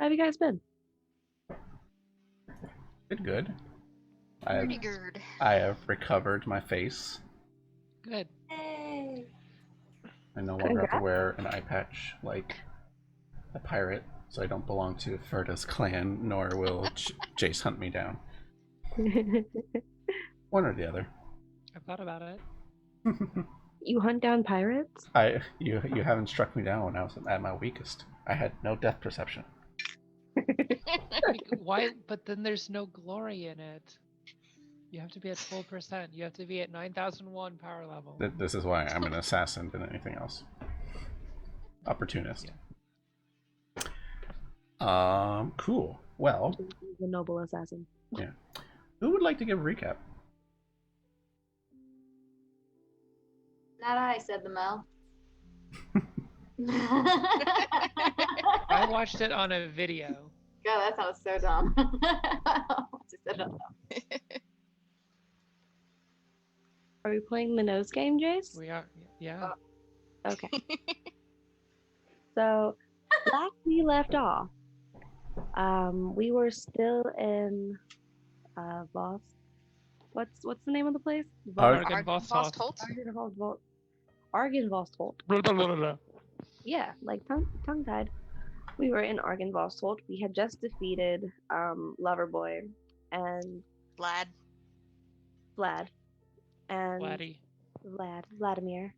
have you guys been? Good. I have, Pretty good. I have recovered my face. Good. Hey. I no longer have to Congrats. wear an eye patch like a pirate, so I don't belong to Ferda's clan, nor will Jace hunt me down. One or the other. I thought about it. You hunt down pirates? You haven't struck me down when I was at my weakest. I had no depth perception. Why? But then there's no glory in it. You have to be at full percent. You have to be at 9001 power level. This is why I'm an assassin than anything else. Opportunist. Cool. Well, The noble assassin. yeah. Who would like to give a recap? Not I, said the Mel. I watched it on a video. God, that sounds so dumb. Just said that. Are we playing the nose game, Jace? We are, yeah. Okay. So, last we left off, we were still in Voss. What's the name of the place? Argenvost. Argenvost. Yeah, like tongue tied. We were in Argenvost. We had just defeated Loverboy and Vlad. and Laddie. Vladimir.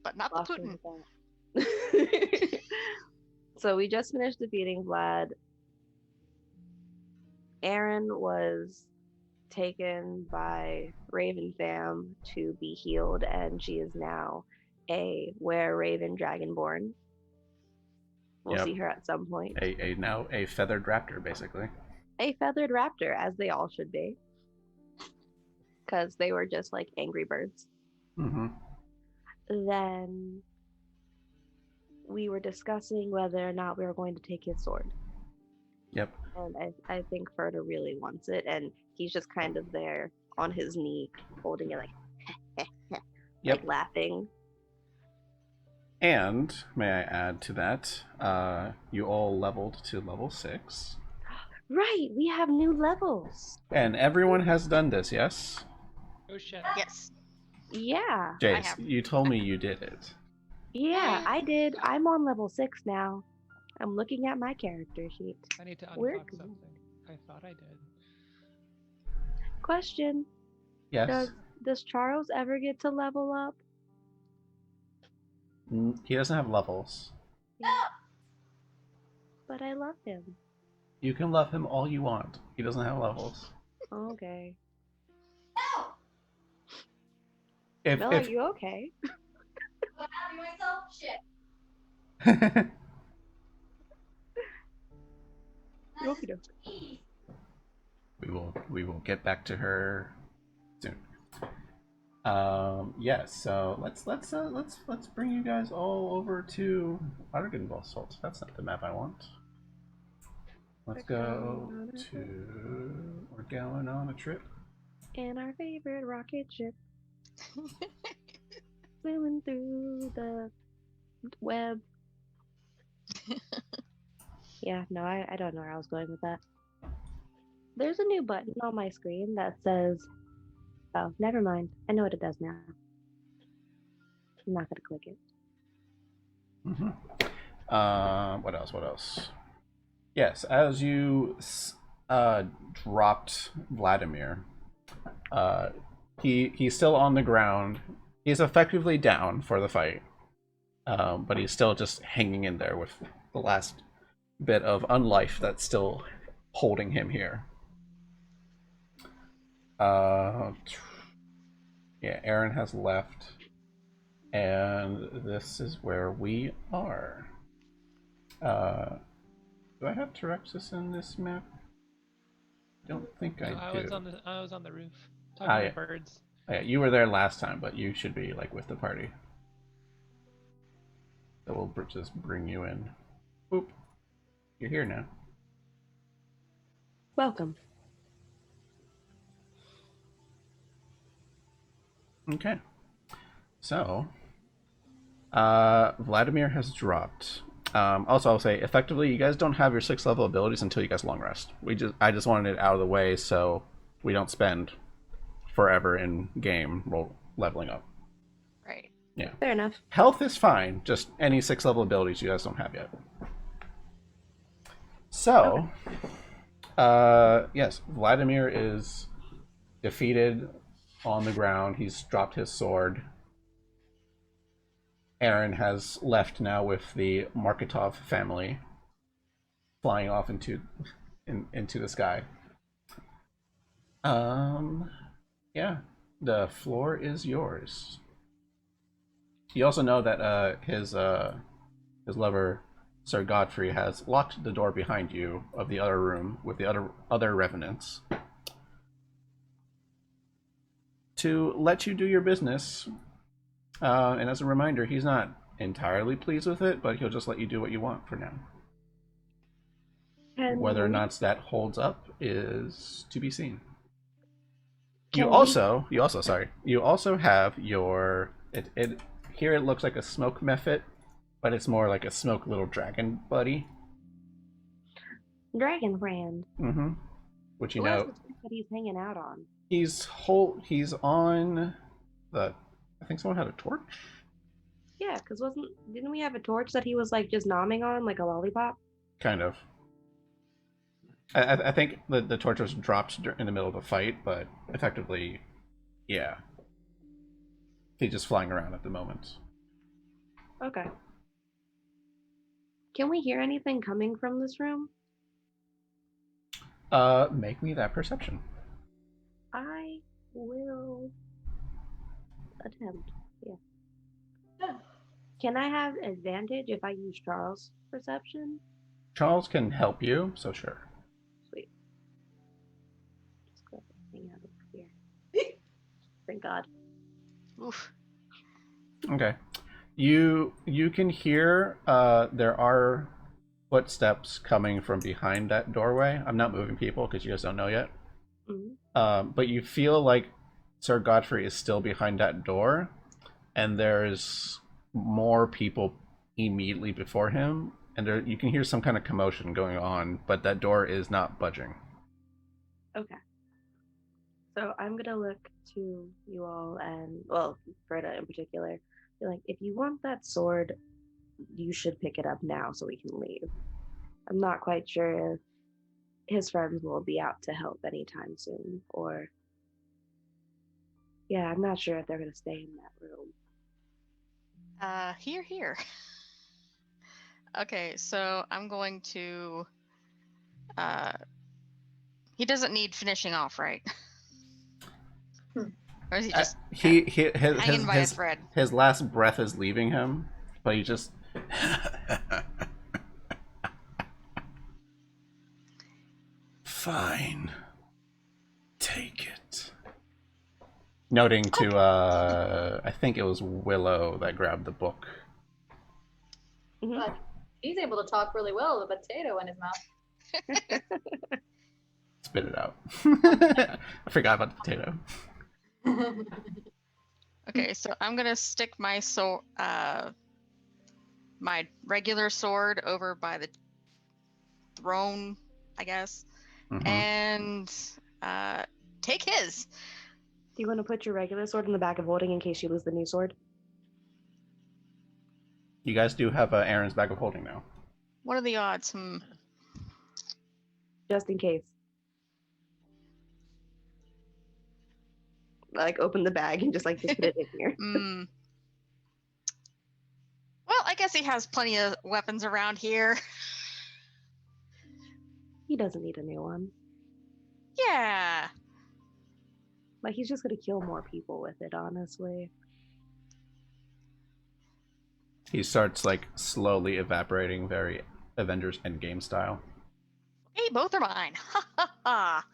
But not the Lost Putin. train of thought. So we just finished defeating Vlad. Aaron was taken by Raven Fam to be healed, and she is now a were-raven dragonborn. We'll Yep. see her at some point. Now a feathered raptor, basically. A feathered raptor, as they all should be. Because they were just like angry birds. Mm-hmm. Then we were discussing whether or not we were going to take his sword. Yep. And I think Ferda really wants it, and he's just kind of there on his knee, holding it like, Yep. like laughing. And may I add to that, you all leveled to level 6. Right, we have new levels. And everyone has done this, yes? Oh shit. Yes. Yeah, Jace, have. you told me you did it. yeah, I did. I'm on level 6 now. I'm looking at my character sheet. I need to We're unlock good. something. I thought I did. Question: Yes. Does Charles ever get to level up? He doesn't have levels. But I love him. You can love him all you want. He doesn't have levels. Okay. If, Mel, are you okay? Okie doke. we will get back to her soon. Yes. So let's bring you guys all over to Argenvost. That's not the map I want. Let's go to. We're going on a trip. In our favorite rocket ship. Swimming through the web. Yeah, no, I don't know where I was going with that. There's a new button on my screen that says, oh, never mind. I know what it does now. I'm not going to click it. Mm-hmm. What else? Yes, as you dropped Vladimir, he's still on the ground. He's effectively down for the fight, but he's still just hanging in there with the last bit of unlife that's still holding him here. Yeah, Aaron has left, and this is where we are. Do I have Terexis in this map? I don't think I do. I was on the roof talking to birds. Oh, yeah, you were there last time, but you should be like with the party. So we'll just bring you in. Boop. You're here now. Welcome. Okay. So, Vladimir has dropped. Also, I'll say, effectively, you guys don't have your 6th level abilities until you guys long rest. I just wanted it out of the way so we don't spend forever in game leveling up. Right. Yeah. Fair enough. Health is fine, just any 6th level abilities you guys don't have yet. So, yes, Vladimir is defeated on the ground. He's dropped his sword. Aaron has left now with the Marketov family, flying off into the sky. Yeah, the floor is yours. You also know that his lover, Sir Godfrey, has locked the door behind you of the other room with the other revenants to let you do your business. And as a reminder, he's not entirely pleased with it, but he'll just let you do what you want for now. Whether or not that holds up is to be seen. You also have your here it looks like a smoke mephit, but it's more like a smoke little dragon buddy. Dragon friend. Mm-hmm. Which you Where's know the tree that he's hanging out on? he's on the I think someone had a torch? Yeah, because didn't we have a torch that he was like just nomming on like a lollipop? Kind of. I think the torch was dropped in the middle of a fight, but effectively, yeah. He's just flying around at the moment. Okay. Can we hear anything coming from this room? Make me that perception. I will attempt. Yeah. Yeah. Can I have advantage if I use Charles' perception? Charles can help you, so sure. Sweet. Just go hang out over here. Thank God. Oof. Okay. You can hear there are footsteps coming from behind that doorway. I'm not moving people because you guys don't know yet. Mm-hmm. But you feel like Sir Godfrey is still behind that door, and there's more people immediately before him, and you can hear some kind of commotion going on, but that door is not budging. Okay. So I'm gonna look to you all and, well, Berta in particular. Be like, if you want that sword, you should pick it up now so we can leave. I'm not quite sure if his friends will be out to help anytime soon, or yeah, I'm not sure if they're gonna stay in that room. Here. Okay, so I'm going to. He doesn't need finishing off, right? Or is he just hanging by a thread? His last breath is leaving him, but he just. Fine. Take it. Noting to, I think it was Willow that grabbed the book. But he's able to talk really well with a potato in his mouth. Spit it out. I forgot about the potato. Okay, so I'm gonna stick my my regular sword over by the throne, I guess, and take his. Do you want to put your regular sword in the bag of holding in case you lose the new sword? You guys do have Aaron's bag of holding now. What are the odds? Just in case. Like, open the bag and just put it in here. Well, I guess he has plenty of weapons around here. He doesn't need a new one. Yeah. Like, he's just gonna kill more people with it, honestly. He starts slowly evaporating, very Avengers Endgame style. Hey, both are mine. Ha ha ha.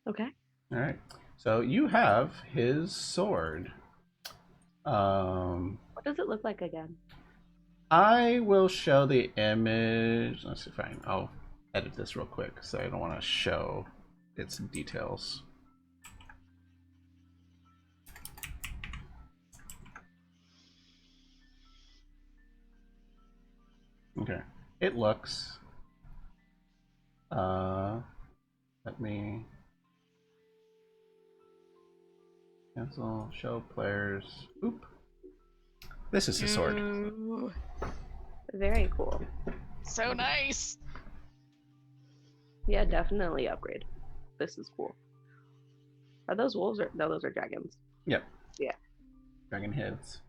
Okay. All right. So you have his sword. What does it look like again? I will show the image. Let's see if I'll edit this real quick, so I don't want to show its details. Okay. It looks. Let me cancel. Show players. Oop. This is his sword. Ooh, Very cool. so nice. Yeah, definitely upgrade. This is cool. Are those wolves or no? Those are dragons. Yep. Yeah. Dragon heads.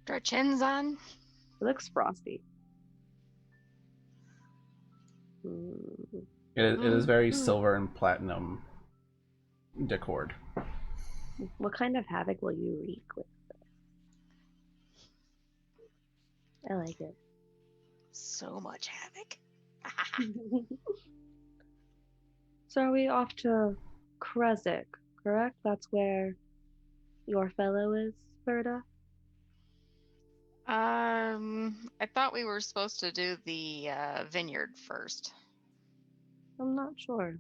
Our chins on. It looks frosty. Mm. It is very silver and platinum decored. What kind of havoc will you wreak with this? I like it. So much havoc. So are we off to Kresik, correct? That's where your fellow is, Ferda? I thought we were supposed to do the vineyard first. I'm not sure.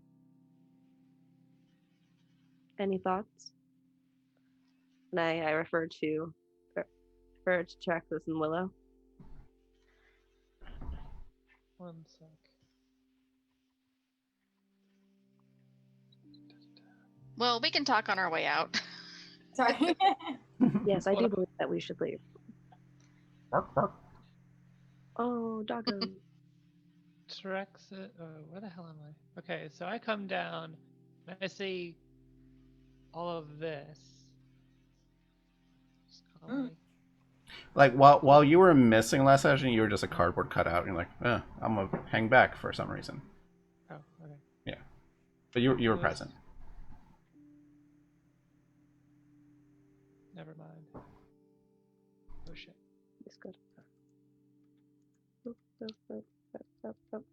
Any thoughts? And I refer to Traxxas and Willow. One sec. Well, we can talk on our way out. Sorry. Yes, I do believe that we should leave. Bark, bark. Oh, doggo. Trexit. Where the hell am I? Okay, so I come down and I see all of this. Just calmly. Like while you were missing last session, you were just a cardboard cutout. And you're like, I'm gonna hang back for some reason. Oh, okay. Yeah, but you were Yes. present. Never mind. Oh shit. It's good. Oop, oop, oop, oop, oop, oop.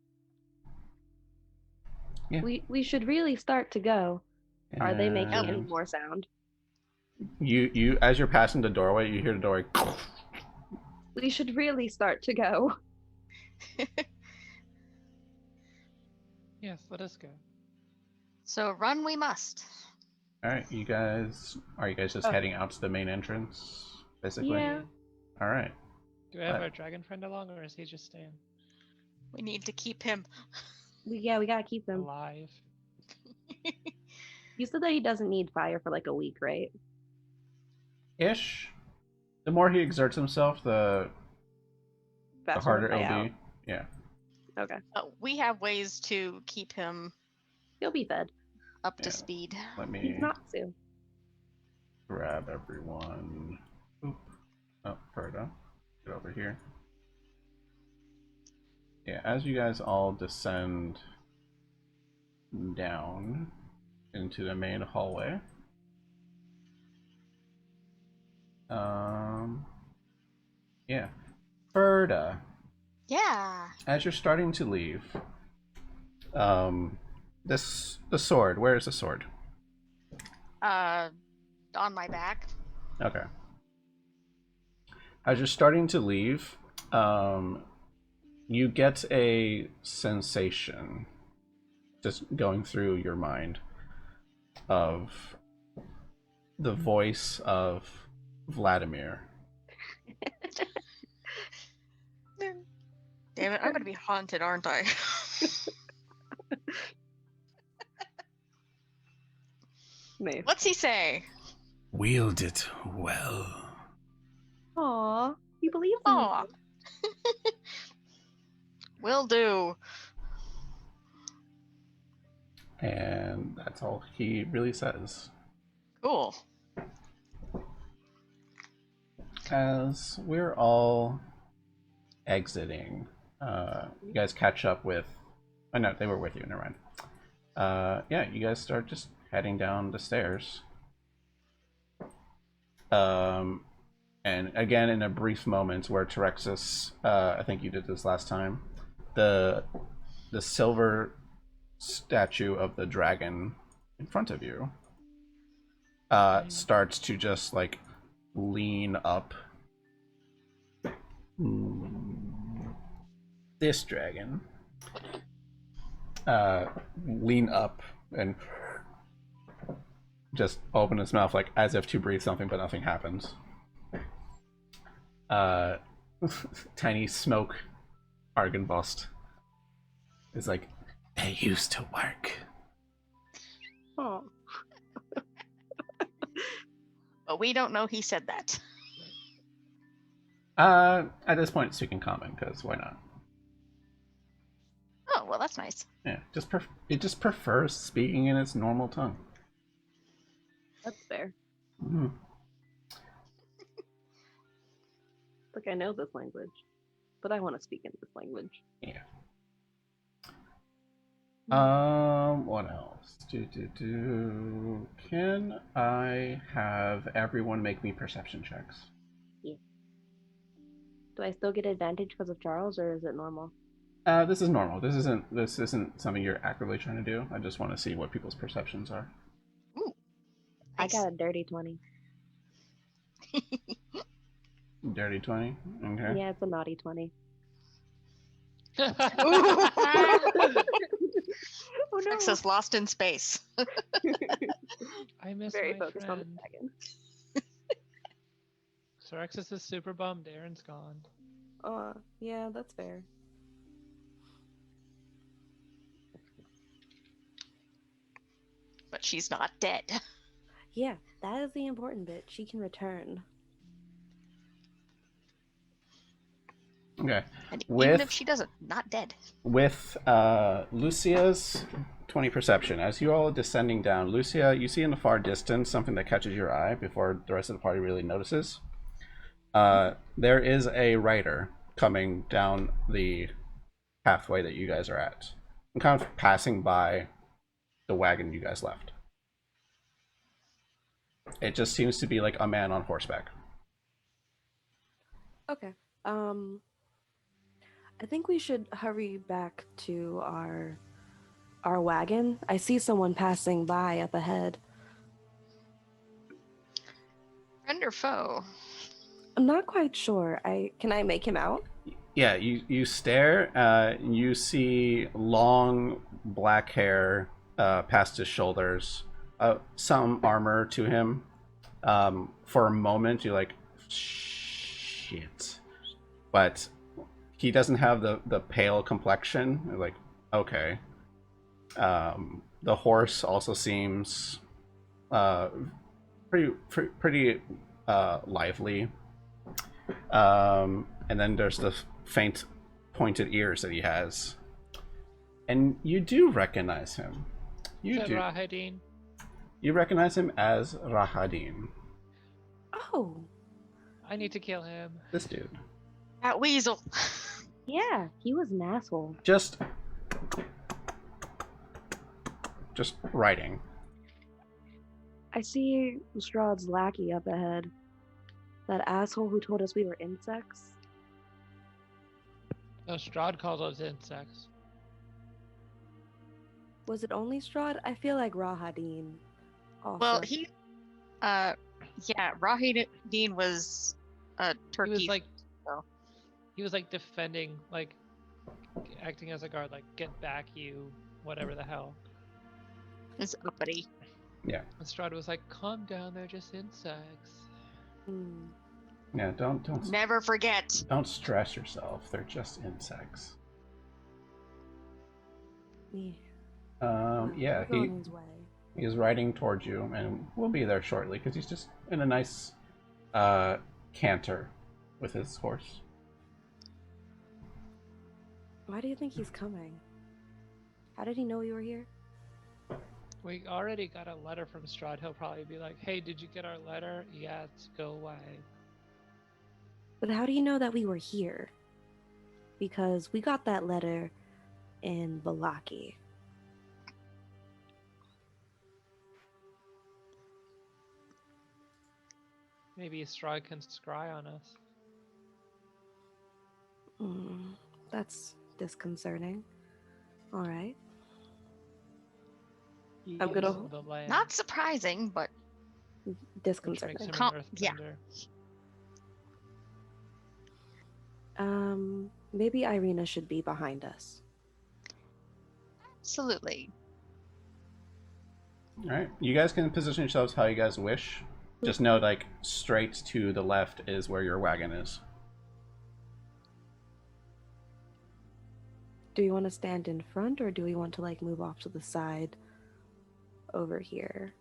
Yeah. We should really start to go. Are they making any And more sound? You as you're passing the doorway, you hear the doorway. We should really start to go. Yes, let us go. So run we must. All right, are you guys just Oh. heading out to the main entrance, basically? Yeah. All right. Do we have Right. our dragon friend along, or is he just staying We need to keep him We gotta keep them. alive? You said that he doesn't need fire for like a week, right? Ish. The more he exerts himself, the Faster harder to it'll die be. Yeah. out. Okay. We have ways to keep him He'll be fed. up to Yeah. speed. Let He's me not soon. grab everyone. Oop. Oh, Ferda. Get over here. Yeah, as you guys all descend down into the main hallway. Yeah. Ferda, Yeah. as you're starting to leave, the sword, where is the sword? On my back. Okay. As you're starting to leave, you get a sensation just going through your mind of the voice of Vladimir. Damn it, I'm gonna be haunted, aren't I? Nice. What's he say? Wield it well. Aw, you believe in Aw. Will do. And that's all he really says. Cool. As we're all exiting, you guys catch up with. Oh no, they were with you. Never mind. Yeah, you guys start just heading down the stairs. And again, in a brief moment where Terexis, I think you did this last time, the silver statue of the dragon in front of you starts to just like lean up. This dragon lean up and just open its mouth like as if to breathe something, but nothing happens. Tiny smoke Argynvost is like, they used to work. Oh. But we don't know he said that. At this point, speaking common, because why not? Oh, well, that's nice. Yeah, it just prefers speaking in its normal tongue. That's fair. Mhm. Like, I know this language, but I want to speak in this language. Yeah. What else? Can I have everyone make me perception checks? Do I still get advantage because of Charles, or is it normal? This is normal. This isn't something you're actively trying to do. I just want to see what people's perceptions are. Ooh. I Nice. got a dirty 20. Dirty 20. Okay. Yeah, it's a naughty 20. Oh no! Access lost in space. I miss Very my focused on the friend. dragon. Sorexis is super bummed. Aaron's gone. Yeah, that's fair. But she's not dead. Yeah, that is the important bit. She can return. Okay. And With- even if she doesn't, not dead. With Lucia's 20 perception, as you all are descending down, Lucia, you see in the far distance something that catches your eye before the rest of the party really notices. There is a rider coming down the pathway that you guys are at, and kind of passing by the wagon you guys left. It just seems to be like a man on horseback. Okay. I think we should hurry back to our wagon. I see someone passing by up ahead. Friend or foe? I'm not quite sure. Can I make him out? Yeah, you stare. You see long black hair past his shoulders. Some armor to him. For a moment, you're like, shit. But he doesn't have the pale complexion. You're like, okay. The horse also seems pretty lively. And then there's the faint pointed ears that he has. And you do recognize him. You do. Rahadin. You recognize him as Rahadin. Oh, I need to kill him. This dude. That weasel. yeah. He was an asshole. Just riding. I see Strahd's lackey up ahead. That asshole who told us we were insects. No, Strahd calls us insects. Was it only Strahd? I feel like Rahadin. Also. Well, Rahadin was a turkey. He was like defending, like acting as a guard, like get back, you whatever the hell. It's uppity. Yeah. And Strahd was like, calm down, they're just insects. Yeah, don't Never forget. don't stress yourself. They're just insects. Yeah. Yeah, He's on his way. he is riding towards you, and we'll be there shortly because he's just in a nice canter with his horse. Why do you think he's coming? How did he know we were here? We already got a letter from Strahd. He'll probably be like, hey, did you get our letter? Yes, go away. But how do you know that we were here? Because we got that letter in Vallaki. Maybe Strahd can scry on us. That's disconcerting. All right. He I'm is gonna- the land, Not surprising, but which makes Disconcerting. him Com- an yeah. earthbender. Maybe Irina should be behind us. absolutely. All right, you guys can position yourselves how you guys wish. Just know, like, straight to the left is where your wagon is. Do we want to stand in front, or do we want to like move off to the side over here?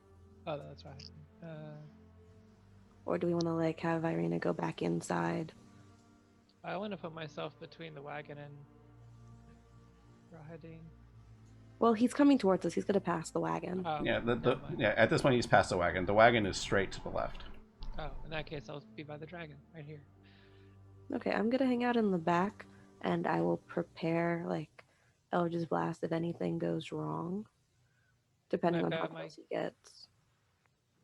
Oh, that's right. Or do we want to like have Irina go back inside? I want to put myself between the wagon and riding. Well, he's coming towards us. He's gonna pass the wagon. Oh, Yeah, never mind. yeah. At this point, he's past the wagon. The wagon is straight to the left. Oh, in that case, I'll be by the dragon right here. Okay, I'm gonna hang out in the back, and I will prepare like Eldritch Blast if anything goes wrong, depending on Okay, how close he gets.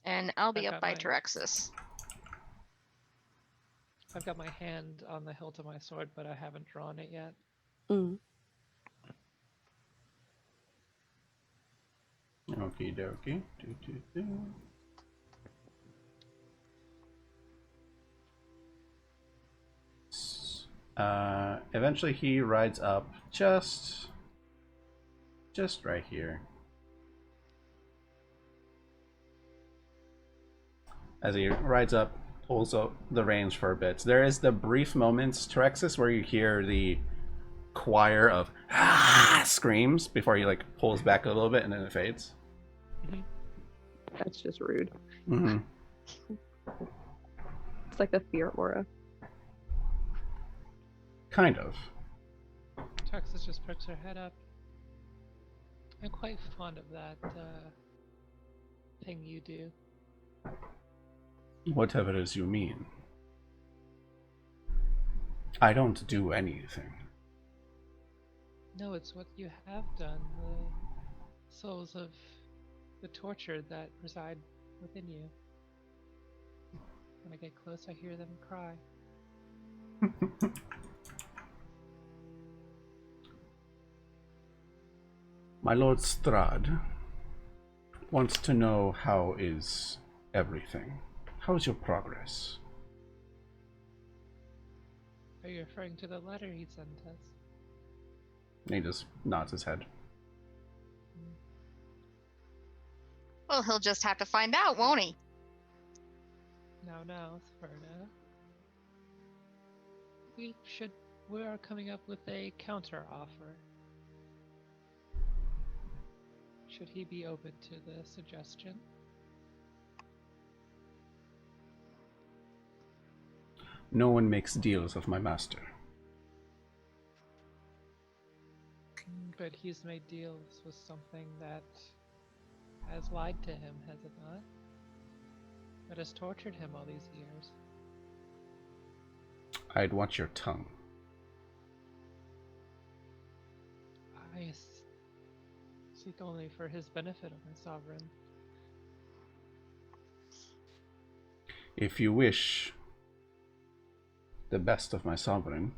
And I'll be I've up got by mine. Terexis. I've got my hand on the hilt of my sword, but I haven't drawn it yet. Mm. Okie dokie. Eventually he rides up just right here. As he rides up, pulls up the reins for a bit. There is the brief moments, Terexis, where you hear the choir of screams before he like pulls back a little bit and then it fades. That's just rude. Mm-hmm. It's like a fear aura. Kind of. Texas just perks her head up. I'm quite fond of that thing you do. Whatever it is you mean. I don't do anything. No, it's what you have done. The souls of the tortured that reside within you. When I get close, I hear them cry. My Lord Strahd wants to know how is everything. How's your progress? Are you referring to the letter he sent us? And he just nods his head. Well, he'll just have to find out, won't he? No, Sverna. We are coming up with a counter offer. Should he be open to the suggestion? No one makes deals with my master. But he's made deals with something that has lied to him, has it not? That has tortured him all these years. I'd watch your tongue. I seek only for his benefit, O my sovereign. If you wish the best of my sovereign,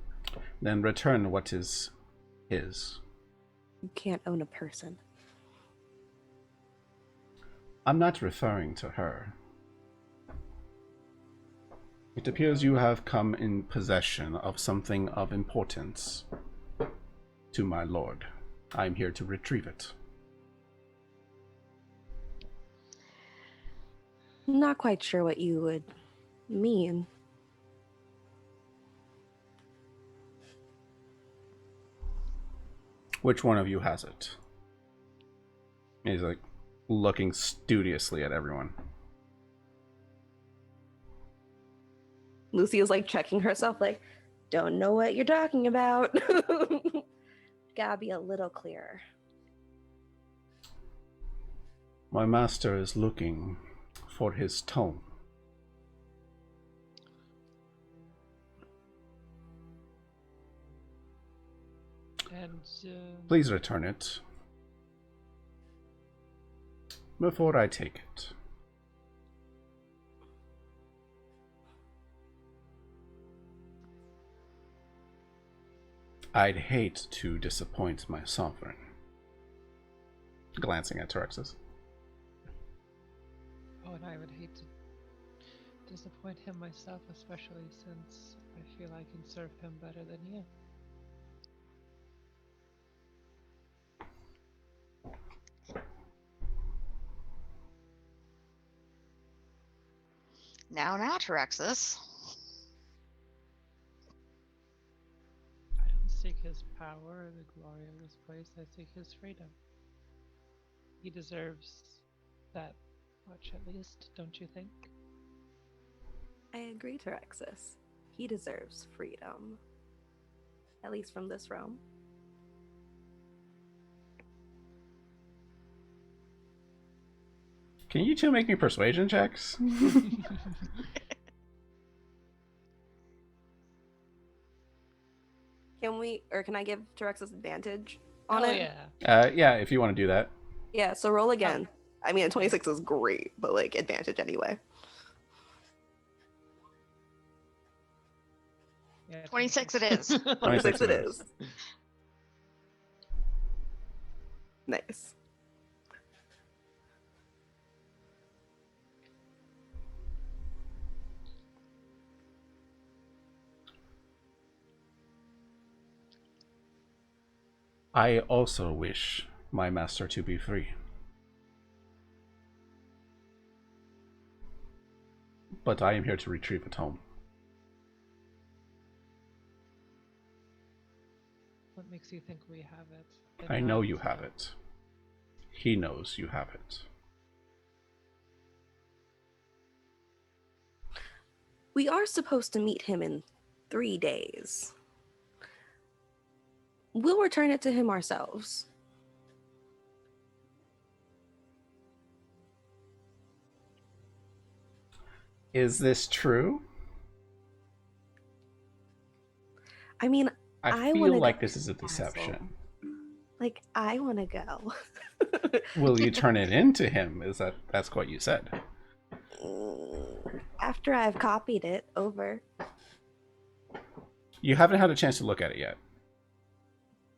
then return what is his. You can't own a person. I'm not referring to her. It appears you have come in possession of something of importance to my lord. I am here to retrieve it. Not quite sure what you would mean. Which one of you has it? He's like looking studiously at everyone. Lucy is like checking herself, like, don't know what you're talking about. Gotta be a little clearer. My master is looking for his tome. And Please return it before I take it. I'd hate to disappoint my sovereign. Glancing at Terexis. oh, and I would hate to disappoint him myself, especially since I feel I can serve him better than you. Now, Terexis. I don't seek his his power, the glory of this place. I seek his freedom. He deserves that much, at least, don't you think? I agree, Terexis. He deserves freedom. At least from this realm. Can you two make me persuasion checks? Can I give Terexis advantage on Oh it? yeah. Yeah, if you want to do that. Yeah, so roll again. I mean, a 26 is great, but like advantage anyway. Yeah, 26 it is. 26 it is. Nice. I also wish my master to be free. But I am here to retrieve it home. What makes you think we have it? I know you have it. He knows you have it. We are supposed to meet him in 3 days. We'll return it to him ourselves. Is this true? I mean, I feel wanna like go this to is a the castle. deception. Like, I want to go. Will you turn it into him? That's what you said? After I've copied it over. You haven't had a chance to look at it yet.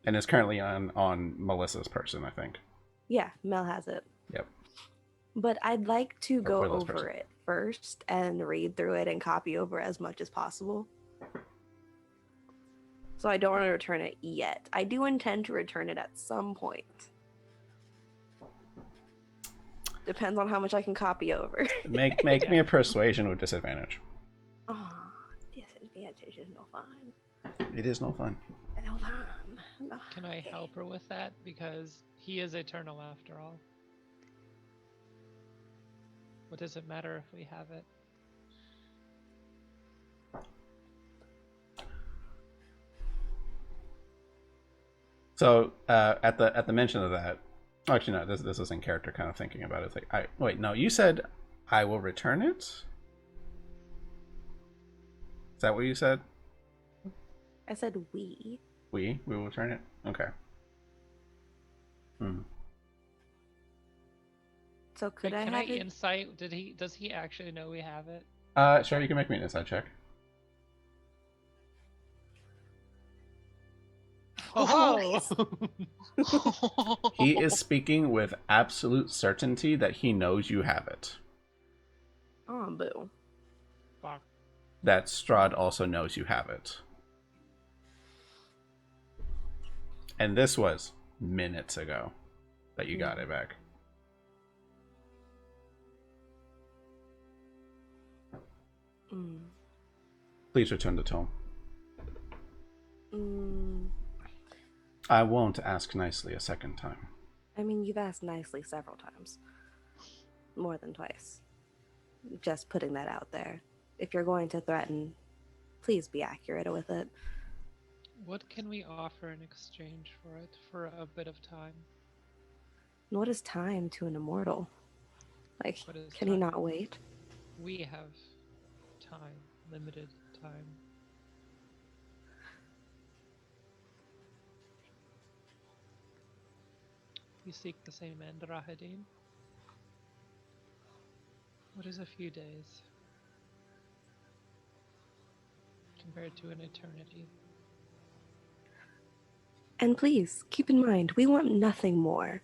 And it's currently on Melissa's person, I think. Yeah, Mel has it. Yep. But I'd like to go Willow's over person. it first and read through it and copy over as much as possible. So I don't want to return it yet. I do intend to return it at some point. Depends on how much I can copy over. Make me a persuasion with disadvantage. Oh, disadvantage is no fun. It is no fun. No fun. No. Can I help her with that? Because he is eternal after all. What does it matter if we have it? So at the mention of that, actually no, this is in character, kind of thinking about it. It's like, wait, no, you said I will return it. Is that what you said? I said we. We will return it. Okay. So could Wait, I can have I it? insight? Does he actually know we have it? Sure, you can make me an insight check. Oh! He is speaking with absolute certainty that he knows you have it. Oh, boo. Fuck. That Strahd also knows you have it. And this was minutes ago that you got it back. Mm. Please return the tome. Mm. I won't ask nicely a second time. I mean, you've asked nicely several times. More than twice. Just putting that out there. If you're going to threaten, please be accurate with it. What can we offer in exchange for it for a bit of time? And what is time to an immortal? Like, What is can he time? not wait? We have time, limited time. You seek the same end, Rahadin? What is a few days compared to an eternity? And please, keep in mind, we want nothing more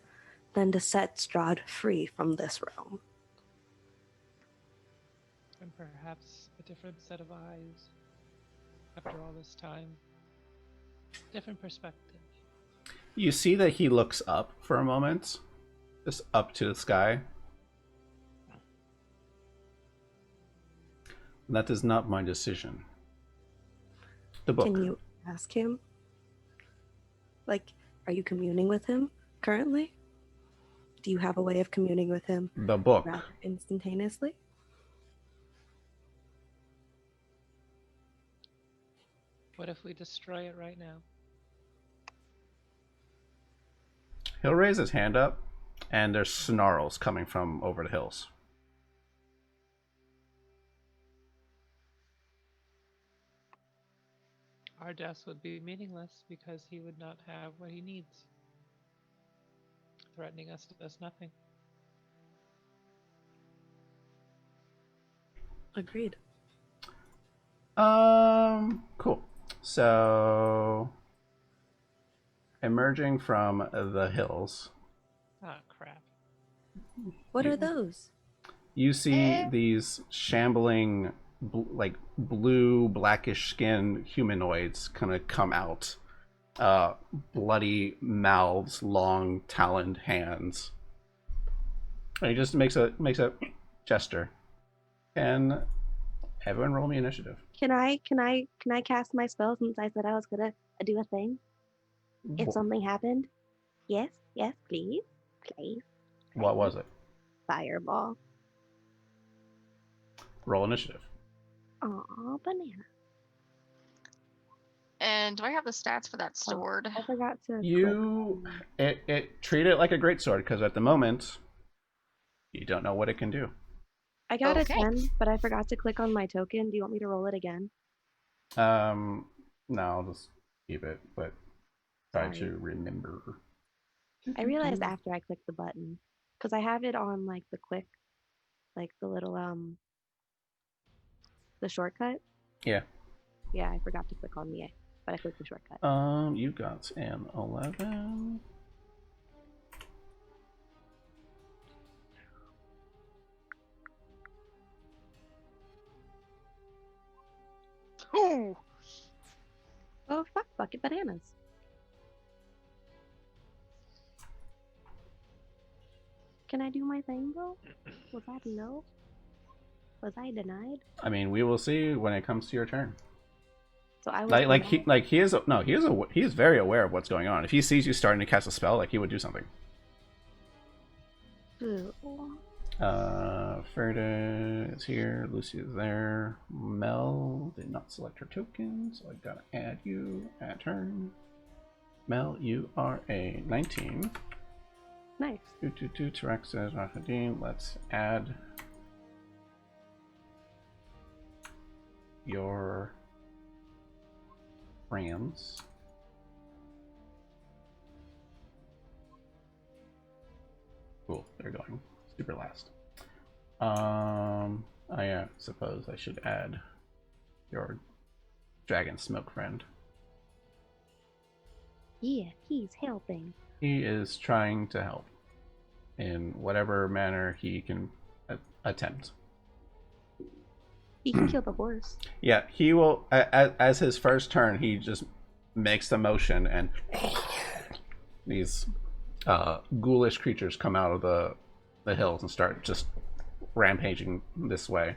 than to set Strahd free from this realm. And perhaps a different set of eyes after all this time. Different perspective. You see that he looks up for a moment, just up to the sky. That is not my decision. The book. Can you ask him? Like, are you communing with him currently? Do you have a way of communing with him The book. rather instantaneously? What if we destroy it right now? He'll raise his hand up, and there's snarls coming from over the hills. Our deaths would be meaningless because he would not have what he needs. Threatening us does nothing. Agreed. Cool. So, emerging from the hills, Ah, crap. What are You- those? you see these shambling, like blue, blackish skin humanoids kind of come out. Bloody mouths, long taloned hands. And he just makes a gesture. And everyone roll me initiative. Can I cast my spell since I said I was gonna do a thing? If something happened? Yes, please. What was it? Fireball. Roll initiative. Aw, banana. And do I have the stats for that sword? I forgot to It treat it like a great sword because at the moment you don't know what it can do. I got Okay. a 10, but I forgot to click on my token. Do you want me to roll it again? No, I'll just keep it, but try Sorry. to remember. I realized after I clicked the button because I have it on like the quick, like the little the shortcut. Yeah. Yeah, I forgot to click on the A, but I clicked the shortcut. You got an 11. Ooh. Oh fuck, bucket bananas. Can I do my thing though? Was that a no? Was I denied? I mean, we will see when it comes to your turn. So I was He is very aware of what's going on. If he sees you starting to cast a spell, like he would do something. Ferda is here. Lucy is there. Mel did not select her token, so I gotta add you at turn. Mel, you are a 19. Nice. Tarek says Rahadin. Let's add your friends. Cool, they're going super last. I suppose I should add your dragon smoke friend. Yeah, he's helping. He is trying to help in whatever manner he can attempt. He can kill the horse. Yeah, he will. As his first turn, he just makes the motion, and these ghoulish creatures come out of the hills and start just rampaging this way.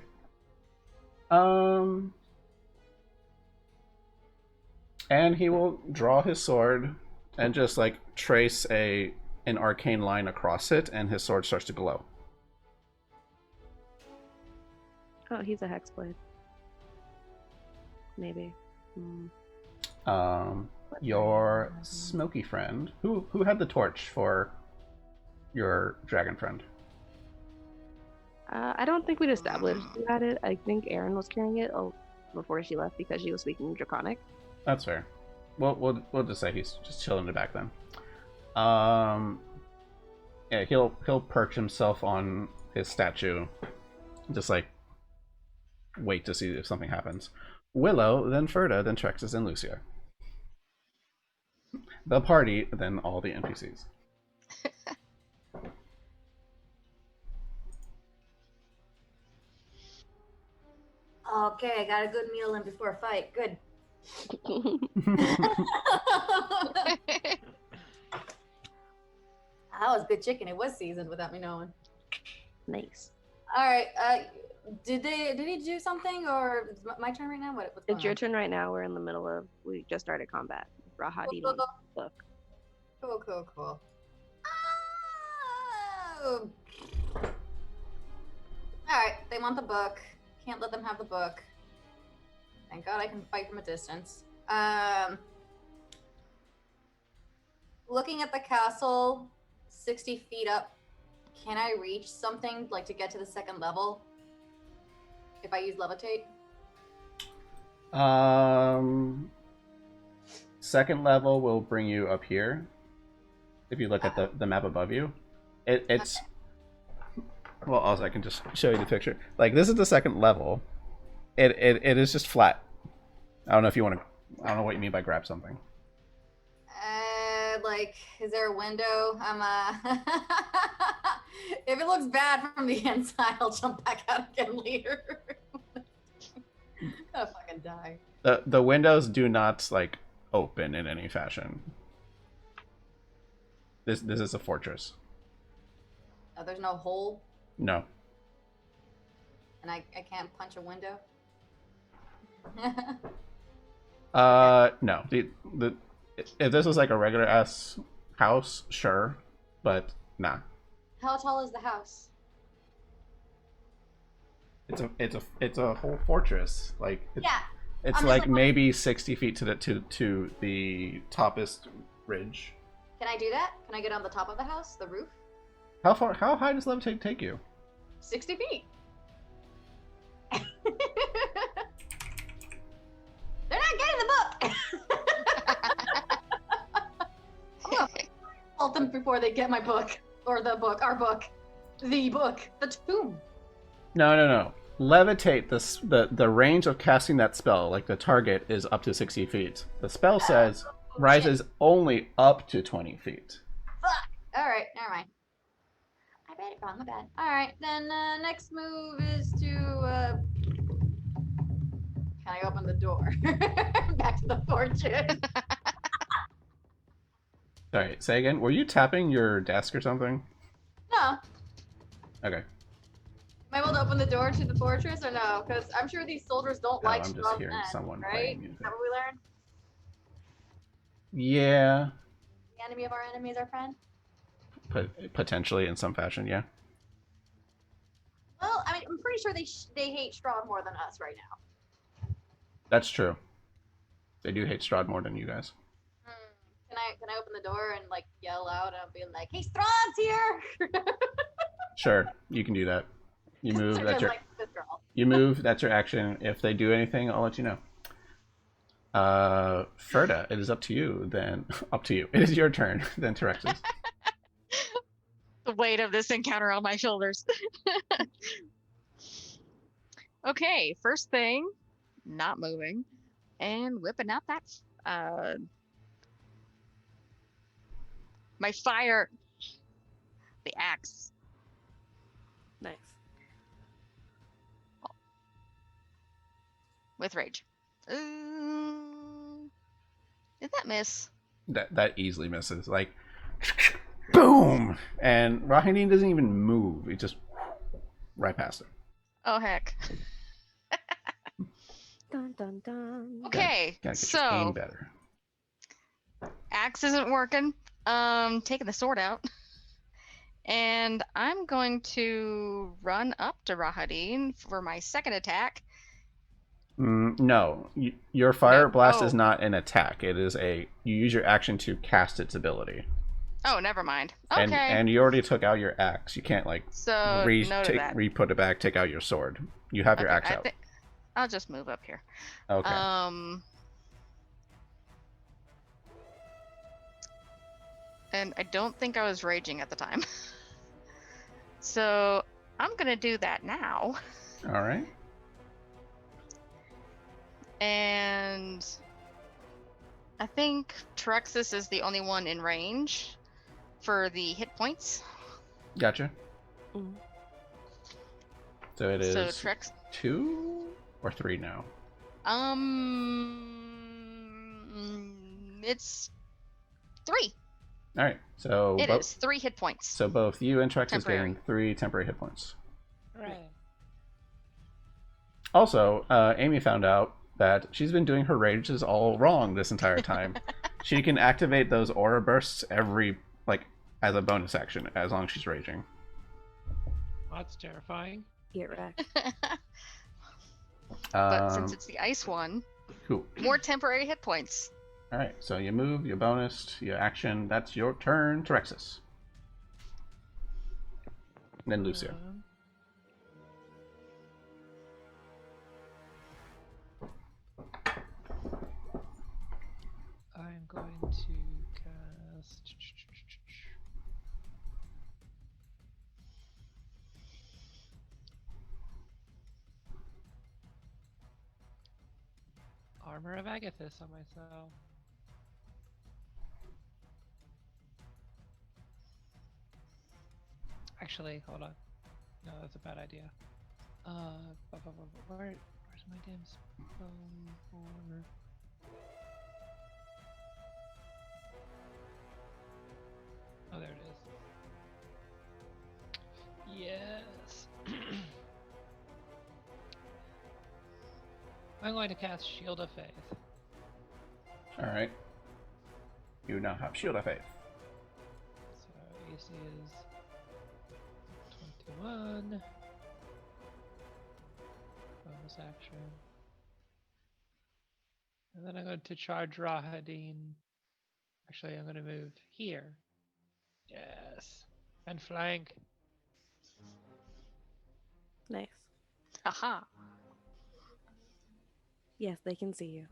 And he will draw his sword and just like trace an arcane line across it, and his sword starts to glow. Oh, he's a hexblade. Maybe. Your smoky friend, who had the torch for your dragon friend? I don't think we'd established who had it. I think Erin was carrying it before she left because she was speaking Draconic. That's fair. We'll just say he's just chilling in the back then. Yeah, he'll perch himself on his statue, just like wait to see if something happens. Willow, then Ferda, then Trexus, and Lucia. The party, then all the NPCs. Okay, I got a good meal in before a fight. Good. That was good chicken. It was seasoned without me knowing. Nice. All right. Did he do something, or is my turn right now? What's going It's your on? turn right now. We're in the middle of. We just started combat. Rahadi Go, wants go, the book. Cool. Oh. Alright, they want the book. Can't let them have the book. Thank God I can fight from a distance. Looking at the castle, 60 feet up, can I reach something, like, to get to the second level? If I use levitate? Second level will bring you up here. If you look at the map above you, it's well. Also, I can just show you the picture. Like, this is the second level. It is just flat. I don't know if you want to. I don't know what you mean by grab something. Like, is there a window? If it looks bad from the inside, I'll jump back out again later. I'm gonna fucking die. The windows do not, like, open in any fashion. This is a fortress. Oh, there's no hole? No. And I can't punch a window? No. If this was like a regular ass house, sure, but nah. How tall is the house? It's a whole fortress. Like, Yeah. It's I'm like just, maybe 60 feet to the toppest ridge. Can I do that? Can I get on the top of the house, the roof? How high does levitate take you? 60 feet. They're not getting the book. I'm gonna insult them before they get my book, or the book, our book, the book, the tomb. No. Levitate, the range of casting that spell, like the target, is up to 60 feet. The spell says rises only up to 20 feet. Fuck. All right, never mind. I read it wrong. My bad. All right, then next move is to. Can I open the door? Back to the fortress. Sorry, say again. Were you tapping your desk or something? No. Okay. Am I able to open the door to the fortress or no? Because I'm sure these soldiers don't No, like I'm just Strahd's hearing men, someone right? playing Is music. that what we learned? Yeah. The enemy of our enemy is our friend? Potentially in some fashion, yeah. Well, I mean, I'm pretty sure they hate Strahd more than us right now. That's true. They do hate Strahd more than you guys. Can I open the door and, like, yell out and be like, "Hey, Strahd's here!" Sure, you can do that. You move. That's your. Like this girl. You move. That's your action. If they do anything, I'll let you know. Ferda, it is up to you. Then up to you. It is your turn. Then Terexis. The weight of this encounter on my shoulders. Okay, first thing, not moving, and whipping out that my fire, the axe. Nice. With rage. Did that miss? That easily misses. Like, boom, and Rahinin doesn't even move. It just right past it. Oh heck. Dun dun dun. Okay, Gotta get your aim so better. axe isn't working. Taking the sword out. And I'm going to run up to Rahadin for my second attack. No, your fire No. blast Oh. is not an attack. It is you use your action to cast its ability. Oh, never mind. Okay. And you already took out your axe. You can't like so no to that. re-put it back, take out your sword. You have your axe out. I'll just move up here. Okay. And I don't think I was raging at the time. So I'm gonna do that now. All right. And I think Terexis is the only one in range for the hit points. Gotcha. Mm. So it is So Trex 2 or 3 now. It's 3. All right. So It is 3 hit points. So both you and Trex is Temporary. getting 3 temporary hit points. Right. Also, Amy found out that she's been doing her rages all wrong this entire time. She can activate those aura bursts every, like, as a bonus action, as long as she's raging. That's terrifying. Get wrecked. But since it's the ice one, Cool. more temporary hit points. Alright, so you move, you bonus, you action. That's your turn, Terexis. And then Lucia. I'm going to cast. Armor of Agathis on myself. Actually, hold on. No, that's a bad idea. Where's my damn spell for? Oh, there it is. Yes. I'm going to cast Shield of Faith. Alright. You now have Shield of Faith. So AC is 21. Bonus action. And then I'm going to charge Rahadin. Actually, I'm going to move here. Yes. And flank. Nice. Haha. Yes, they can see you.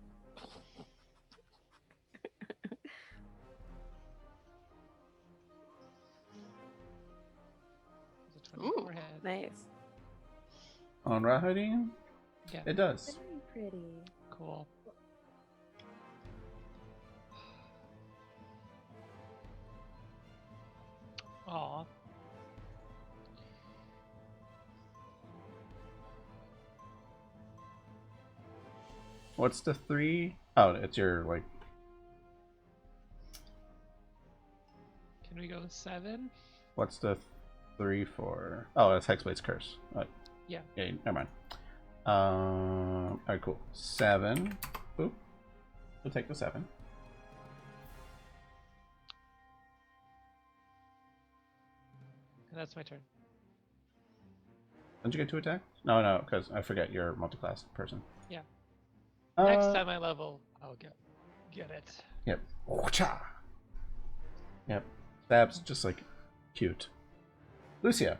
It's a 24 hit. Nice. On Rahadin? Yeah. It does. Very pretty. Cool. Aw. What's the 3? Oh, it's your, like... Can we go 7? What's the 3 for? Oh, that's Hexblade's Curse. Yeah. Yeah, never mind. Alright, cool. 7. Boop. We'll take the 7. And that's my turn. Didn't you get 2 attacks? No, because I forget you're a multi-class person. Yeah. Next time I level, I'll get it. Yep. Yep. Stab's just like cute. Lucia.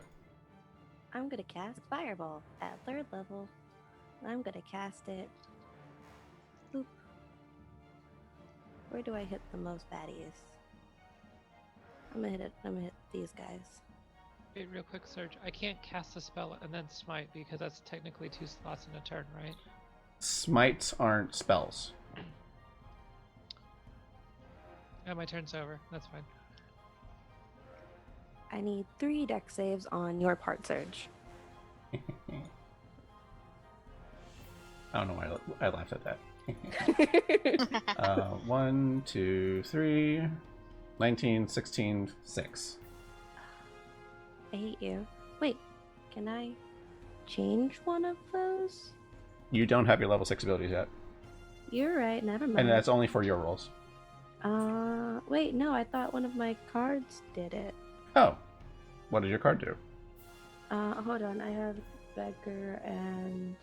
I'm gonna cast Fireball at 3rd level. I'm gonna cast it. Boop. Where do I hit the most baddies? I'm gonna hit these guys. Wait, real quick, Serge. I can't cast a spell and then smite because that's technically 2 slots in a turn, right? Smites aren't spells. Yeah, my turn's over. That's fine. I need 3 deck saves on your part, Surge. I don't know why I laughed at that. 1, 2, 3, 19, 16, 6. I hate you. Wait, can I change one of those? You don't have your level 6 abilities yet. You're right, never mind. And that's only for your rolls. Wait, no, I thought one of my cards did it. Oh. What did your card do? Hold on, I have Beggar and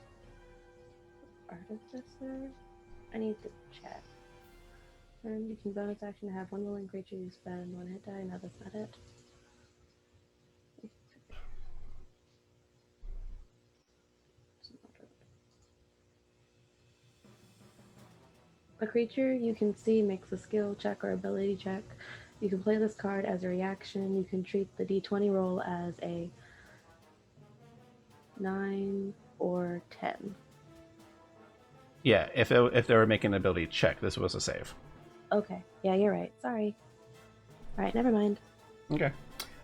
Artificer? I need to check. And you can bonus action to have 1 willing creature you spend 1 hit die. No, that's not it. A creature you can see makes a skill check or ability check. You can play this card as a reaction. You can treat the d20 roll as a 9 or 10. Yeah, if they were making an ability check, this was a save. Okay. Yeah, you're right. Sorry. Alright, never mind. Okay.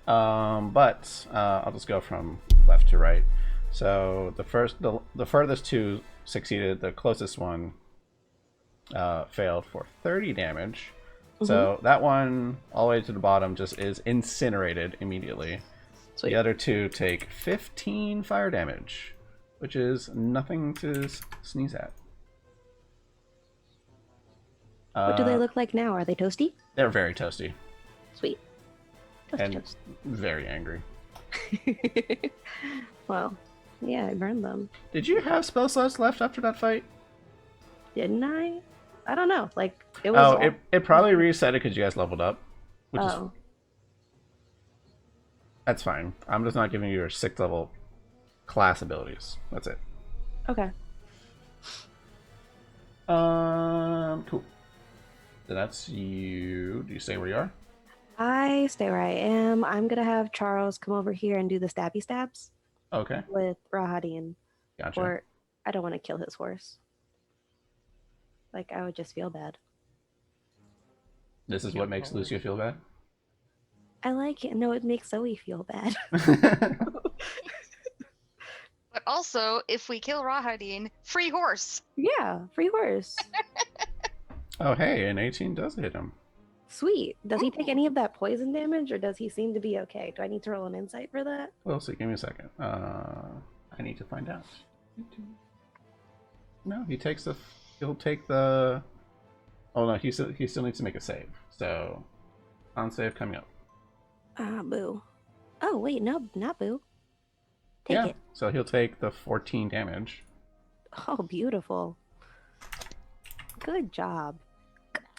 But I'll just go from left to right. So the furthest 2 succeeded. The closest one failed for 30 damage. Mm-hmm. So that one, all the way to the bottom, just is incinerated immediately. Sweet. The other 2 take 15 fire damage, which is nothing to sneeze at. What do they look like now? Are they toasty? They're very toasty. Sweet. Toast, And toast. very angry. Well, yeah, I burned them. Did you have spell slots left after that fight? Didn't I? I don't know. Like, it was. Oh, it probably reset it because you guys leveled up. Which is Oh. That's fine. I'm just not giving you your 6th level class abilities. That's it. Okay. Cool. So that's you. Do you stay where you are? I stay where I am. I'm gonna have Charles come over here and do the stabby stabs Okay. with Rahadin. Gotcha. Or I don't want to kill his horse. Like, I would just feel bad. This is what makes Lucia feel bad? I like it. No, it makes Zoe feel bad. But also, if we kill Rahadin, free horse. Yeah, free horse. Oh, hey, an 18 does hit him. Sweet. Does he take any of that poison damage, or does he seem to be okay? Do I need to roll an insight for that? Well, see, give me a second. I need to find out. No, he takes the. He'll take the. Oh no, he still needs to make a save. So, on save coming up. Boo. Oh wait, no, not boo. Take it. So he'll take the 14 damage. Oh, beautiful. Good job.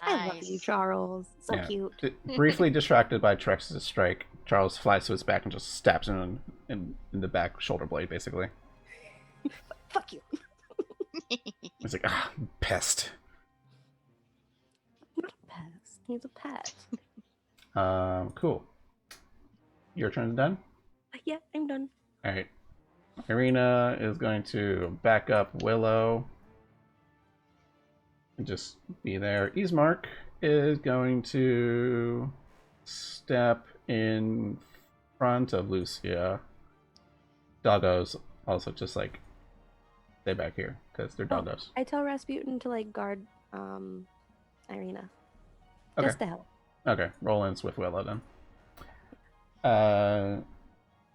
I love you, Nice. Charles. So Yeah. cute. Briefly distracted by Trex's strike, Charles flies to his back and just stabs him in the back shoulder blade, basically. Fuck you. He's like, ah, pest. Not a pest. He's a pet. Cool. Your turn's done? Yeah, I'm done. Alright. Irina is going to back up Willow. And just be there. Ismark is going to step in front of Lucia. Doggos also just like stay back here because they're doggos. I tell Rasputin to like guard Irina. Okay. Just to help. Okay, roll in with Willow then.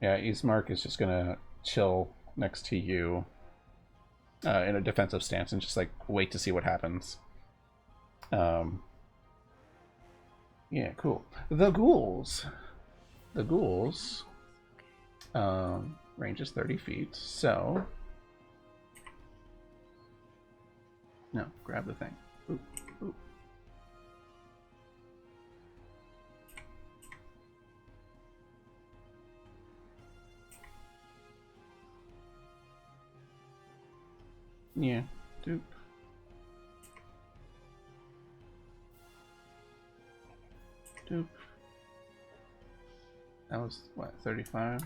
Yeah, Ismark is just gonna chill next to you in a defensive stance and just like wait to see what happens. Yeah, cool. The ghouls. Range is 30 feet, so no, grab the thing. Ooh, ooh. Yeah, dupe. Dupe. That was, what, 35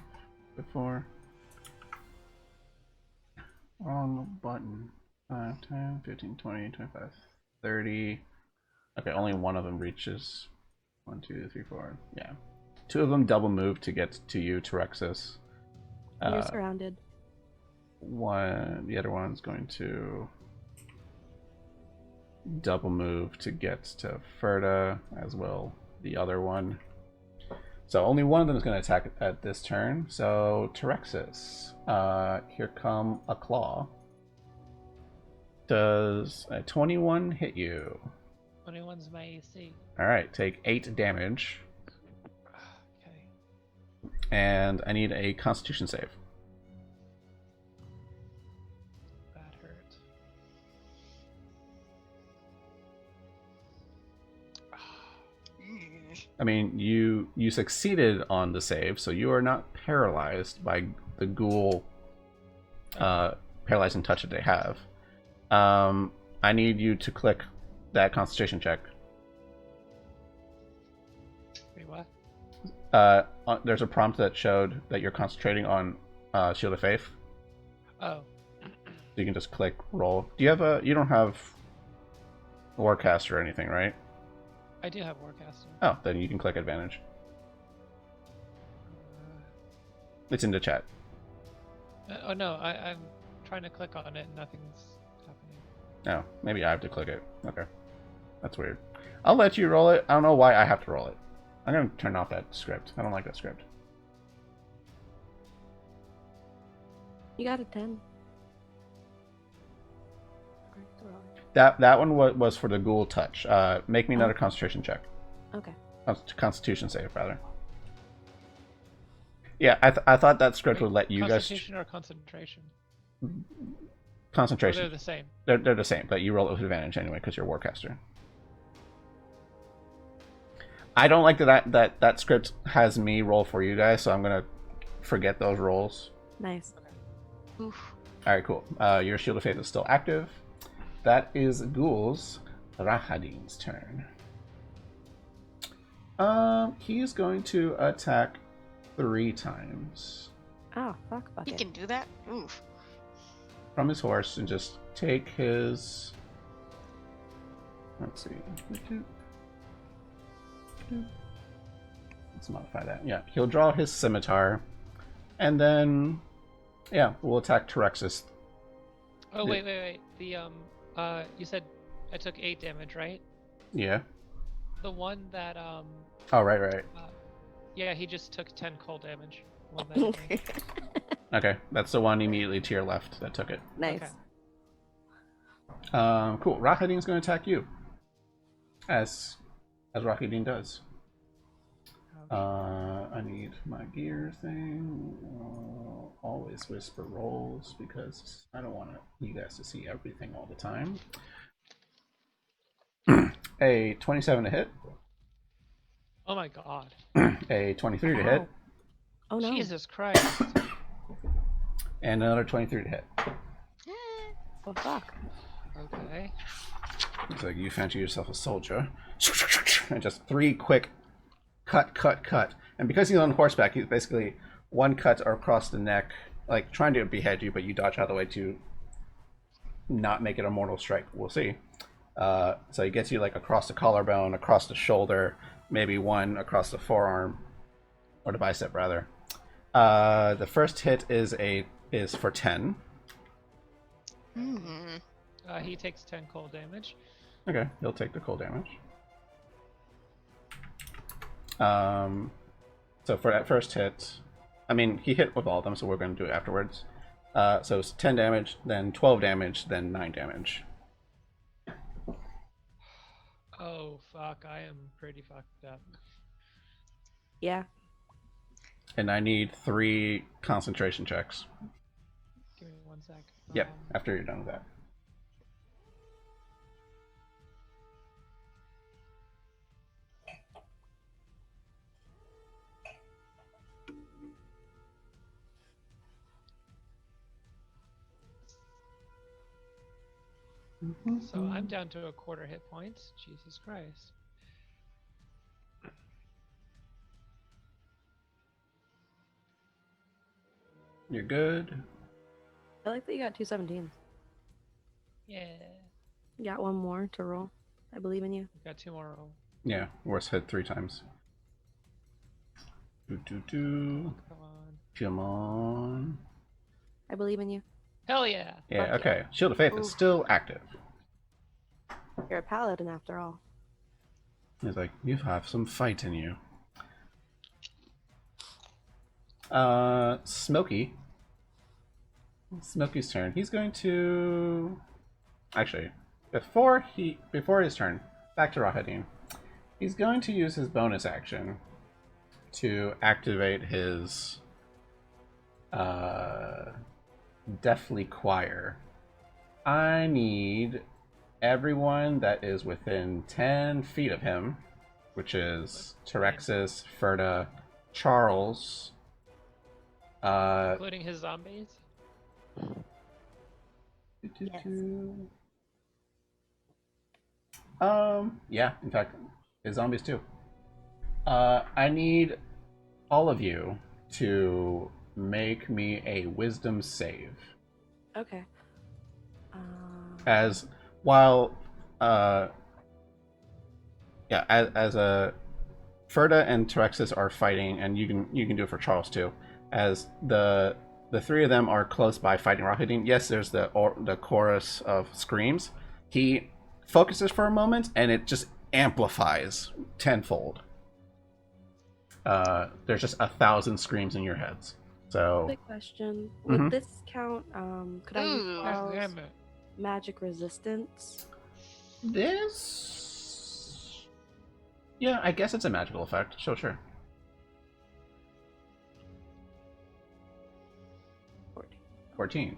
before? Wrong button. 5, 10, 15, 20, 25, 30. Okay, only one of them reaches. 1, 2, 3, 4. Yeah. 2 of them double move to get to you, Terexis. You're surrounded. The other one's going to double move to get to Ferda, as will the other one. So only one of them is going to attack at this turn. So Terexis, here come a claw. Does a 21 hit you? 21's my AC. All right, take 8 damage, Okay. and I need a Constitution save. That hurt. I mean, you succeeded on the save, so you are not paralyzed by the ghoul paralyzing touch that they have. I need you to click that concentration check. Wait, what? There's a prompt that showed that you're concentrating on Shield of Faith. Oh. So you can just click roll. Do you have you don't have Warcaster or anything, right? I do have Warcaster. Oh, then you can click advantage. It's in the chat. Oh no, I'm trying to click on it and nothing's happening. Oh, maybe I have to click it. Okay. That's weird. I'll let you roll it. I don't know why I have to roll it. I'm going to turn off that script. I don't like that script. You got a 10. That one was for the ghoul touch. Make me another concentration check. Okay. Constitution save, rather. Yeah, I thought that script would let you guys... Constitution or concentration? Concentration. Or they're the same. They're the same, but you roll it with advantage anyway because you're a warcaster. I don't like that script has me roll for you guys, so I'm gonna forget those rolls. Nice. Oof. All right, cool. Your Shield of Faith is still active. That is Ghoul's Rahadin's turn. He's going to attack 3 times Oh, fuck He bucket. can do that? Oof. from his horse and just take his... Let's see. Let's modify that. Yeah, he'll draw his scimitar, and then, yeah, we'll attack Terexis. Oh, wait. The, you said I took 8 damage, right? Yeah. The one that, Oh, right. yeah, he just took 10 cold damage. One that hit me. Okay, that's the one immediately to your left that took it. Nice. Okay. Cool. Rahadin's going to attack you, as Rahadin does. I need my gear thing. Always whisper rolls because I don't want you guys to see everything all the time. A 27 to hit. Oh my god. A 23 to hit. Oh no. Jesus Christ. And another 23 to hit. Oh fuck. Okay. Looks like you fancy yourself a soldier. And just 3 quick cut. And because he's on horseback, he's basically 1 cut across the neck, like trying to behead you, but you dodge out of the way to not make it a mortal strike. We'll see. So he gets you like across the collarbone, across the shoulder, maybe 1 across the forearm, or the bicep rather. The first hit is for 10. He takes 10 cold damage. Okay, he'll take the cold damage. So for that first hit, I mean, he hit with all of them, so we're going to do it afterwards. So it's 10 damage, then 12 damage, then 9 damage. Oh fuck, I am pretty fucked up. Yeah. And I need 3 concentration checks. Give me 1 sec. Yep, after you're done with that. So I'm down to a quarter hit points. Jesus Christ. You're good. I like that you got 2 17s. Yeah. You got 1 more to roll. I believe in you. Got 2 more roll. Yeah, worst hit 3 times. Come on. Come on. I believe in you. Hell yeah. Yeah, Fuck okay. Shield of Faith is Oof. still active. You're a paladin after all. He's like, you have some fight in you. Smokey. Smokey's turn. He's going to... Actually, before his turn, back to Rahadin. He's going to use his bonus action to activate his Deathly Choir. I need everyone that is within 10 feet of him, which is Terexis, Ferda, Charles, Including his zombies? Yes. Yeah, in fact, his zombies too. I need all of you to make me a wisdom save. Okay. As while as a Ferda and Terexis are fighting, and you can do it for Charles too, as the 3 of them are close by fighting Rahadin. Yes, there's the chorus of screams. He focuses for a moment and it just amplifies tenfold. There's just 1,000 screams in your heads. So Quick question. Would Mhm. this count? Could I use Ooh. Charles? Damn it. magic resistance? This... Yeah, I guess it's a magical effect. Sure. 14.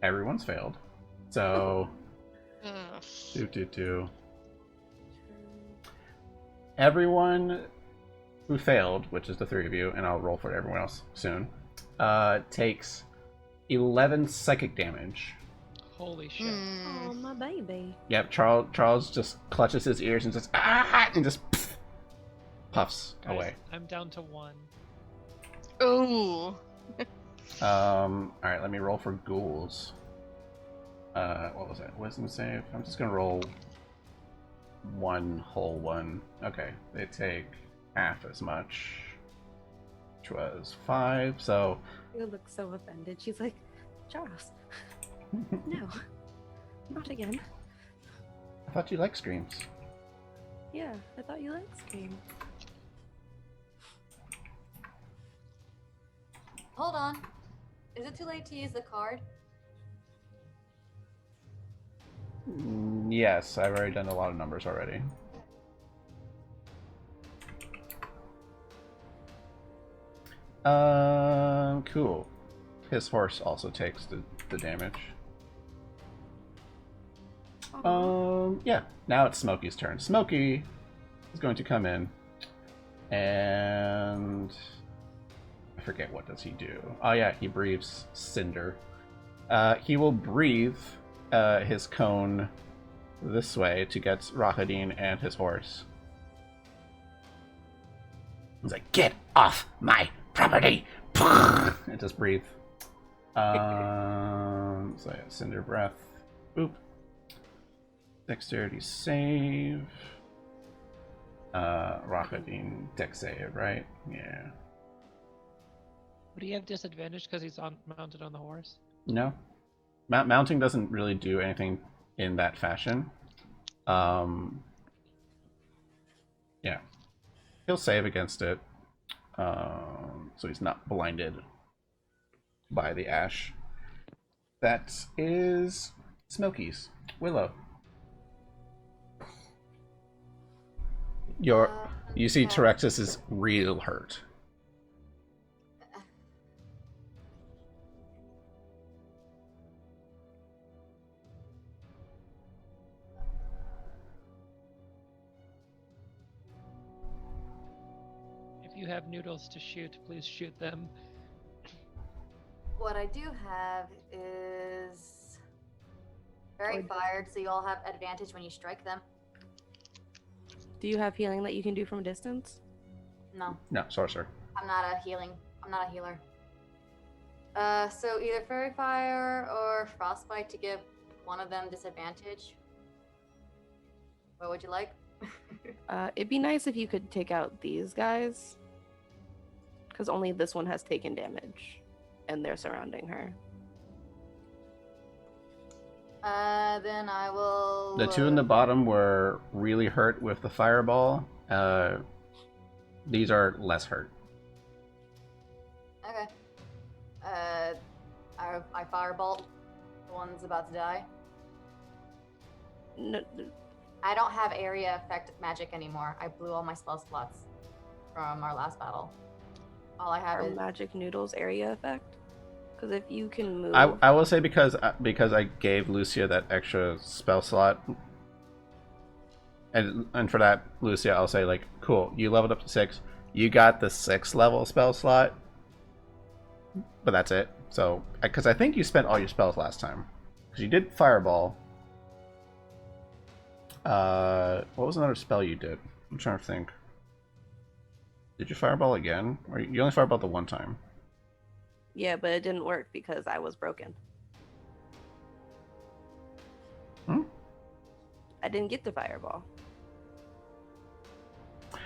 Everyone's failed. So... Ugh. do. Everyone who failed, which is the 3 of you, and I'll roll for everyone else soon, takes 11 psychic damage. Holy shit. Oh, my baby. Yep, Charles just clutches his ears and just and just puffs Guys, away. I'm down to 1. Ooh. Alright, let me roll for ghouls. What was that? Wisdom save? I'm just gonna roll one whole one. Okay, they take half as much, which was 5, so... You look so offended. She's like, Charles, no, not again. I thought you liked screams. Yeah, I thought you liked Scream. Hold on. Is it too late to use the card? Yes, I've already done a lot of numbers already. Cool. His horse also takes the damage. Yeah. Now it's Smokey's turn. Smokey is going to come in, and I forget what does he do. Oh yeah, he breathes cinder. He will breathe his cone this way to get Rahadin and his horse. He's like, "Get off my property!" And just breathe. So yeah, cinder breath. Oop. Dexterity save. Rahadin dex save, right? Yeah. Would he have disadvantage because he's mounted on the horse? No. Mounting doesn't really do anything in that fashion. Yeah. He'll save against it. So he's not blinded by the ash. That is Smokey's. Willow. You see Terexis is real hurt. If you have noodles to shoot, please shoot them. What I do have is very fired, so you all have advantage when you strike them. Do you have healing that you can do from a distance? No, No, sorcerer. I'm not a healer. So either fairy fire or frostbite to give one of them disadvantage. What would you like? It'd be nice if you could take out these guys, because only this one has taken damage, and they're surrounding her. Then I will. The two in the bottom were really hurt with the fireball. These are less hurt. Okay. I firebolt the one's about to die. No, I don't have area effect magic anymore. I blew all my spell slots from our last battle. All I have our is magic noodles area effect. Because if you can move, I will say because I gave Lucia that extra spell slot, and for that, Lucia, I'll say like, cool, you leveled up to 6. You got the 6th level spell slot, but that's it. So, because I think you spent all your spells last time, because you did fireball. What was another spell you did? I'm trying to think. Did you fireball again, or you only fireballed the one time? yeah, but it didn't work because I was broken. I didn't get the fireball.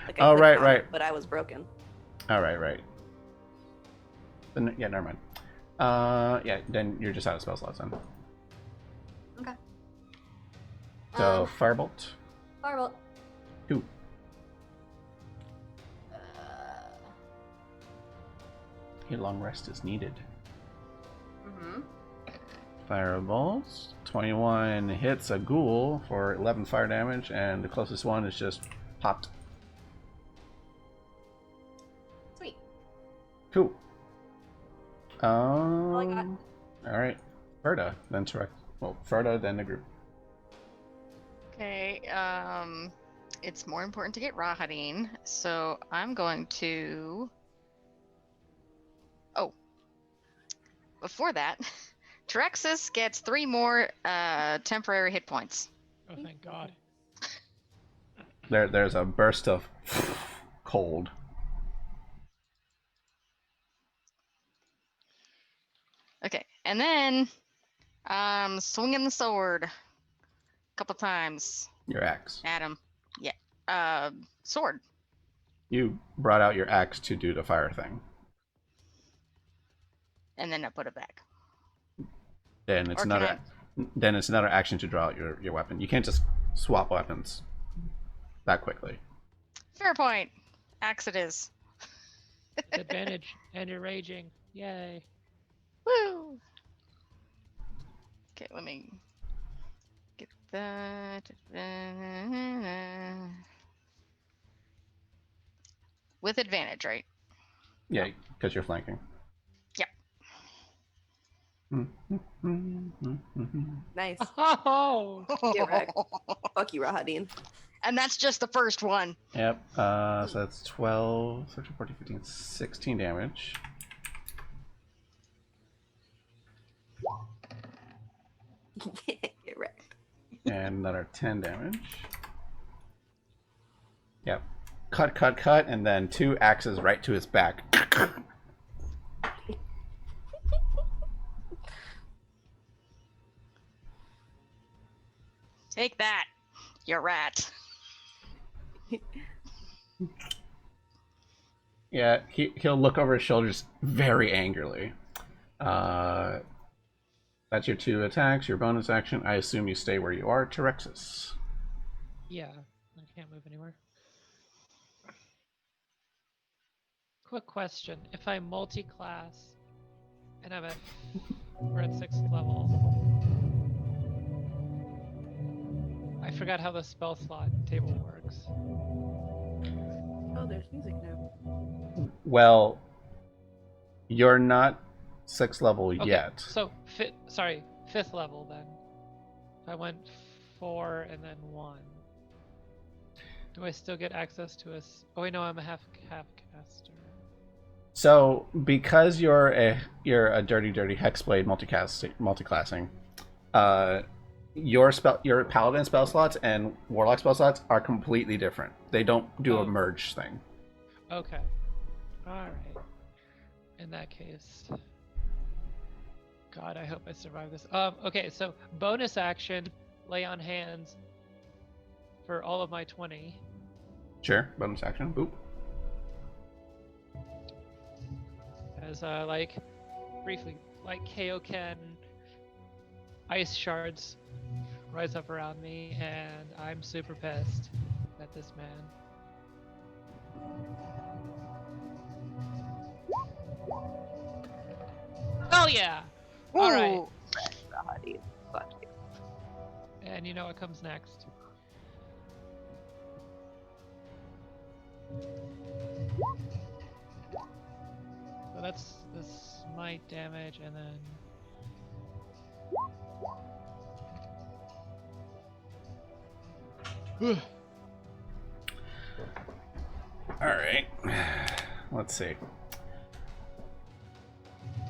Like, I Oh, clicked right, on right. it, but I was broken. All right. Then, yeah, never mind. Yeah, then you're just out of spell slots then. okay. So firebolt. Firebolt. 2. A long rest is needed. Mm-hmm. Fireballs. 21 hits a ghoul for 11 fire damage, and the closest one is just popped. Sweet. Cool. All I got. Alright. Ferda, then Turek. Well, Ferda, then the group. Okay, it's more important to get Rahadin, so I'm going to... Oh. Before that, Terexis gets 3 more temporary hit points. Oh, thank God. There's a burst of cold. Okay, and then swinging the sword a couple times Your axe. at him. Yeah, sword. You brought out your axe to do the fire thing. And then I put it back. Then it's Or can another. Then it's another action to draw out your weapon. You can't just swap weapons that quickly. Fair point. Axe it is. Advantage, and you're raging. Yay. Woo! Okay, let me get that. With advantage, right? Yeah, because you're flanking. Yep. Nice. Oh! Get wrecked. Fuck you, Rahadin. And that's just the first one. Yep. So that's 12, 13, 14, 15, 16 damage. Get wrecked. And another 10 damage. Yep. Cut, and then 2 axes right to his back. Take that, you rat. Yeah, he'll look over his shoulders very angrily. That's your 2 attacks, your bonus action. I assume you stay where you are, Terexis. Yeah, I can't move anywhere. Quick question. If I multi-class and we're at 6th level. I forgot how the spell slot table works. Oh, there's music now. Well, you're not 6th level Okay, yet. so 5th level then. If I went 4 and then 1. Do I still get access to oh wait, no, I'm a half caster. So, because you're a dirty hexblade multiclassing, your paladin spell slots and warlock spell slots are completely different. They don't do a merge thing. Okay. Alright. In that case. God, I hope I survive this. Okay, so bonus action, lay on hands for all of my 20. Sure, bonus action. Boop. As briefly, like Kaioken, ice shards rise up around me, and I'm super pissed at this man. Hell yeah! All right. Ooh. Rahadin. Fuck you. And you know what comes next? So that's the smite damage, and then All right. Let's see.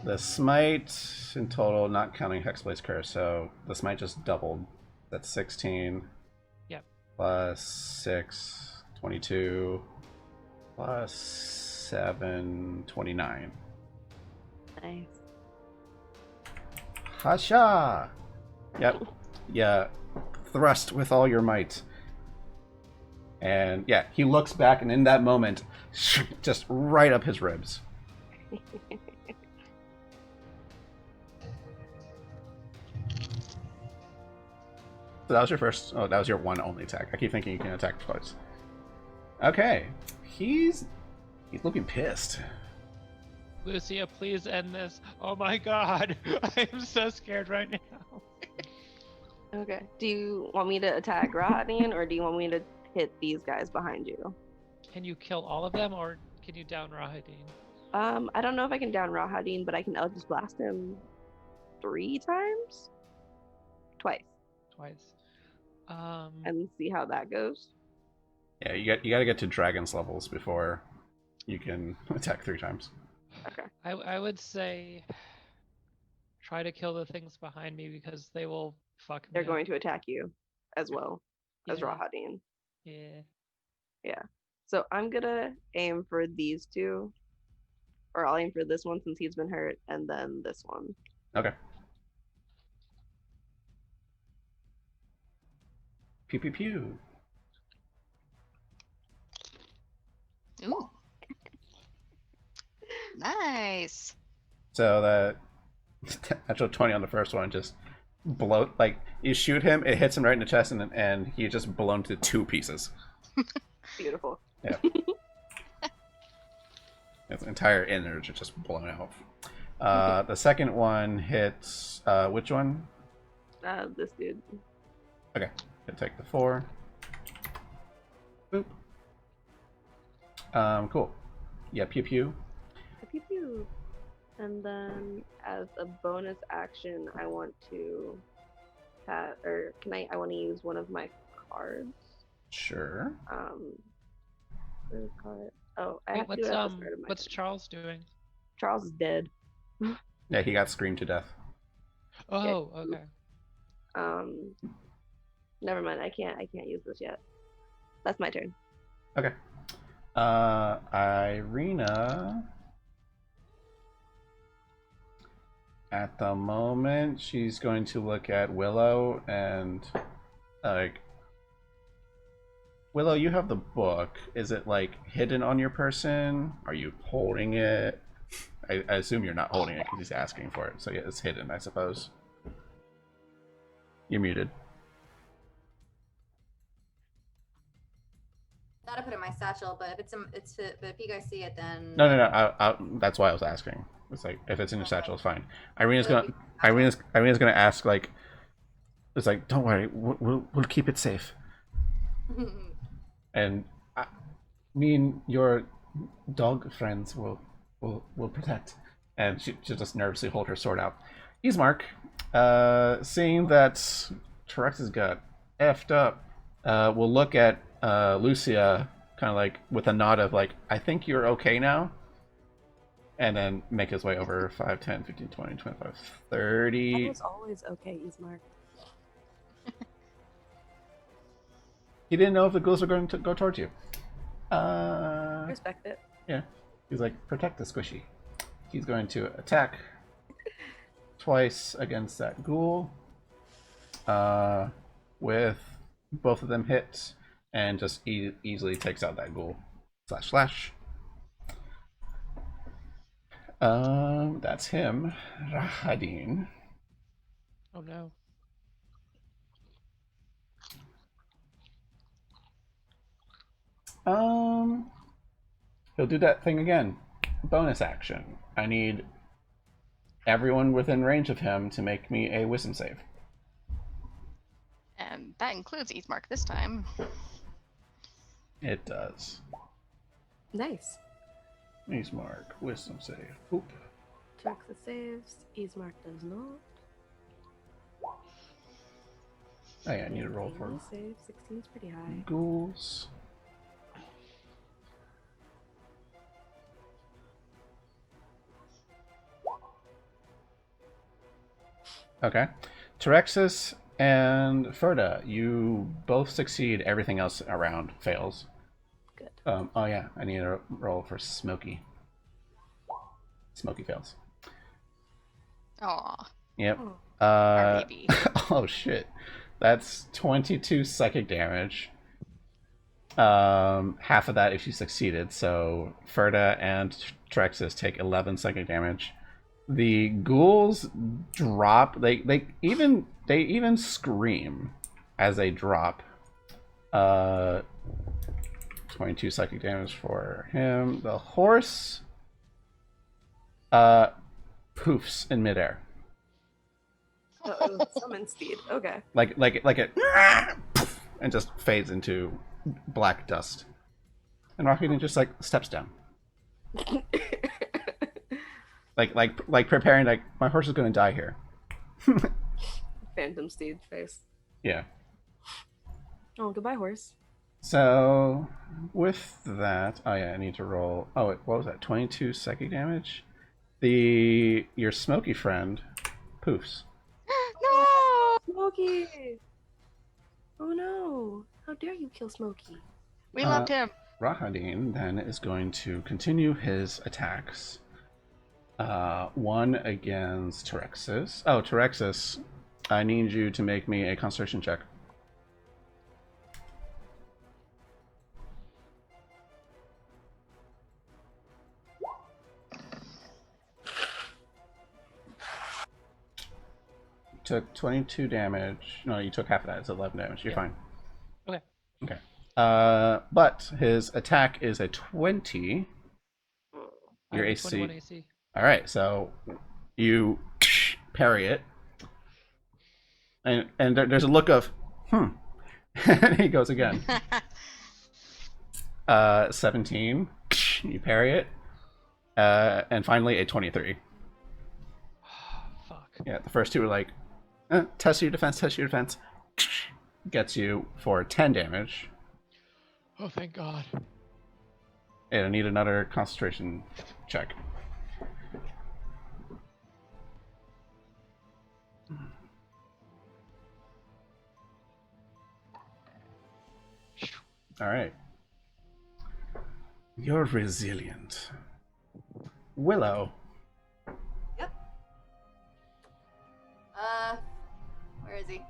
The smite in total, not counting Hexblade's Curse, so the smite just doubled. That's 16. Yep. Plus 6, 22. Plus 7, 29. Nice. Hasha! Yep. Yeah. Thrust with all your might. And yeah, he looks back, and in that moment, just right up his ribs. So that was your first. Oh, that was your one only attack. I keep thinking you can attack twice. Okay, he's looking pissed. Lucia, please end this. Oh my god. I am so scared right now. Okay. Do you want me to attack Rahadin, or do you want me to hit these guys behind you? Can you kill all of them, or can you down Rahadin? I don't know if I can down Rahadin, but I can Eldritch Blast him 3 times? Twice. Twice. And see how that goes. Yeah, you got to get to dragon's levels before you can attack 3 times. Okay. I would say try to kill the things behind me because they will fuck me They're up. going to attack you as well as Yeah. Rahadin. Yeah. Yeah. So I'm gonna aim for these 2. Or I'll aim for this one since he's been hurt, and then this one. Okay. Pew pew pew. Ooh. Nice. So that natural 20 on the first one just blow, like you shoot him, it hits him right in the chest, and he just blown to 2 pieces. Beautiful. Yeah. His entire innards are just blown out. The second one hits which one? This dude. Okay, gonna take the 4. Boop. Cool. Yeah, pew pew. Pew pew. And then as a bonus action, I want to I want to use one of my cards. Sure. Where's the card? Oh, I Wait, have to do it at the start of my what's turn. Charles doing? Charles is dead. Yeah, he got screamed to death. Oh, okay. Never mind. I can't use this yet. That's my turn. Okay. Irina. At the moment, she's going to look at Willow and, like, Willow, you have the book. Is it, like, hidden on your person? Are you holding it? I assume you're not holding it because he's asking for it. So, yeah, it's hidden, I suppose. You're muted. I gotta put it in my satchel, but but if you guys see it, then No. That's why I was asking. It's like if it's in your satchel, it's fine. Irina's gonna ask, like, it's like, don't worry, we'll keep it safe. And me and your dog friends will protect. And she'll just nervously hold her sword out. Ismark, seeing that Terex's got effed up, will look at Lucia kind of like with a nod of like, I think you're okay now. And then make his way over 5, 10, 15, 20, 25, 30. I was always okay, Ismark. He didn't know if the ghouls were going to go towards you. Respect it. Yeah. He's like, protect the squishy. He's going to attack twice against that ghoul. With both of them hit, and just easily takes out that ghoul. Slash. That's him. Rahadin. Oh no. He'll do that thing again. Bonus action. I need everyone within range of him to make me a wisdom save. And that includes Eastmark this time. It does. Nice. Ismark, wisdom save. Oop. Jaxa saves. Ismark does not. Oh yeah, I need to roll for save. 16 is pretty high. ghouls. Okay. Terexis and Ferda, you both succeed. Everything else around fails. Good. Oh yeah, I need to roll for Smokey. Smokey fails. Aw. Yep. Our baby. Oh shit. That's 22 psychic damage. Half of that if you succeeded. So Ferda and Trexis take 11 psychic damage. The ghouls drop. They even scream as they drop. 22 psychic damage for him. The horse poofs in midair. Oh, it was a summon steed. Okay. Like it poof, and just fades into black dust. And Rakuten just like steps down. Like preparing, like, my horse is gonna die here. Phantom steed face. Yeah. Oh, goodbye, horse. So with that, oh yeah, I need to roll. Oh, what was that? 22 psychic damage. Your smoky friend poofs. No! Smokey! Oh no! How dare you kill Smokey? We loved him. Rahadin then is going to continue his attacks. One against Terexis. Oh, Terexis, I need you to make me a concentration check. Took 22 damage. No, you took half of that. It's 11 damage. You're fine. Okay. Okay. But his attack is a 20. Your AC. 21 AC. All right, so you parry it, and there's a look of and he goes again. 17. You parry it, and finally a 23. Fuck. Yeah, the first two were like, test your defense, test your defense. Gets you for 10 damage. Oh, thank God. And I need another concentration check. All right. You're resilient. Willow. Yep. Where is he?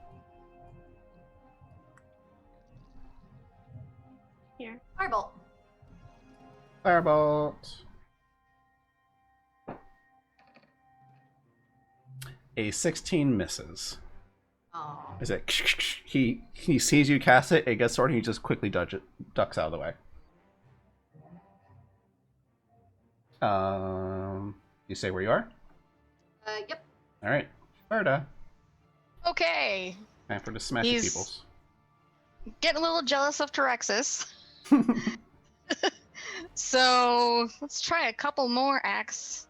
Here. Firebolt. Firebolt. A 16 misses. Oh. Is it? He sees you cast it. It gets sword. And he just quickly ducks out of the way. You say where you are? Yep. All right, Berta. Okay. Time for the smashy He's- peoples. Getting a little jealous of Terexis. So let's try a couple more axe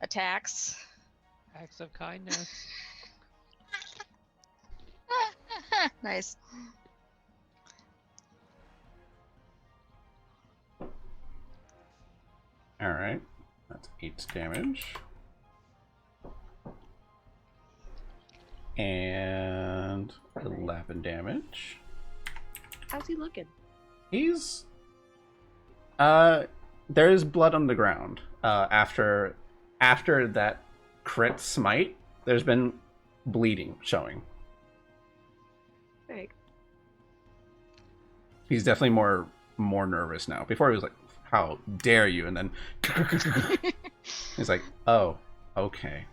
attacks. Acts of kindness. Nice. All right, that's 8 damage. And 11 damage. How's he looking? He's there's blood on the ground. After that crit smite, there's been bleeding showing. Very good. He's definitely more nervous now. Before he was like, "How dare you?" And then he's like, "Oh, okay."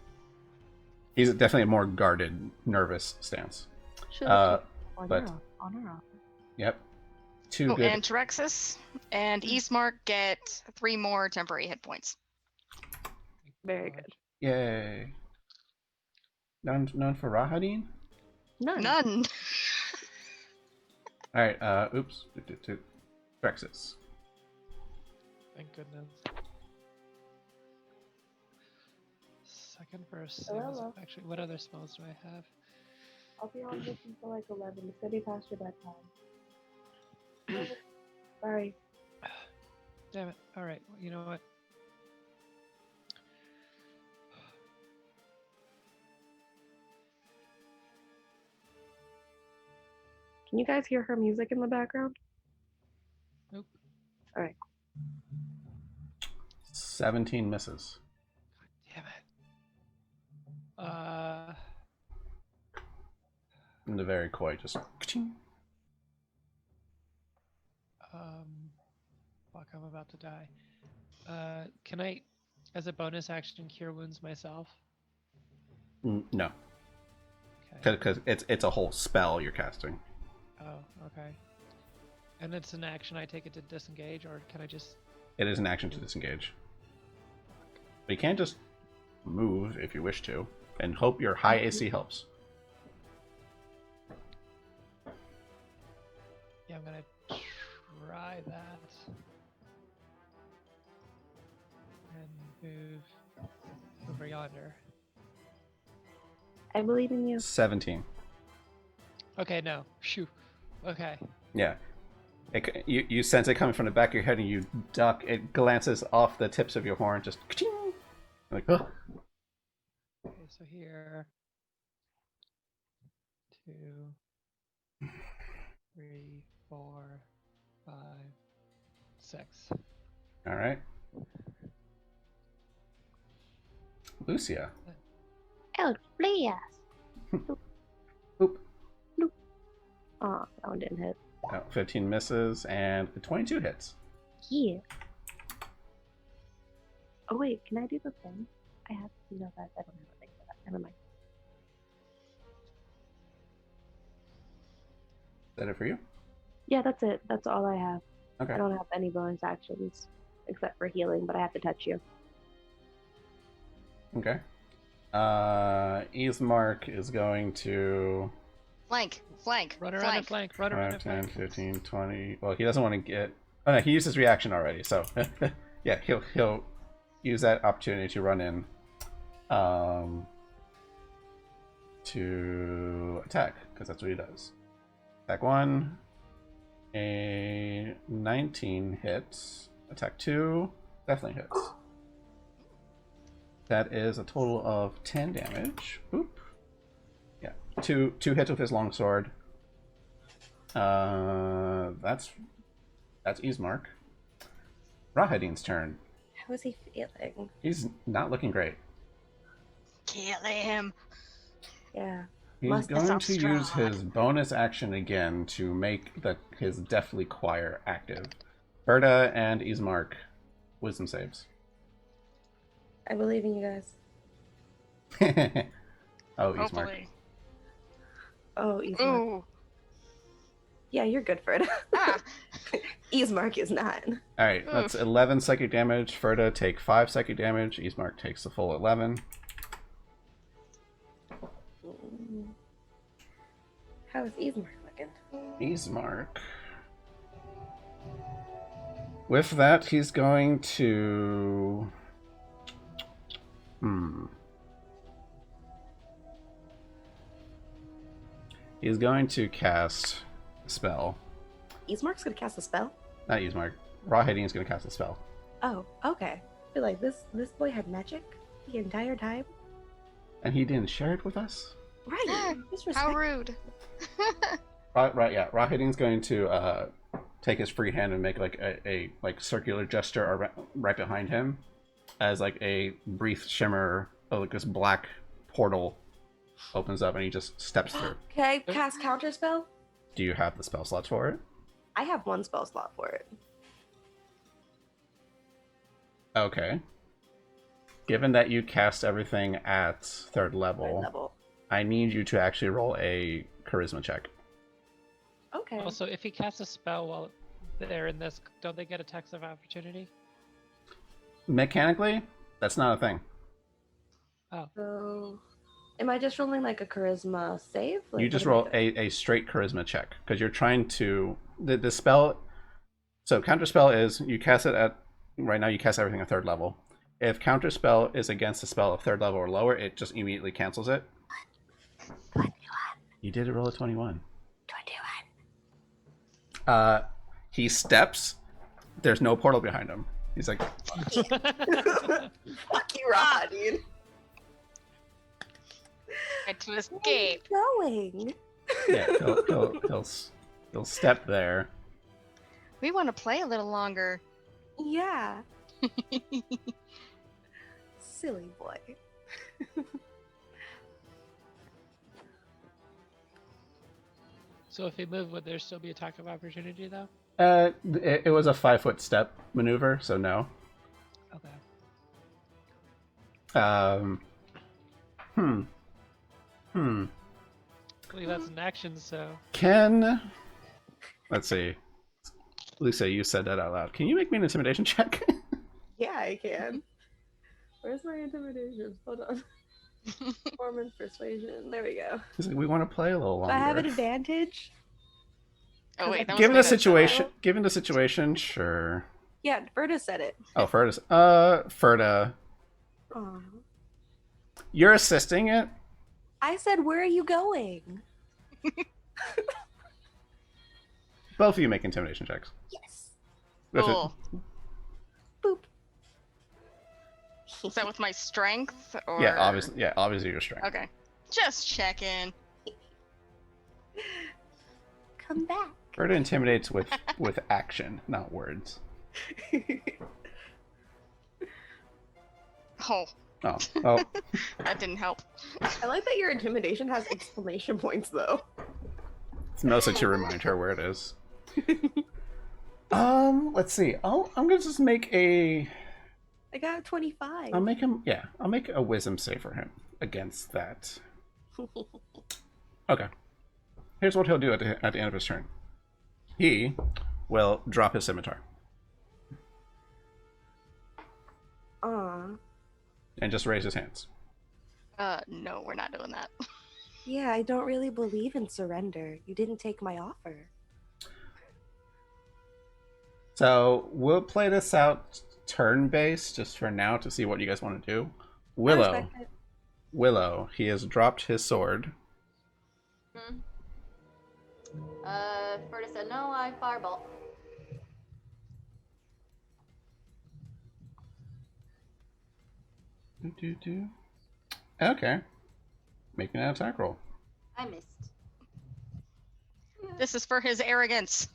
He's definitely a more guarded, nervous stance. Should Uh, on but- on her off. Yep. Two Oh, good. and Terexis and Eastmark get 3 more temporary hit points. Very good. Yay. None for Rahadin? None. None. All right. Oops. Brexit. Thank goodness. Second verse. Hello. Actually, what other spells do I have? I'll be on this until like 11. It's gonna be past your bedtime. Sorry. Damn it. Alright, well, you know what? Can you guys hear her music in the background? Nope. All right. 17 misses. Damn it. And the very coy just. Fuck, I'm about to die. Can I, as a bonus action, cure wounds myself? No, Okay. because it's a whole spell you're casting. Oh, okay. And it's an action I take it to disengage, or can I just... It is an action to disengage. But you can't just move if you wish to, and hope your high AC helps. Yeah, I'm gonna try that. And move over yonder. I believe in you. 17. Okay, no. Shoo. Okay. Yeah. You sense it coming from the back of your head, and you duck. It glances off the tips of your horn, just ka-ching! Like, oh. Okay, so here. 2, 3, 4, 5, 6. All right. Lucia. Oh, please. Oop. Oh, that one didn't hit. 15 misses, and 22 hits. Yeah. Oh wait, can I do the thing? I have to know that. I don't have a thing for that. Never mind. Is that it for you? Yeah, that's it. That's all I have. Okay. I don't have any bonus actions except for healing, but I have to touch you. Okay. Ismark is going to Flank. Run around and flank. Run around 5, and 10, flank. 15, 20. Well, he doesn't want to get. Oh no, he used his reaction already. So yeah, he'll use that opportunity to run in, to attack, because that's what he does. Attack 1, a 19 hits. Attack 2 definitely hits. That is a total of 10 damage. Oop. Yeah, two hits with his longsword. That's Ismark. Rahadin's turn. How is he feeling? He's not looking great. Kill him. Yeah. He's Must going stop to use Strahd. his bonus action again to make his Deathly Choir active. Berta and Ismark, wisdom saves. I believe in you guys. Oh, Ismark. Hopefully. Oh, Ismark. Ooh. Yeah, you're good for it. Ah. Ismark is not. Alright, that's 11 psychic damage. Ferda take 5 psychic damage. Ismark takes the full 11. How is Ismark looking? Ismark. With that, he's going to... He's going to cast a spell. Ismark's gonna cast a spell? Not Ismark. Rahadin's going to cast a spell. Oh, okay. I feel like this boy had magic the entire time. And he didn't share it with us? Right. How rude. Right, yeah. Rahadin's going to take his free hand and make like a circular gesture right behind him, as like a brief shimmer of like this black portal opens up, and he just steps through. Can I cast counter spell? Do you have the spell slots for it? I have one spell slot for it. Okay. Given that you cast everything at third level, I need you to actually roll a charisma check. Okay. Also, if he casts a spell while they're in this, don't they get attacks of opportunity? Mechanically, that's not a thing. Oh. So, am I just rolling like a charisma save? Like, You just what am I roll doing? a straight charisma check, because you're trying to... The spell... So counterspell is, you cast it at... Right now you cast everything at third level. If counterspell is against a spell of third level or lower, it just immediately cancels it. 21. You did roll a 21. 21. He steps. There's no portal behind him. He's like, Fuck you, Rahadin. Get to escape. Going. yeah, he'll step there. We want to play a little longer. Yeah. Silly boy. So if he moved, would there still be attack of opportunity though? It was a 5-foot step maneuver, so no. Okay. Hmm. I believe that's an action, so Let's see. Lisa, you said that out loud. Can you make me an intimidation check? Yeah, I can. Where's my intimidation? Hold on. Performance, persuasion. There we go. He's like, we want to play a little Do I have an longer. advantage? Oh wait, that was Given me. the situation, given the situation, sure. Yeah, Berta said it. Oh, Ferda, Aw. you're assisting it. I said, where are you going? Both of you make intimidation checks. Yes. With it- Cool. Boop. Is that with my strength or? Yeah, obviously your strength. Okay. Just checking. Come back. Ferda intimidates with action, not words. Oh, Oh, that didn't help. I like that your intimidation has exclamation points, though. it's mostly to remind her where it is. Let's see. I'm gonna just make a. I got 25. I'll make him. Yeah, I'll make a wisdom save for him against that. Okay. Here's what he'll do at the end of his turn. He will drop his scimitar Aw. and just raise his hands. No, we're not doing that. Yeah, I don't really believe in surrender. You didn't take my offer. So we'll play this out turn-based just for now to see what you guys want to do. Willow, he has dropped his sword. Ferda said no, I firebolt. Okay. Making an attack roll. I missed. This is for his arrogance.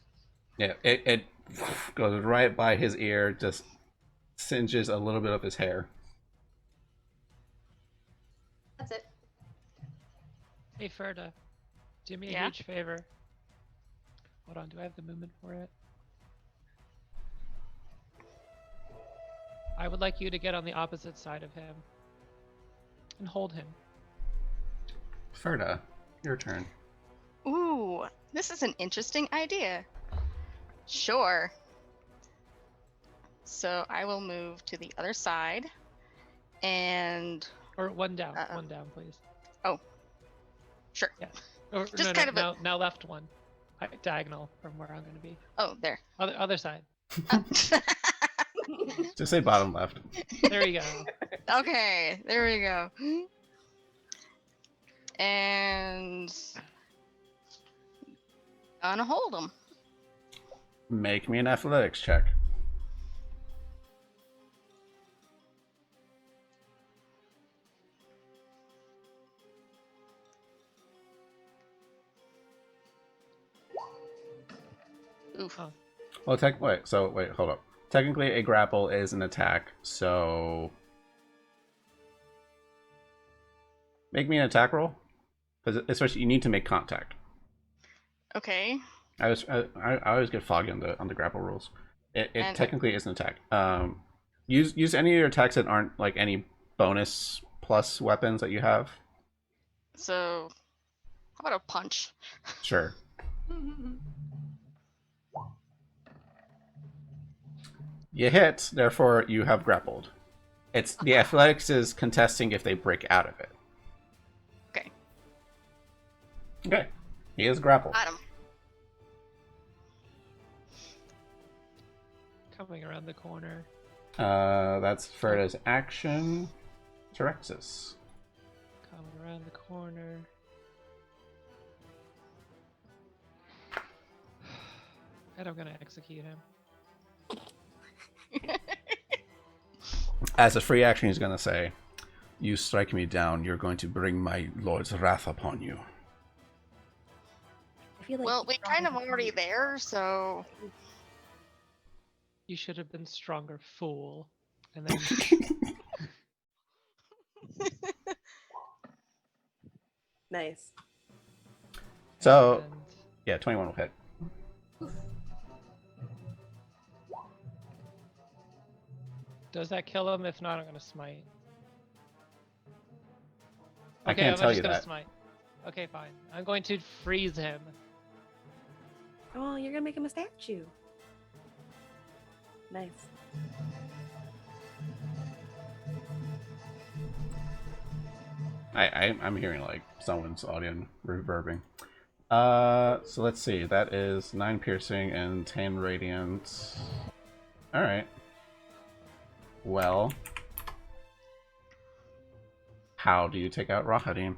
Yeah, it goes right by his ear, just singes a little bit of his hair. That's it. Hey Ferda, do me a Yeah? huge favor. Hold on, do I have the movement for it? I would like you to get on the opposite side of him and hold him. Ferda, your turn. Ooh, this is an interesting idea. Sure. So I will move to the other side and Or one down, Uh-oh. please. sure. Yeah. Or, Just no, kind of now left one. Diagonal from where I'm going to be. Oh, there. Other side. Just say bottom left. There you go. Okay, there we go. And gonna hold him. Make me an athletics check. Oof. Oh. Well, wait, hold up. Technically, a grapple is an attack, so make me an attack roll, because especially you need to make contact. Okay. I always get foggy on the grapple rules. It And- technically is an attack. Use any of your attacks that aren't like any bonus plus weapons that you have. So, how about a punch? Sure. You hit, therefore you have grappled. It's the athletics is contesting if they break out of it. Okay. Okay. He is grappled. Got him. Coming around the corner. That's Ferda's action. Terexis. Coming around the corner. And I'm gonna execute him. As a free action, he's gonna say, "You strike me down, you're going to bring my lord's wrath upon you." I feel like Well, we kind of already there, so You should have been stronger, fool. And then Nice. So, and yeah, 21 will hit. does that kill him? If not, I'm gonna smite. I can't I'm tell just you gonna that. smite. Okay, fine. I'm going to freeze him. Oh, you're gonna make him a statue. Nice. I'm hearing like someone's audio reverbing. So let's see. That is 9 piercing and 10 radiant. All right. Well, how do you take out Rahadin?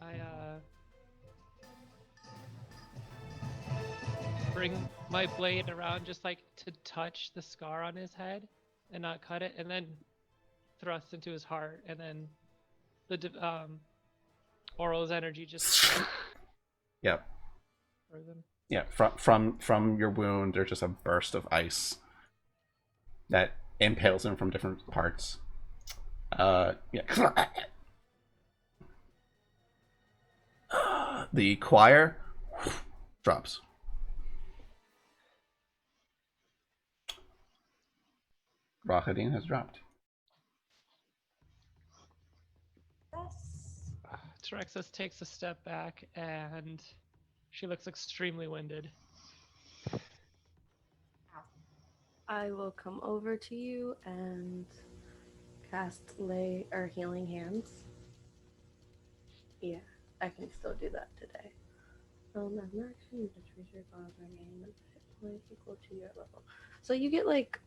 I bring my blade around just like to touch the scar on his head and not cut it, and then thrust into his heart, and then the Oral's energy just Yep. frozen. Yeah. From your wound, there's just a burst of ice that impales him from different parts. Yeah. The choir drops. Rahadin has dropped. Yes. Terexis takes a step back and she looks extremely winded. I will come over to you and cast lay or healing hands. Yeah, I can still do that today. As an action, you decrease your bonus or gain a hit point equal to your level. So you get like,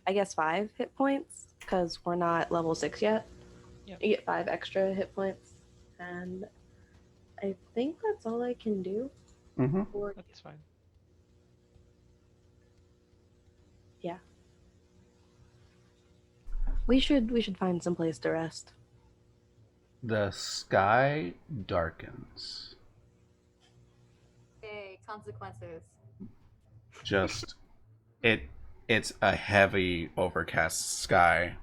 I guess 5 hit points because we're not level 6 yet. Yep. You get 5 extra hit points, and I think that's all I can do. Mm-hmm. For That's fine. yeah, we should find some place to rest. The sky darkens. Okay, consequences. Just it's a heavy overcast sky.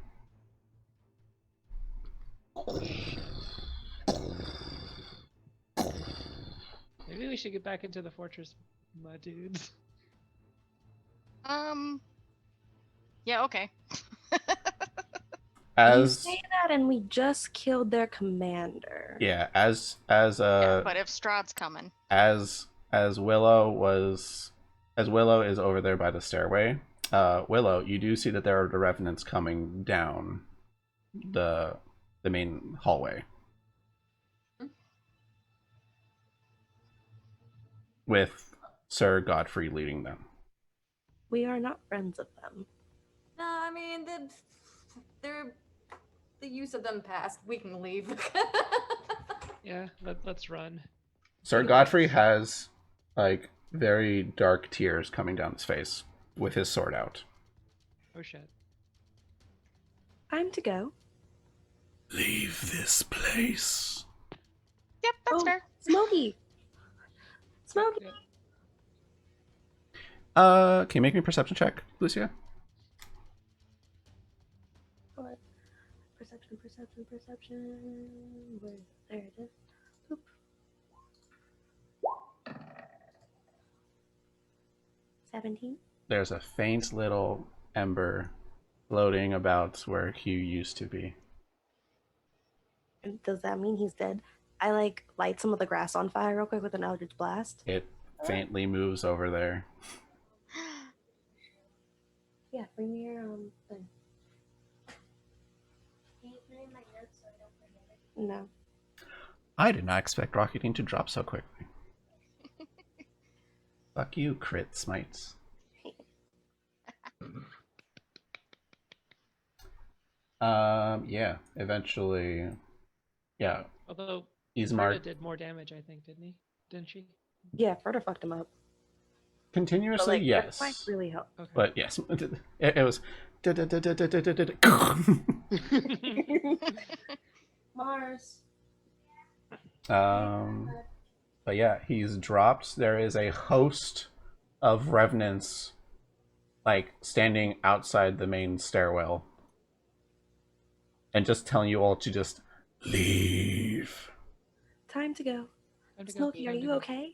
Maybe we should get back into the fortress, my dudes. Yeah, okay. You As say that, and we just killed their commander. yeah, as Yeah, but if Strahd's coming. as Willow is over there by the stairway. Willow, you do see that there are the revenants coming down the main hallway. With Sir Godfrey leading them. We are not friends of them. No, I mean the use of them passed. We can leave. Yeah, let's run. Sir Godfrey has like very dark tears coming down his face with his sword out. Oh shit. Time to go. Leave this place. Yep, that's fair. Smokey. Smokey. Yeah. Can you make me a perception check, Lucia? What? Perception. Where? There it is. Oop. 17. There's a faint little ember floating about where Hugh used to be. Does that mean he's dead? I like light some of the grass on fire real quick with an Eldritch Blast. It faintly moves over there. Yeah, bring me your thing. Can you put in my notes so I don't forget it? No. I did not expect Rocketing to drop so quickly. Fuck you, crit smites. Yeah, eventually, yeah. Although Ismark Ferda did more damage, I think, didn't he? Didn't she? Yeah, Ferda fucked him up. continuously, But, yes, Might really help. Okay. but yes, it was. Mars. But yeah, he's dropped. There is a host of revenants, like standing outside the main stairwell, and just telling you all to just leave. Time to go. Time to go, Smokey, are time to you go. okay?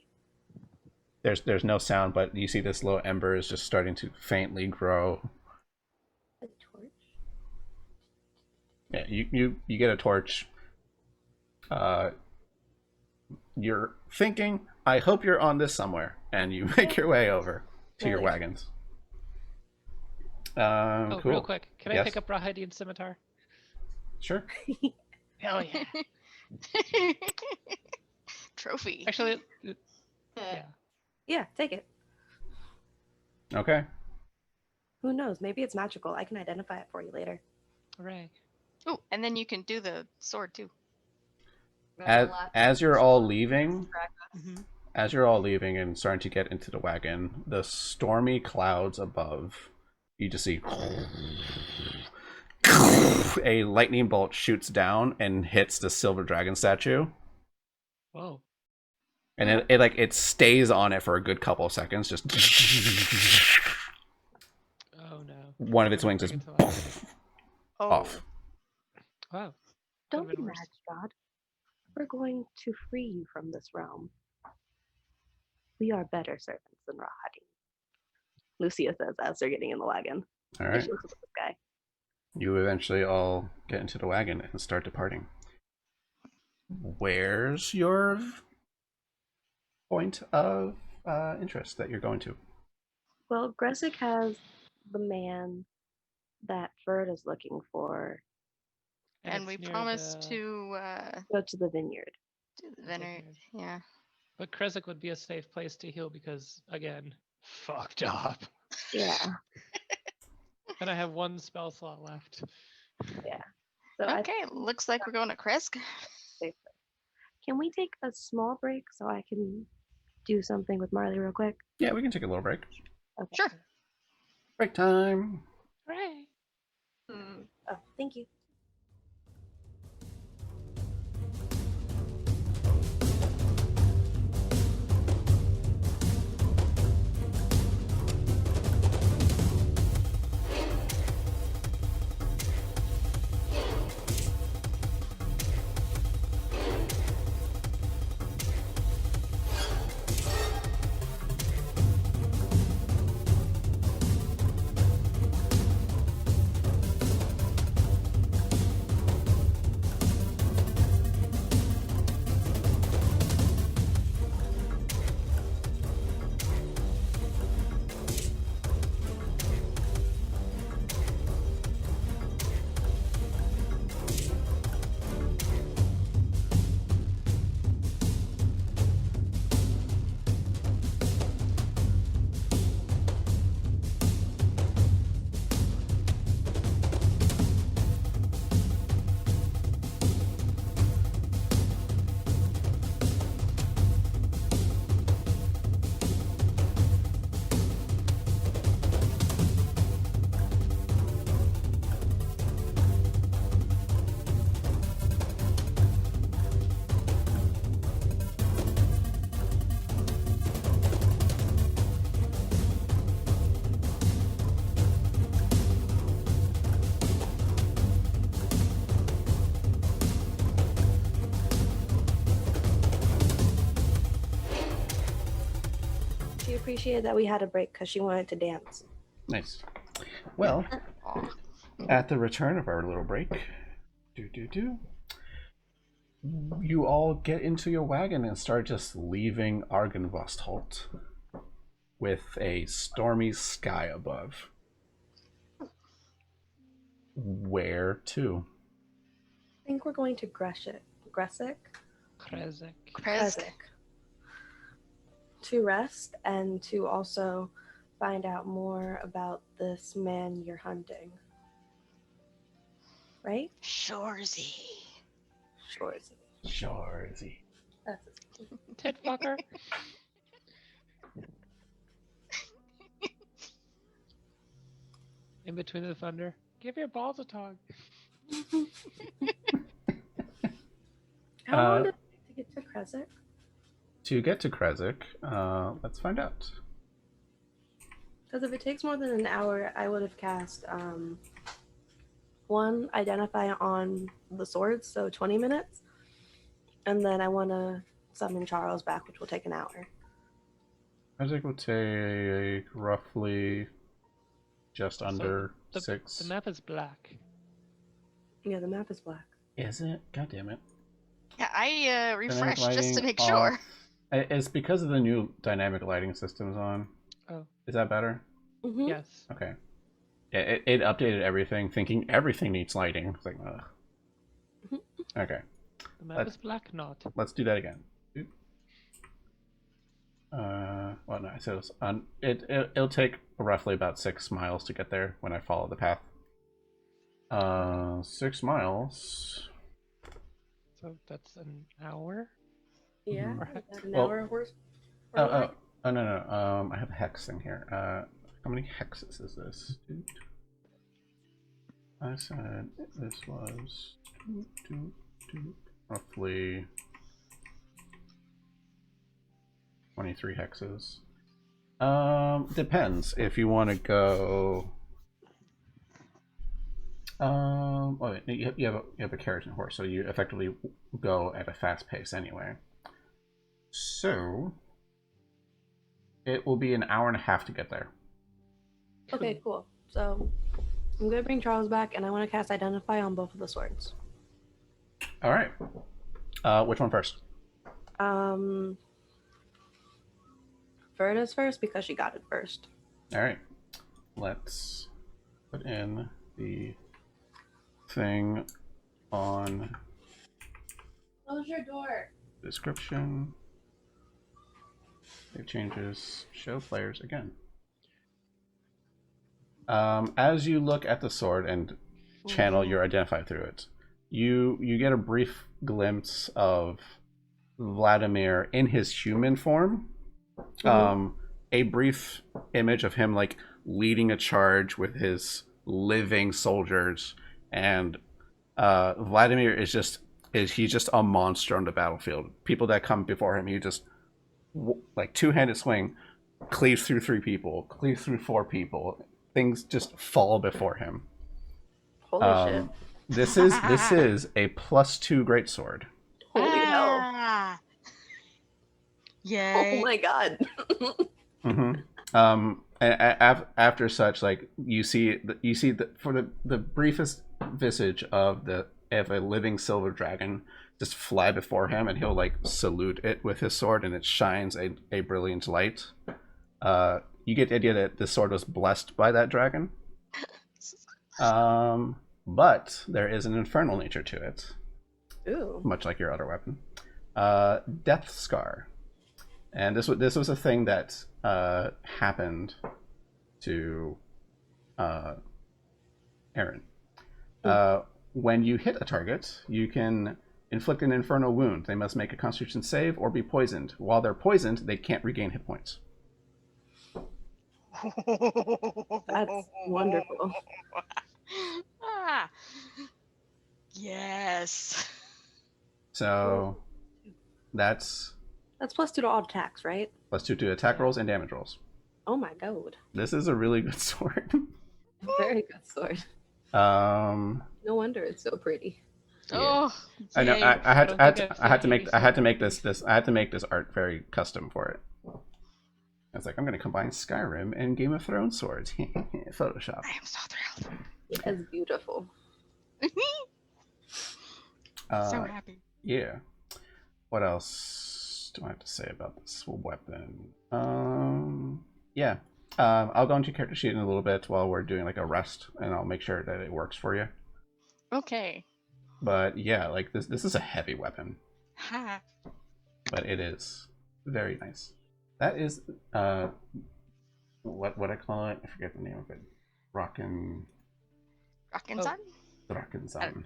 There's no sound, but you see this little ember is just starting to faintly grow. A torch? Yeah, you get a torch. You're thinking, I hope you're on this somewhere, and you make your way over to your wagons. Oh, Cool. real quick, can I Yes. pick up Rahadian's scimitar? Sure. Hell yeah. Trophy. Actually, Eh. yeah. Yeah, take it. Okay. Who knows? Maybe it's magical. I can identify it for you later. Hooray. Oh, and then you can do the sword too. As you're all leaving, Mm-hmm. as you're all leaving and starting to get into the wagon, the stormy clouds above, you just see a lightning bolt shoots down and hits the silver dragon statue, Whoa. and it stays on it for a good couple of seconds, just Oh no. one of its Gonna wings is bring it to life. Oh. off. Wow. Don't Could've be been mad, worse. Strahd. We're going to free you from this realm. We are better servants than Rahadi. Lucia says as they're getting in the wagon. All And right. she looks at this guy. You eventually all get into the wagon and start departing. Where's your point of interest that you're going to? Well, Gressick has the man that Ferd is looking for. And we it's near promised the to Go to the vineyard. do the vineyard. Yeah. But Kresik would be a safe place to heal because, again, fucked up. Yeah, And I have one spell slot left. yeah. So I Okay, looks like we're going to Kresk. think can we take a small break so I can do something with Marley real quick? Yeah, we can take a little break. Okay. Sure. Break time. Hooray! Hmm. Oh, thank you. She appreciated that we had a break because she wanted to dance. Nice. Well, Aw. at the return of our little break, you all get into your wagon and start just leaving Argynvostholt with a stormy sky above. Where to? I think we're going to Gressick. Kresik. Kresk. To rest and to also find out more about this man you're hunting. Right? Shorzy. Shorzy. Shorzy. That's his name. Tit fucker. In between the thunder. Give your balls a tug. How long Uh, did it take to get to Krezk? To get to Kresik, let's find out. Because if it takes more than an hour, I would have cast one, identify on the swords, so 20 minutes. And then I want to summon Charles back, which will take an hour. Kresik will take roughly just under The 6. The map is black. Yeah, the map is black. Is it? God damn it. Yeah, I Dynamic refreshed just to lighting make off. sure. It's because of the new dynamic lighting systems on. Oh. Is that better? Mm-hmm. Yes. Okay. Yeah, it updated everything, thinking everything needs lighting. It's like, ugh. Okay. The map is black knot. Let's do that again. Well, no, so it'll take roughly about 6 miles to get there when I follow the path. 6 miles. So that's an hour? Yeah. Or Is that an Well- hour horse? Oh, no. I have a hex thing here. How many hexes is this? I said this was roughly 23 hexes. Depends if you want to go. Wait, you have a carriage and horse, so you effectively go at a fast pace anyway. So it will be an hour and a half to get there. Okay, cool. So I'm gonna bring Charles back, and I want to cast Identify on both of the swords. All right. Which one first? Verda's first because she got it first. All right. Let's put in the thing on Close your door. description. Save changes. Show players again. As you look at the sword and channel your identify through it, you get a brief glimpse of Vladimir in his human form. A brief image of him like leading a charge with his living soldiers, and Vladimir is he's just a monster on the battlefield. People that come before him, he just like two-handed swing, cleaves through 3 people, cleaves through 4 people. Things just fall before him. Holy shit. This is a +2 greatsword. Holy hell. Ah. Oh Yay. my god. After such, like you see for the briefest visage of a living silver dragon just fly before him, and he'll like salute it with his sword, and it shines a brilliant light. You get the idea that this sword was blessed by that dragon. But there is an infernal nature to it, Ooh. much like your other weapon. Death Scar. And this was a thing that happened to Aaron. When you hit a target, you can inflict an infernal wound. They must make a Constitution save or be poisoned. While they're poisoned, they can't regain hit points. That's wonderful. Ah. Yes. So that's +2 to all attacks, right? +2 to attack rolls and damage rolls. Oh my god. This is a really good sword. Very good sword. Um, No wonder it's so pretty. Yeah. Oh, I know. yay. I had don't think I've to seen make you this art very custom for it. I was like, I'm going to combine Skyrim and Game of Thrones swords. Photoshop. I am so thrilled. It's beautiful. So happy. Yeah. What else do I have to say about this weapon? Yeah. I'll go into character sheet in a little bit while we're doing like a rest, and I'll make sure that it works for you. Okay. But yeah, like this is a heavy weapon, Ha. but it is very nice. That is what I call it. I forget the name of it. Rockin' Rockin' Sun.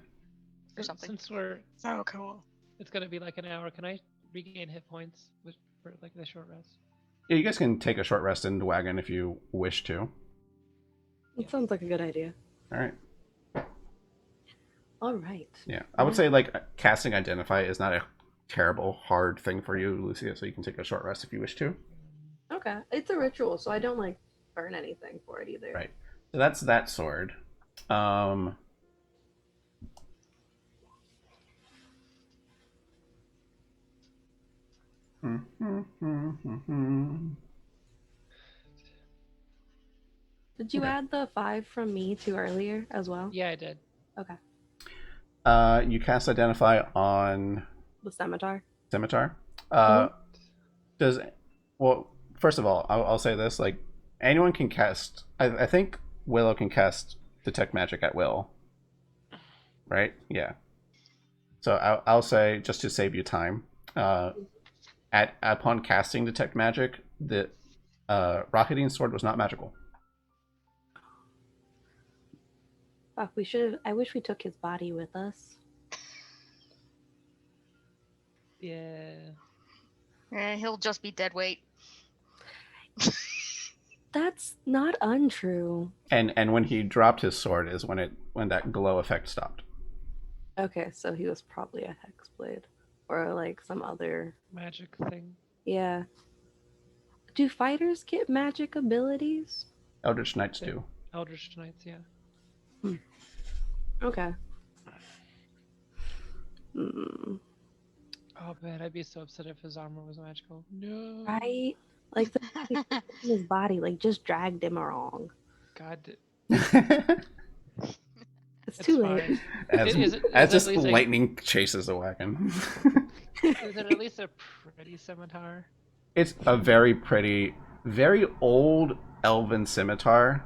or something. Since we're So cool. it's gonna be like an hour, can I regain hit points for like the short rest? Yeah, you guys can take a short rest in the wagon if you wish to. It sounds like a good idea. All right. All right. Yeah, I would say like casting Identify is not a terrible hard thing for you, Lucia. So you can take a short rest if you wish to. Okay. It's a ritual, so I don't like burn anything for it either. Right. So that's that sword. Did you Okay. add the 5 from me to earlier as well? Yeah, I did. Okay. You cast Identify on The scimitar. Scimitar. Mhm. Does well. First of all, I'll say this: like anyone can cast. I think Willow can cast Detect Magic at will. Right? Yeah. So I'll say, just to save you time, upon casting Detect Magic, the Rakhidine's sword was not magical. Fuck, we should. I wish we took his body with us. Yeah. He'll just be dead weight. That's not untrue. And when he dropped his sword is when that glow effect stopped. Okay, so he was probably a hexblade or like some other. Magic thing. Yeah. Do fighters get magic abilities? Eldritch Knights Yeah. do. Eldritch Knights, yeah. Okay. Hmm. Oh man, I'd be so upset if his armor was magical. No. Right? Like his body, like just dragged him along. God. It's It's too late. fine. as Is it just at least lightning chases the wagon. Is it at least a pretty scimitar? It's a very pretty, very old elven scimitar.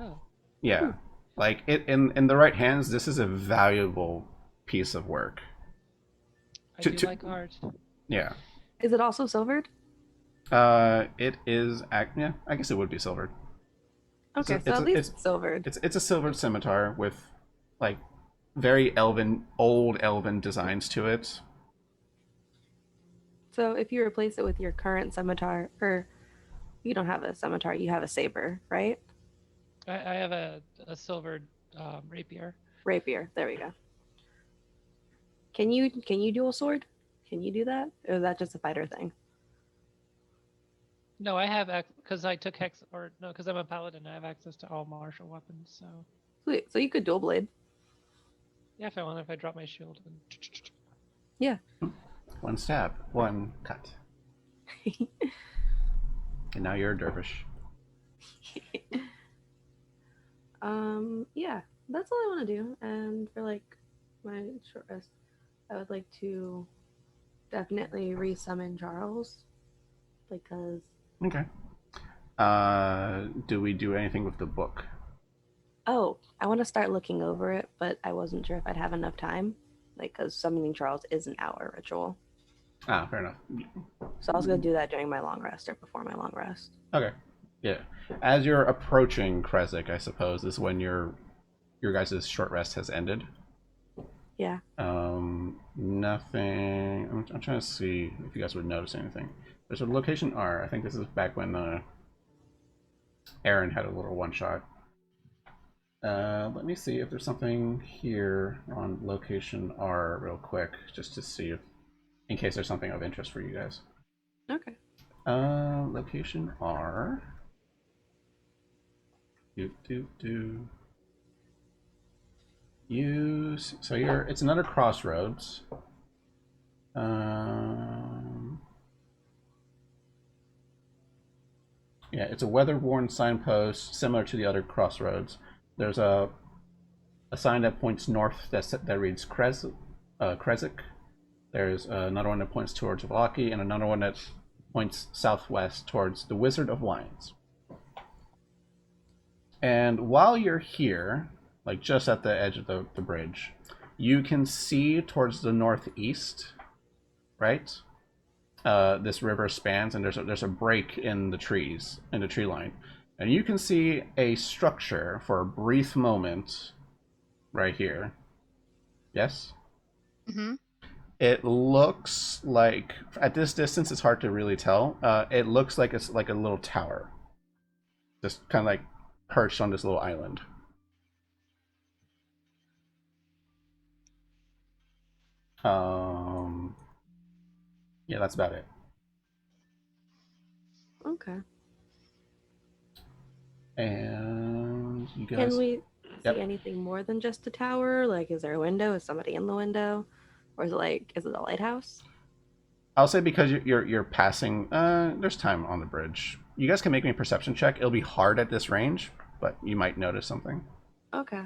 Oh. Yeah. Like in the right hands, this is a valuable piece of work. I To- do to- like art. Yeah. Is it also silvered? It is. Yeah, I guess it would be silvered. Okay, It's so a- at least it's- it's silvered. It's a silvered scimitar with, like, very old elven designs to it. So if you replace it with your current scimitar, or you don't have a scimitar, you have a saber, right? I have a silvered rapier. Rapier. There we go. Can you dual sword? Can you do that, or is that just a fighter thing? No, I have because I took hex, or no, because I'm a paladin. I have access to all martial weapons. So Sweet. So you could dual blade. yeah, if I want, if I drop my shield. And... Yeah. One stab, one cut. And now you're a dervish. Yeah, that's all I want to do. And for like my short rest, I would like to definitely resummon Charles because Okay. Do we do anything with the book? oh, I want to start looking over it, but I wasn't sure if I'd have enough time, like because summoning Charles is an hour ritual. Ah, fair enough. So I was gonna do that during my long rest or before my long rest. Okay. Yeah. As you're approaching Kresik, I suppose, is when your guys' short rest has ended. Yeah. Nothing. I'm trying to see if you guys would notice anything. There's a location R. I think this is back when Aaron had a little one shot. Let me see if there's something here on location R real quick, just to see if, in case there's something of interest for you guys. Okay. Location R. Use. So it's another crossroads. Yeah, it's a weather-worn signpost similar to the other crossroads. There's a sign that points north that reads Kresik. There's another one that points towards Valaki, and another one that points southwest towards the Wizard of Lions. And while you're here, like just at the edge of the bridge, you can see towards the northeast, right? This river spans, and there's a break in the trees, in the tree line, and you can see a structure for a brief moment, right here. Yes. Mm-hmm. It looks like, at this distance, it's hard to really tell. It looks like it's like a little tower, just kind of like perched on this little island. Yeah, that's about it. Okay. And you guys. Can we Yep. see anything more than just a tower? Like, is there a window? Is somebody in the window? Or is it a lighthouse? I'll say because you're passing. There's time on the bridge. You guys can make me a perception check. It'll be hard at this range, but you might notice something. Okay.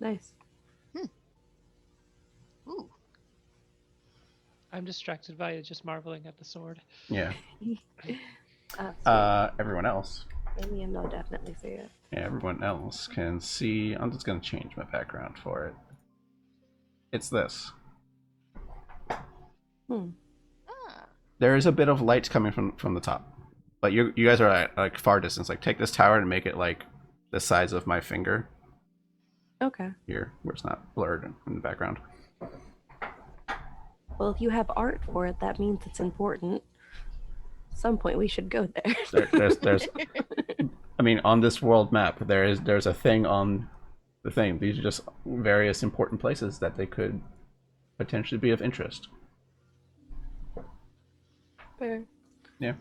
Nice. Ooh. I'm distracted by just marveling at the sword. Yeah. Sweet. Everyone else. Damien will definitely see it. everyone else can see. I'm just going to change my background for it. It's this. Ah. There is a bit of light coming from the top, but you guys are at like far distance. Like take this tower and make it like the size of my finger Okay. here, where it's not blurred in the background. Well, if you have art for it, that means it's important. At some point, we should go there. There's I mean, on this world map, there's a thing on the thing. These are just various important places that they could potentially be of interest. Fair. Yeah.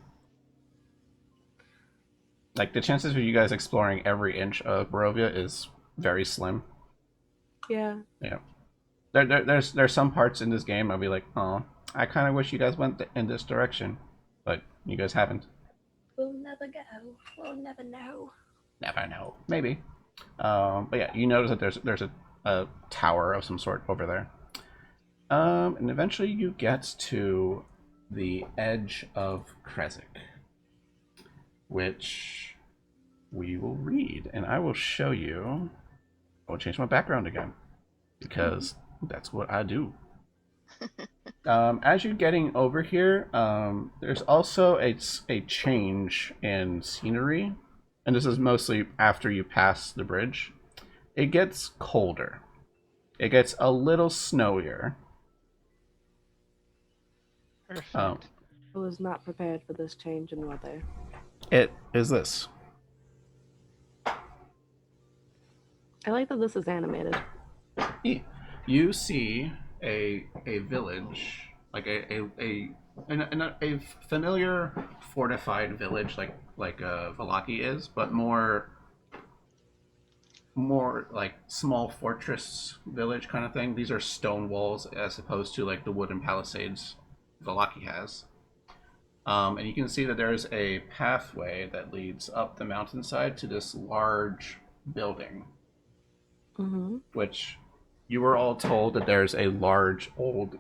Like the chances of you guys exploring every inch of Barovia is very slim. Yeah. Yeah. There's some parts in this game I'll be like, oh, I kind of wish you guys went in this direction, but you guys haven't. We'll never go. We'll never know. Never know. Maybe. But yeah, you notice that there's a tower of some sort over there. And eventually you get to the edge of Kresik, which we will read, and I will show you. I'll change my background again because that's what I do. As you're getting over here, there's also a change in scenery, and this is mostly after you pass the bridge. It gets colder. It gets a little snowier. Perfect. I was not prepared for this change in weather. It is this. I like that this is animated. You see a village, like a familiar fortified village, like Valaki is, but more like small fortress village kind of thing. These are stone walls as opposed to like the wooden palisades Valaki has. And you can see that there's a pathway that leads up the mountainside to this large building, which you were all told that there's a large old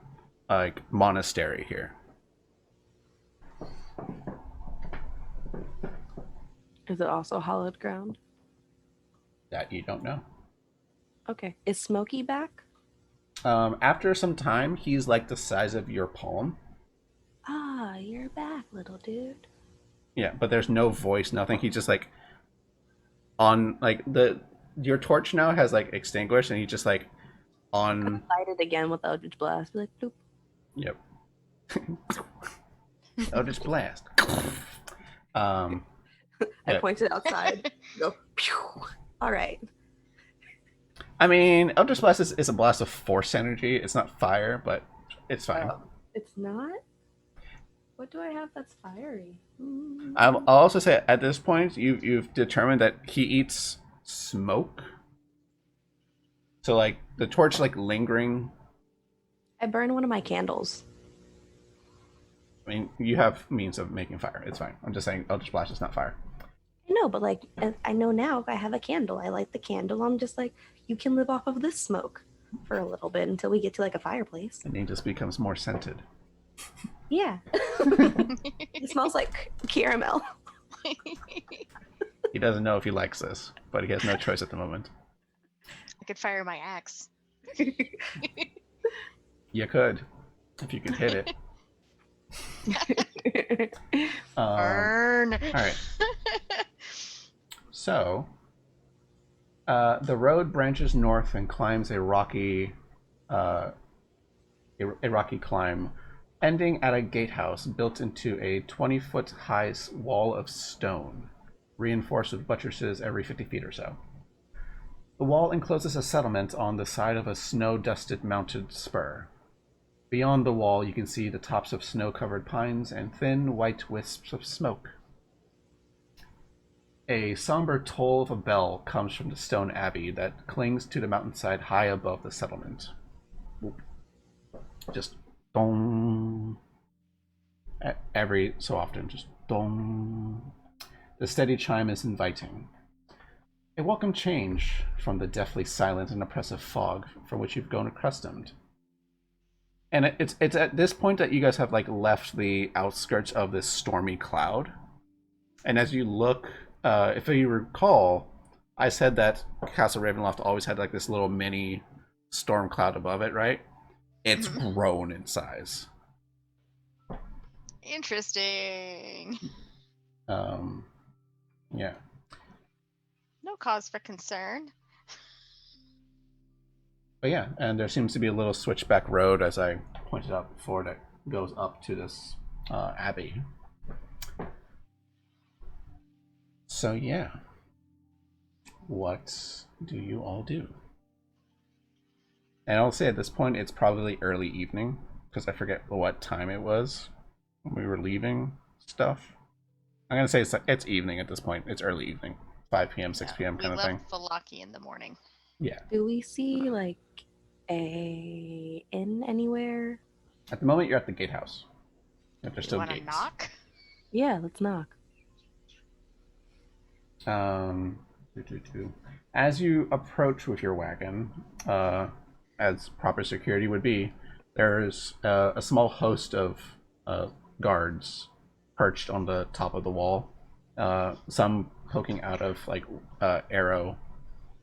like monastery here. Is it also hollowed ground? That you don't know. Okay. Is Smokey back? After some time, he's like the size of your palm. Ah, you're back, little dude. Yeah, but there's no voice, nothing. He's just like on like your torch now has like extinguished, and he's just like on. Light it again with Eldritch Blast. Be like, bloop. Yep. Eldritch Blast. I Yeah. pointed outside. Go. Pew. All right. I mean, Eldritch Blast is a blast of force energy. It's not fire, but it's fine. It's not. What do I have that's fiery? I'll also say at this point you've determined that he eats smoke. So like the torch like lingering. I burned one of my candles. I mean, you have means of making fire. It's fine. I'm just saying Eldritch Blast is not fire. I know, but like I know now if I have a candle, I light the candle. I'm just like, you can live off of this smoke for a little bit until we get to like a fireplace. And he just becomes more scented. Yeah. It smells like caramel. He doesn't know if he likes this, but he has no choice at the moment. I could fire my axe. You could, if you could hit it. Burn. All right. So, the road branches north and climbs a rocky climb, ending at a gatehouse built into a 20-foot high wall of stone, reinforced with buttresses every 50 feet or so. The wall encloses a settlement on the side of a snow-dusted mounted spur. Beyond the wall, you can see the tops of snow-covered pines and thin white wisps of smoke. A somber toll of a bell comes from the stone abbey that clings to the mountainside high above the settlement. Just dong. Every so often, just dong. The steady chime is inviting. A welcome change from the deathly silent and oppressive fog from which you've grown accustomed. And it's at this point that you guys have like left the outskirts of this stormy cloud. And as you look, if you recall, I said that Castle Ravenloft always had like this little mini storm cloud above it, right? It's grown in size. Interesting. Yeah. No cause for concern. But yeah, and there seems to be a little switchback road, as I pointed out before, that goes up to this abbey. So yeah, what do you all do? And I'll say at this point, it's probably early evening, because I forget what time it was when we were leaving stuff. I'm going to say it's evening at this point. It's early evening. 5 p.m., 6 p.m. kind of thing. We left Valaki in the morning. Yeah. Do we see like a inn anywhere? At the moment, you're at the gatehouse. If there's You still want to gates. knock? Yeah, let's knock. As you approach with your wagon, as proper security would be, there's a small host of guards perched on the top of the wall. Some poking out of like arrow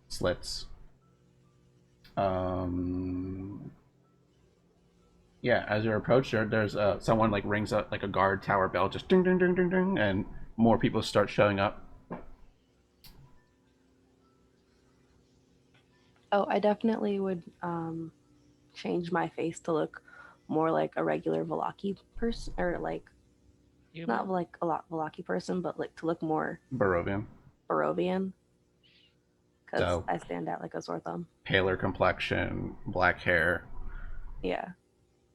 slits. Yeah, as you approach, there's someone like rings up like a guard tower bell, just ding ding ding ding ding, and more people start showing up. Oh, I definitely would change my face to look more like a regular Valaki person, or like Human? not like a lot Valaki person, but like to look more Barovian. Barovian. Because So- I stand out like a sore thumb. Paler complexion, black hair. Yeah.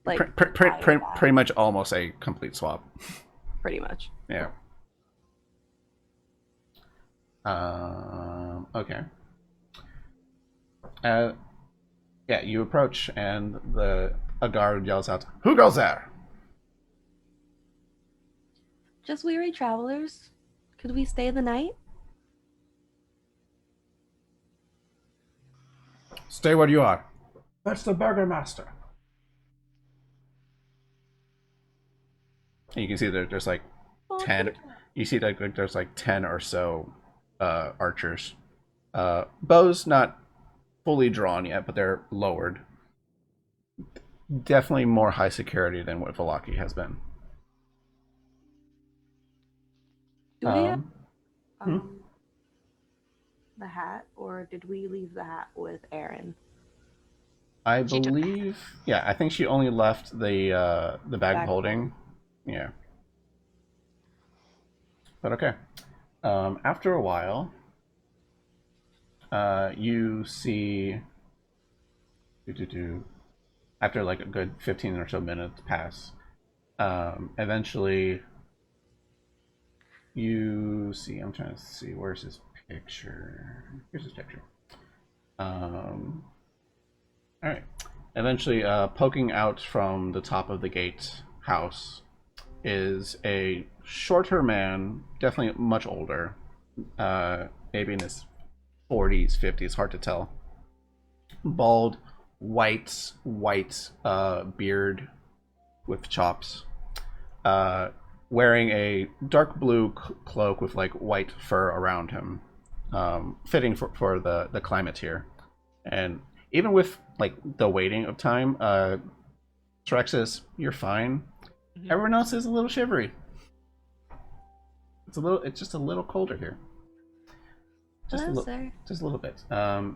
Like Pretty much almost a complete swap. pretty much. Yeah. Okay. Yeah, you approach and a guard yells out, "Who goes there?" Just weary travelers. Could we stay the night? Stay where you are. That's the burgomaster. And you can see there's like 10. You see like there's like 10 or so archers. Bows not fully drawn yet, but they're lowered. Definitely more high security than what Valaki has been. Do we have Hmm? the hat, or did we leave the hat with Aaron? I She took- believe, yeah, I think she only left the bag Bag holding. Yeah. But okay. After a while, you see, after like a good 15 or so minutes pass, eventually you see, I'm trying to see, where's his picture? Here's his picture. All right. Eventually, poking out from the top of the gate house is a shorter man, definitely much older, maybe in his 40s, 50s, hard to tell. Bald, white beard with chops, wearing a dark blue cloak with like white fur around him, fitting for the climate here. And even with like the waiting of time, Shrek says, "You're fine." Everyone else is a little shivery. It's just a little colder here. Just a little bit.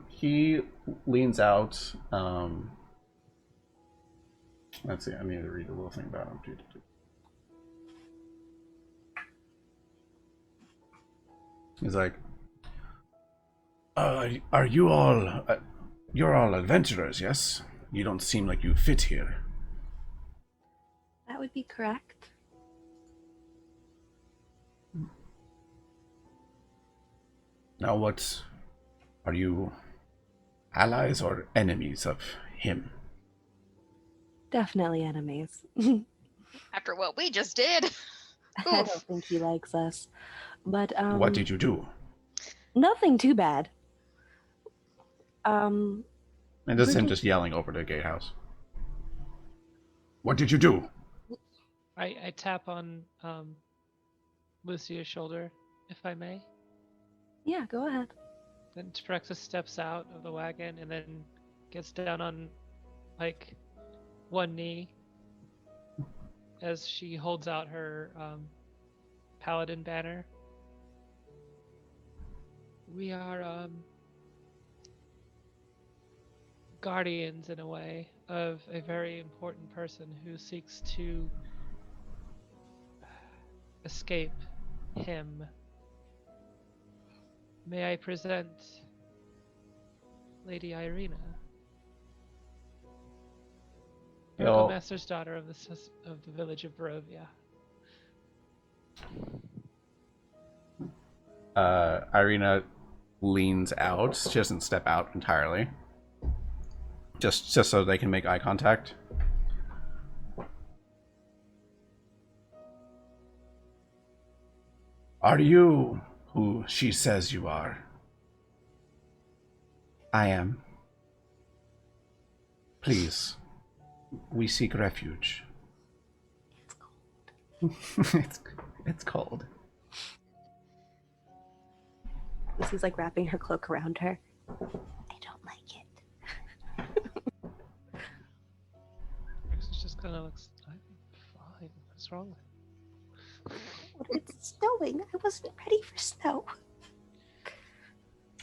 He leans out. Let's see. I need to read a little thing about him. He's like, "Are you all? You're all adventurers, yes? You don't seem like you fit here." That would be correct. Now, what are you? Allies or enemies of him? Definitely enemies. After what we just did. I don't Oof. think he likes us. But What did you do? nothing too bad. And this is him just yelling over the gatehouse. What did you do? I tap on Lucia's shoulder, if I may. Yeah, go ahead. Then Trexus steps out of the wagon and then gets down on, like, one knee as she holds out her paladin banner. We are guardians, in a way, of a very important person who seeks to escape him. May I present Lady Irina, Burgomaster's daughter of the village of Barovia. Irina leans out. She doesn't step out entirely. Just so they can make eye contact. Are you who she says you are? I am. Please, we seek refuge. It's cold. It's cold. Lucy's like wrapping her cloak around her. I don't like it. Trexus just kind of looks, I'm fine. What's wrong with It's snowing. I wasn't ready for snow.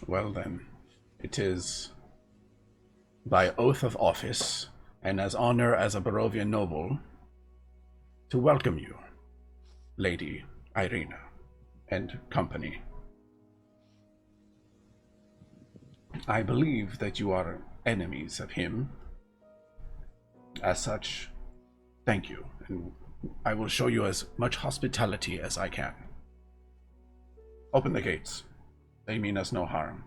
Well then, it is by oath of office, and as honor as a Barovian noble, to welcome you, Lady Irina, and company. I believe that you are enemies of him. As such, thank you, and I will show you as much hospitality as I can. Open the gates. They mean us no harm.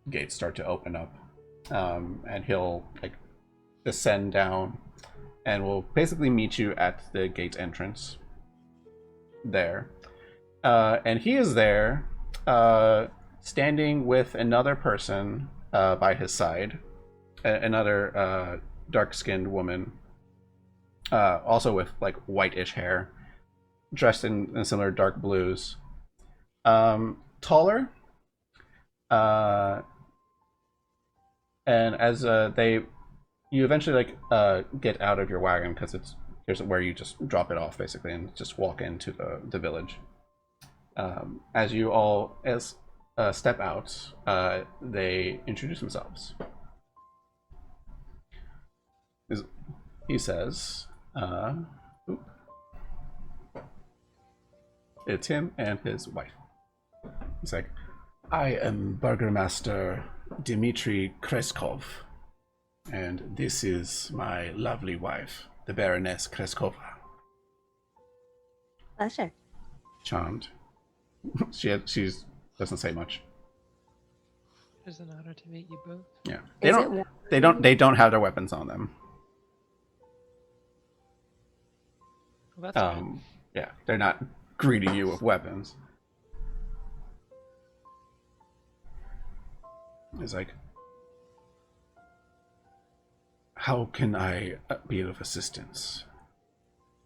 Gates start to open up, and he'll like descend down, and will basically meet you at the gate entrance. There, and he is there, standing with another person by his side, another dark-skinned woman, also with like whitish hair, dressed in similar dark blues, taller. And as you eventually get out of your wagon, because here's where you just drop it off basically and just walk into the village. As you all step out, they introduce themselves. He says, it's him and his wife. He's like, I am Burgomaster Dmitry Kreskov, and this is my lovely wife, the Baroness Kreskova. Pleasure. Charmed. She doesn't say much. it? It's an honor to meet you both. Yeah, Is they don't have their weapons on them. Well, that's good. Yeah, they're not greeting you with weapons. He's like, how can I be of assistance?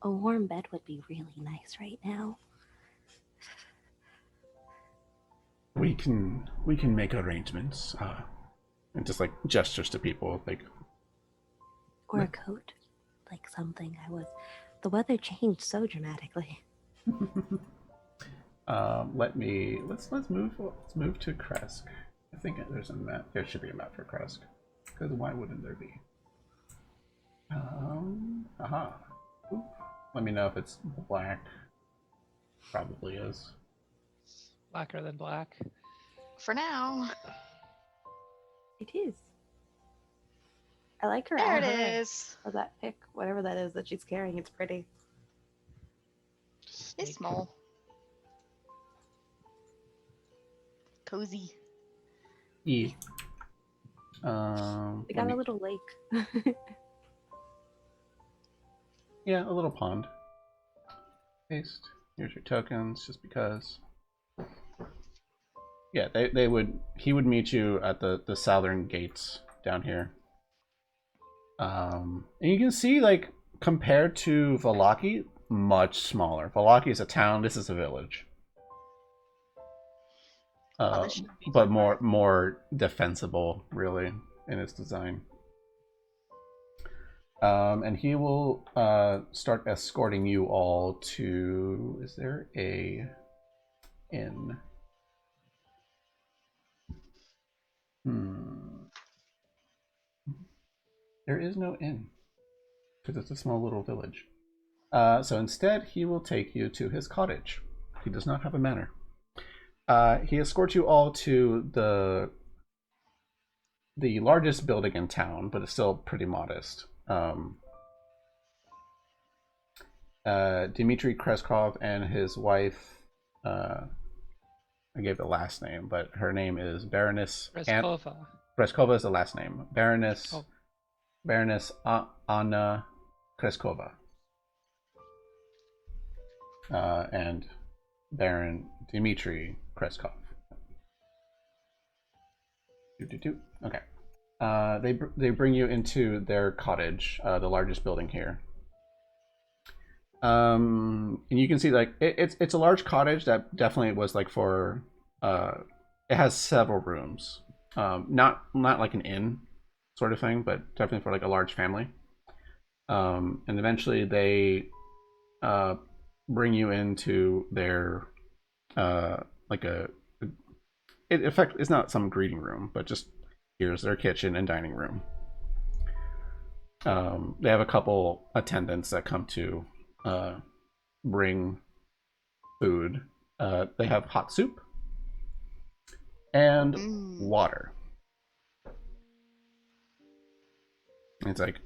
A warm bed would be really nice right now. We can make arrangements. And just like gestures to people, like, Or a coat. Like something the weather changed so dramatically. let's move to Kresk. I think there's a map. There should be a map for Kresk. Because why wouldn't there be? Oop. Let me know if it's black. Probably is. It's blacker than black. For now. It is. I like her. There it outfit. is. Or that pick, whatever that is that she's carrying. It's pretty. It's Snake. small. Cozy. E. We got a little lake. Yeah, a little pond. Paste. Here's your tokens, just because. Yeah, he would meet you at the southern gates down here. And you can see, like, compared to Vallaki, much smaller. Vallaki is a town, this is a village. this shouldn't be but too more defensible, really, in its design. And he will start escorting you all to. Is there a inn? There is no inn because it's a small little village. So instead, he will take you to his cottage. He does not have a manor. He escorts you all to the largest building in town, but it's still pretty modest. Dmitry Kreskov and his wife, I gave the last name, but her name is Baroness Kreskova. Kreskova is the last name. Baroness Oh. Baroness Anna Kreskova. And Baron Dmitry Kreskov. Okay. They bring you into their cottage, the largest building here. And you can see like it's a large cottage that definitely was like for it has several rooms. Not like an inn sort of thing, but definitely for like a large family. And eventually they bring you into their like it's not some greeting room, but just here's their kitchen and dining room. They have a couple attendants that come to bring food. They have hot soup and water. It's like,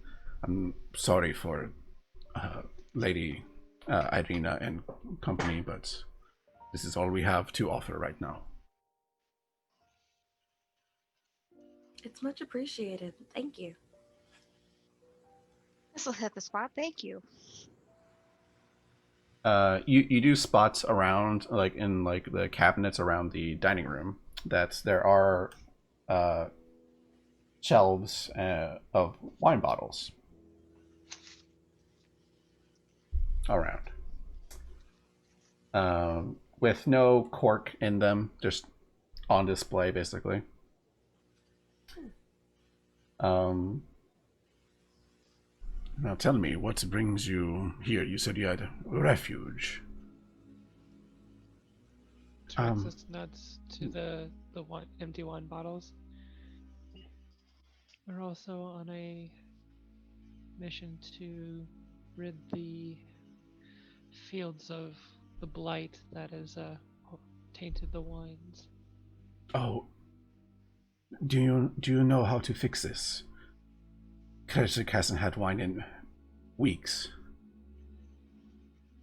I'm sorry for Lady Irina and company, but this is all we have to offer right now. It's much appreciated. Thank you. This will hit the spot. Thank you. You do spots around, like in like the cabinets around the dining room, that there are shelves of wine bottles around, with no cork in them, just on display basically. Now tell me, what brings you here? You said you had refuge. To access nuts to the empty wine bottles. We're also on a mission to rid the fields of the blight that has tainted the wines. Oh, do you know how to fix this? Keswick hasn't had wine in weeks,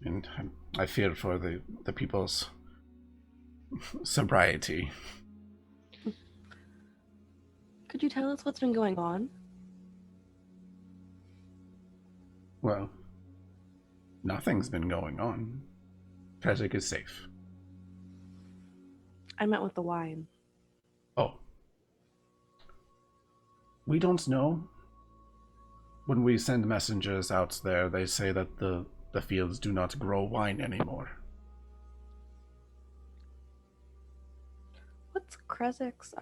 and I fear for the people's sobriety. Could you tell us what's been going on? Well, nothing's been going on. Keswick is safe. I meant with the wine. Oh. We don't know. When we send messengers out there, they say that the fields do not grow wine anymore. What's Kresek's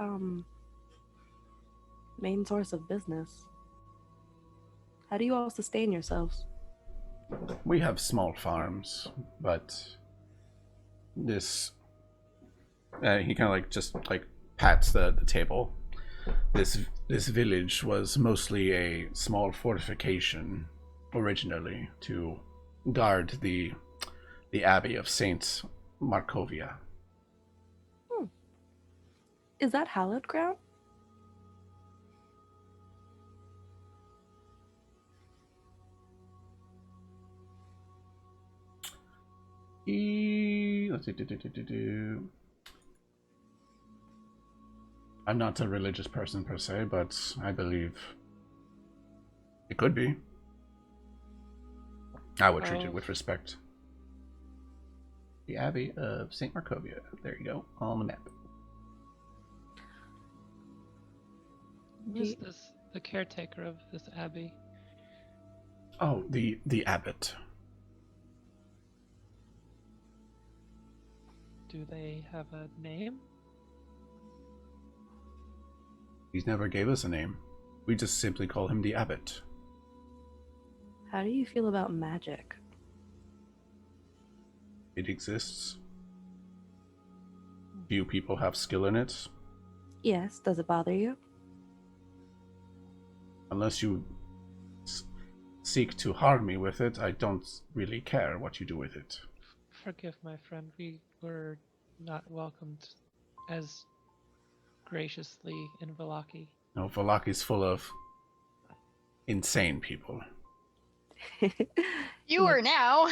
main source of business? How do you all sustain yourselves? We have small farms, but this he kind of like just like pats the table. This village was mostly a small fortification originally to guard the abbey of Saint Markovia. Is that hallowed ground? Let's see. I'm not a religious person per se, but I believe it could be. I would treat it with respect. The Abbey of St. Markovia. There you go, on the map. Who's the caretaker of this abbey? Oh, the abbot. Do they have a name? He never gave us a name. We just simply call him the Abbot. How do you feel about magic? It exists. Few people have skill in it. Yes, does it bother you? Unless you seek to harm me with it, I don't really care what you do with it. Forgive my friend, we were not welcomed as graciously in Valaki. No, Valaki's full of insane people. You are now.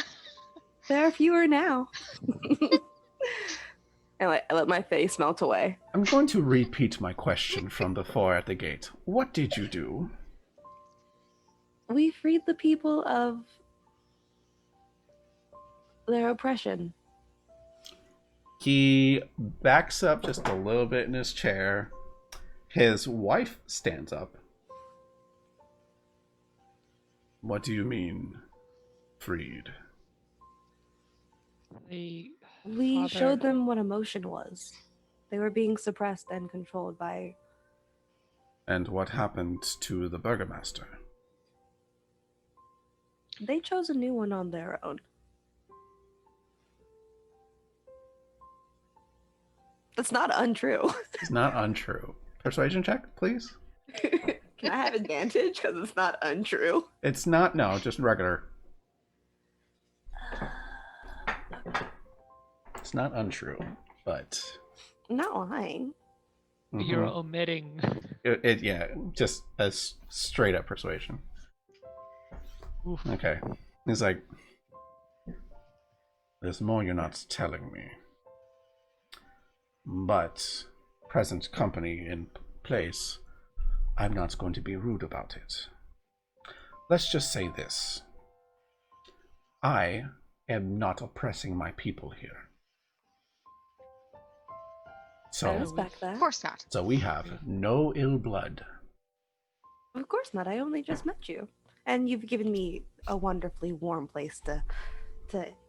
There are fewer now. I let my face melt away. I'm going to repeat my question from before at the gate. What did you do? We freed the people of their oppression. He backs up just a little bit in his chair. His wife stands up. What do you mean, freed? The We father... showed them what emotion was. They were being suppressed and controlled by... And what happened to the burgomaster? They chose a new one on their own. That's not untrue. It's not untrue. Persuasion check, please. Can I have advantage? Because it's not untrue. It's not, no, just regular. It's not untrue, but... I'm not lying. You're omitting. Yeah, just as straight up persuasion. Oof. Okay. He's like, there's more you're not telling me. But, present company in place, I'm not going to be rude about it. Let's just say this. I am not oppressing my people here. I So, respect that. Of course not. so we have no ill blood. Of course not. I only just met you. And you've given me a wonderfully warm place to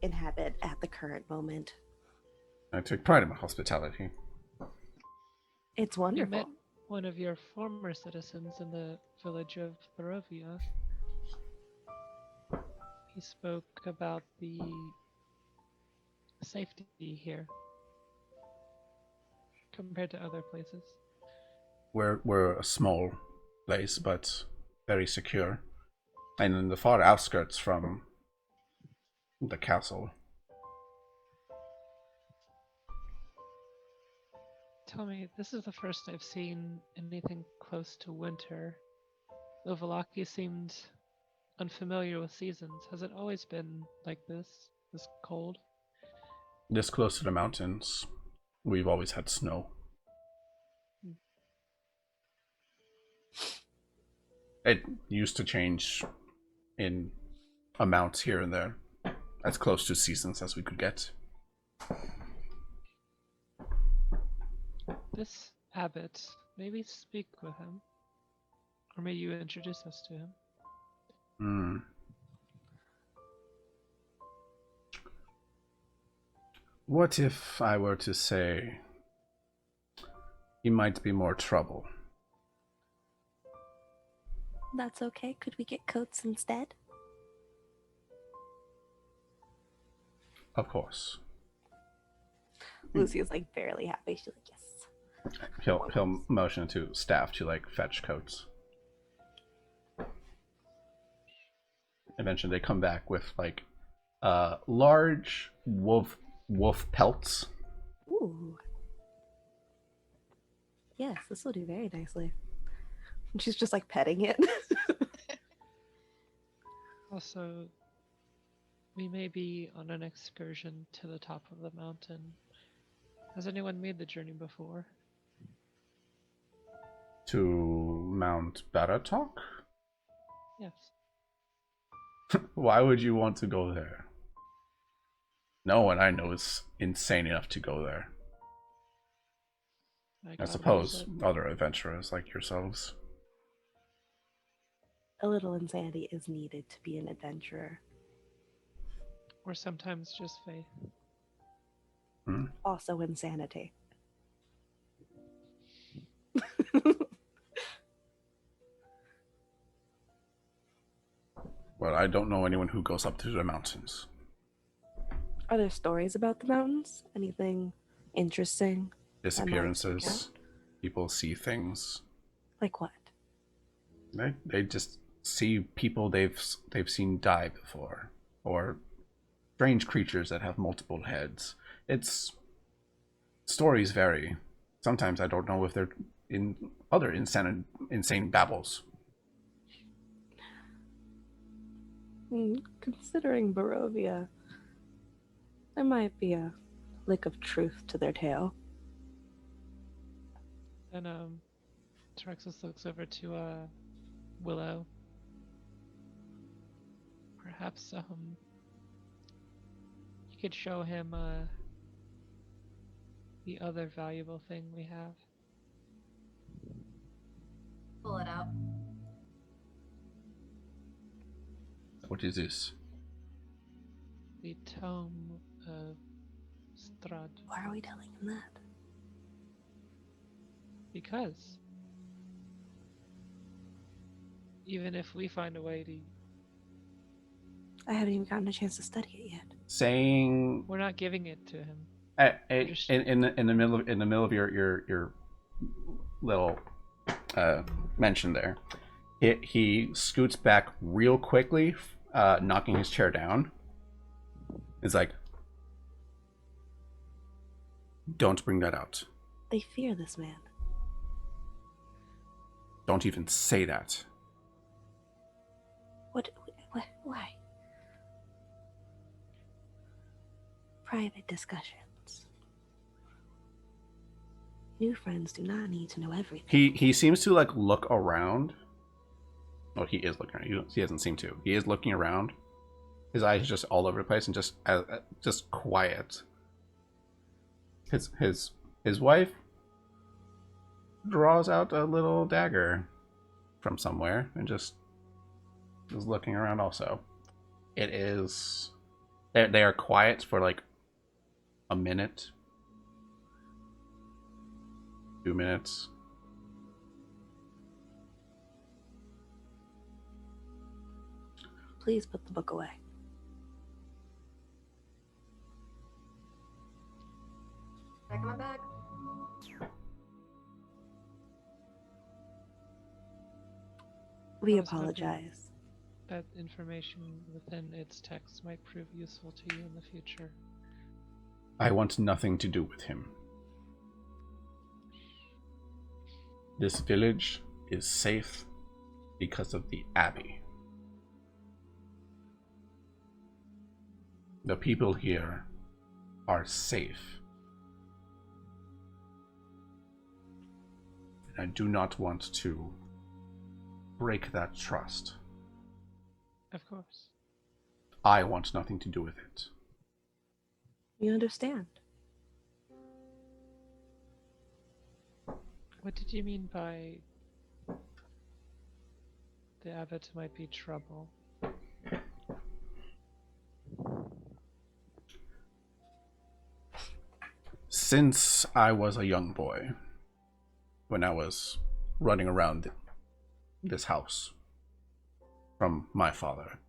inhabit at the current moment. I take pride in my hospitality. It's You wonderful. met one of your former citizens in the village of Barovia. He spoke about the safety here compared to other places. We're a small place, but very secure. And in the far outskirts from the castle. Tell me, this is the first I've seen anything close to winter. Though Valaki seemed unfamiliar with seasons, has it always been like this cold? This close to the mountains, we've always had snow. It used to change in amounts here and there, as close to seasons as we could get. This abbot, maybe speak with him. Or may you introduce us to him. Hmm. What if I were to say he might be more trouble? That's okay. Could we get coats instead? Of course. Lucy is like barely happy. She's like, yes. He'll motion to staff to like fetch coats. Eventually they come back with like large wolf pelts. Ooh. Yes, this will do very nicely. And she's just like petting it. Also, we may be on an excursion to the top of the mountain. Has anyone made the journey before? To Mount Baratok? Yes. Why would you want to go there? No one I know is insane enough to go there. I got suppose it. other adventurers like yourselves. A little insanity is needed to be an adventurer. Or sometimes just faith. Also insanity. Well, I don't know anyone who goes up to the mountains. Are there stories about the mountains? Anything interesting? Disappearances. People see things. Like what? They just see people they've seen die before, or strange creatures that have multiple heads. It's stories vary. Sometimes I don't know if they're in other insane babbles. Considering Barovia, there might be a lick of truth to their tale. And Trexus looks over to Willow. Perhaps you could show him the other valuable thing we have. Pull it out. What is this? The tome of Strahd. Why are we telling him that? Because even if we find a way to, I haven't even gotten a chance to study it yet. Saying we're not giving it to him. in the middle of your little mention there, he scoots back real quickly, knocking his chair down. It's like, don't bring that out. They fear this man. Don't even say that. What? Why? Private discussions. New friends do not need to know everything. He seems to like look around. Well, he is looking around. He doesn't seem to. He is looking around. His eyes are just all over the place and just quiet. His wife draws out a little dagger from somewhere and just is looking around also. It is... They are quiet for like a minute. 2 minutes. Please put the book away. Back in my bag. We I was hoping apologize. that information within its text might prove useful to you in the future. I want nothing to do with him. This village is safe because of the Abbey. The people here are safe. And I do not want to break that trust. Of course. I want nothing to do with it. We understand. What did you mean by the abbot might be trouble? Since I was a young boy, when I was running around this house from my father,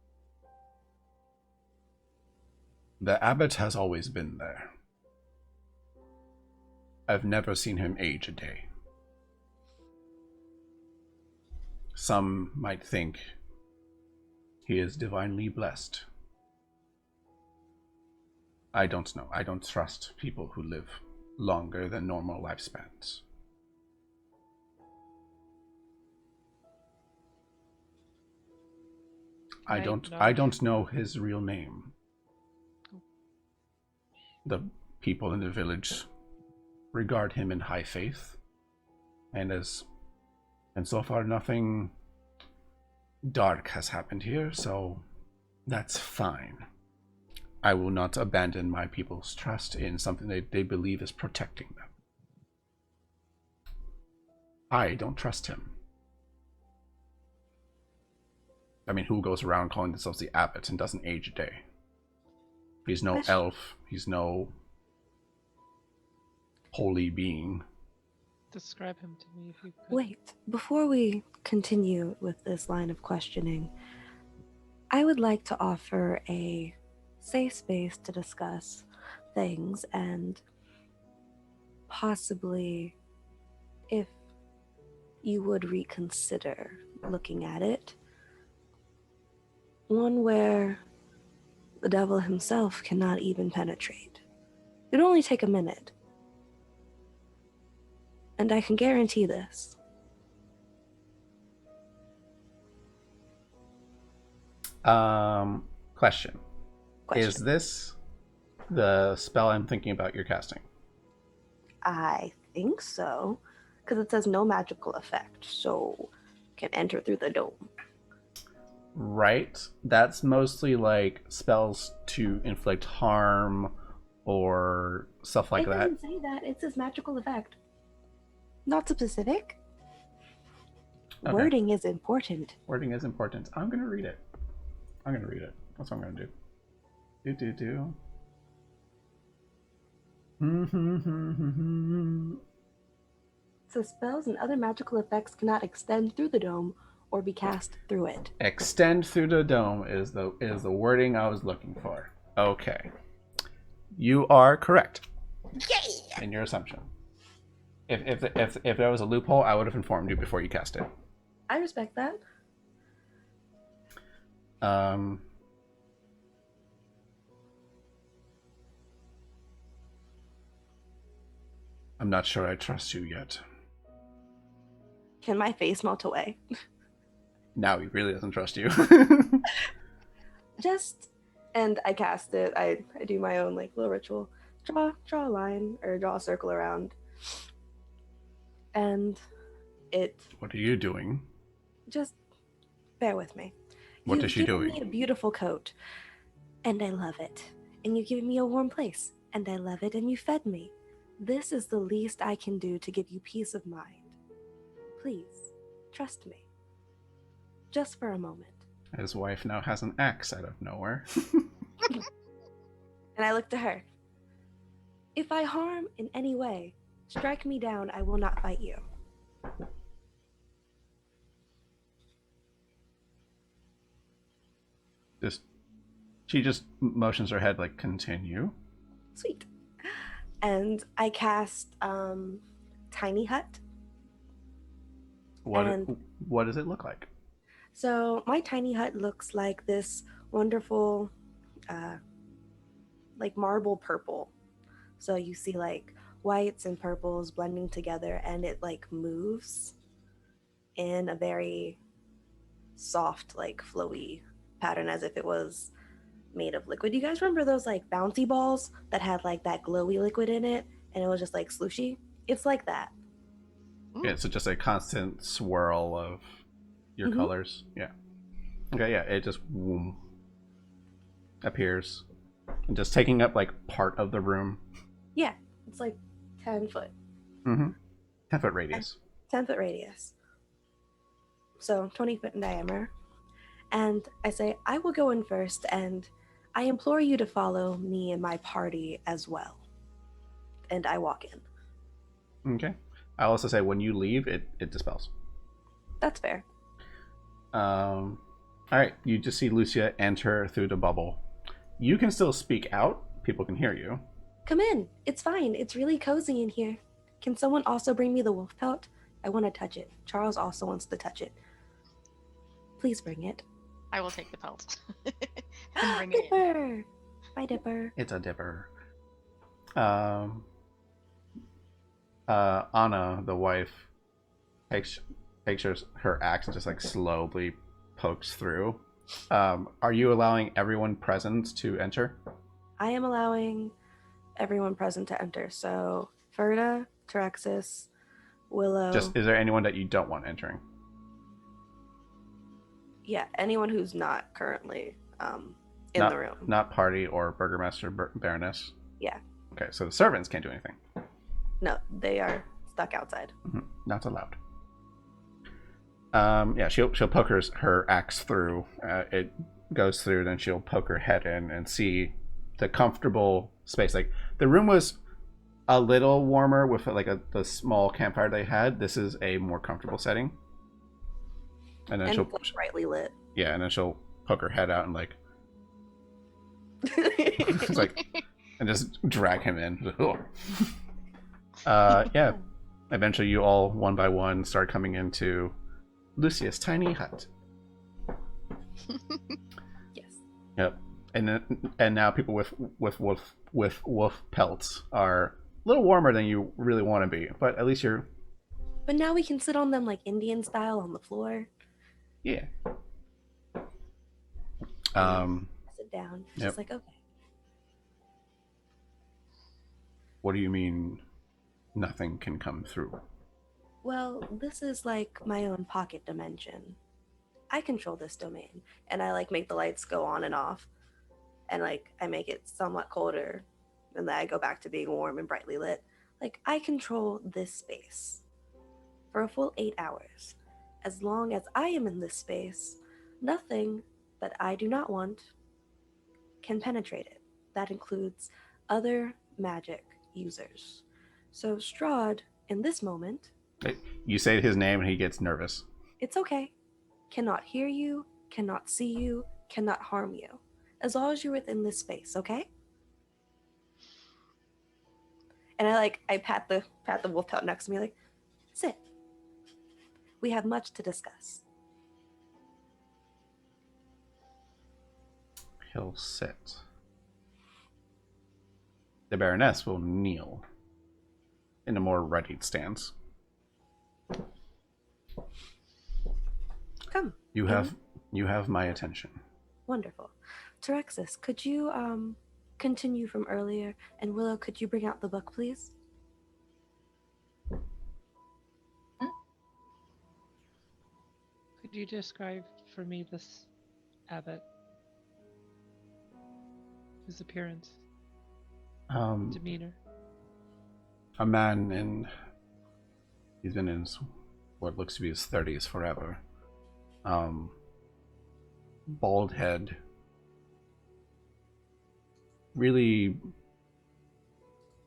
the abbot has always been there. I've never seen him age a day. Some might think he is divinely blessed. I don't know. I don't trust people who live longer than normal lifespans. I don't know his real name. The people in the village regard him in high faith, and so far nothing dark has happened here, so that's fine. I will not abandon my people's trust in something they believe is protecting them. I don't trust him. I mean, who goes around calling themselves the abbot and doesn't age a day? He's no elf. He's no holy being. Describe him to me if you could. Wait, before we continue with this line of questioning, I would like to offer a safe space to discuss things and possibly, if you would reconsider looking at it, one where the devil himself cannot even penetrate. It'd only take a minute. And I can guarantee this. Question. Question. Is this the spell I'm thinking about you're casting? I think so, because it says no magical effect, so can enter through the dome. Right. That's mostly like spells to inflict harm or stuff like it that. doesn't say that. It says magical effect. Not specific. Okay. Wording is important. Wording is important. I'm gonna read it. That's what I'm gonna do. So spells and other magical effects cannot extend through the dome or be cast through it. Extend through the dome is the wording I was looking for. Okay. You are correct. Yay! In your assumption. If there was a loophole, I would have informed you before you cast it. I respect that. I'm not sure I trust you yet. Can my face melt away? Now he really doesn't trust you. And I cast it. I do my own like little ritual. Draw a line or draw a circle around. And it What are you doing? just bear with me. What You've is she given doing? me a beautiful coat, and I love it. And you've given me a warm place, and I love it, and you fed me. This is the least I can do to give you peace of mind. Please, trust me. Just for a moment. His wife now has an axe out of nowhere. And I look to her. If I harm in any way, strike me down, I will not fight you. She just motions her head like, continue. Sweet. And I cast Tiny Hut. What does it look like? So my tiny hut looks like this wonderful, like marble purple. So you see like whites and purples blending together, and it like moves in a very soft, like flowy pattern, as if it was made of liquid. You guys remember those like bouncy balls that had like that glowy liquid in it, and it was just like slooshy? It's like that. Yeah, so just a constant swirl of your colors. Yeah. Okay, yeah, it just appears and just taking up like part of the room. Yeah, it's like 10 foot. 10-foot radius. 10-foot radius. So 20 foot in diameter. And I say, I will go in first, and I implore you to follow me and my party as well. And I walk in. Okay. I also say when you leave, it dispels. That's fair. All right, you just see Lucia enter through the bubble. You can still speak out. People can hear you. Come in. It's fine. It's really cozy in here. Can someone also bring me the wolf pelt? I want to touch it. Charles also wants to touch it. Please bring it. I will take the pelt. And bring it in. Dipper! Bye, Dipper. It's a dipper. Anna, the wife, takes her axe and just like slowly pokes through. Are you allowing everyone present to enter? I am allowing everyone present to enter. So, Ferda, Taraxis, Willow. Just, is there anyone that you don't want entering? Yeah, anyone who's not currently in the room. Not party or burgomaster, baroness? Yeah. Okay, so the servants can't do anything. No, they are stuck outside. Not allowed. Yeah, she'll poke her axe through. It goes through, then she'll poke her head in and see the comfortable space. Like the room was a little warmer with like the small campfire they had. This is a more comfortable setting. And then she'll brightly lit. Yeah, and then she'll poke her head out and like, it's like, and just drag him in. Yeah. Eventually, you all one by one start coming into Lucia's tiny hut. Yes. Yep. And now people with wolf pelts are a little warmer than you really want to be, but at least you're. But now we can sit on them like Indian style on the floor. Yeah. Sit down. It's Yep. just like, okay. What do you mean nothing can come through? Well, this is like my own pocket dimension. I control this domain, and I like make the lights go on and off, and like I make it somewhat colder, and then I go back to being warm and brightly lit. Like I control this space for a full 8 hours. As long as I am in this space, nothing that I do not want can penetrate it. That includes other magic users. So Strahd, in this moment, You say his name and he gets nervous. it's okay. Cannot hear you, cannot see you, cannot harm you. As long as you're within this space, okay? And I pat the wolf pelt next to me, like, sit. We have much to discuss. He'll sit. The Baroness will kneel in a more readied stance. Come. You have my attention. Wonderful. Terexis, could you continue from earlier? And Willow, could you bring out the book, please? Could you describe for me this abbot? His appearance, demeanor. A man he's been in what looks to be his 30s forever. Bald head. Really,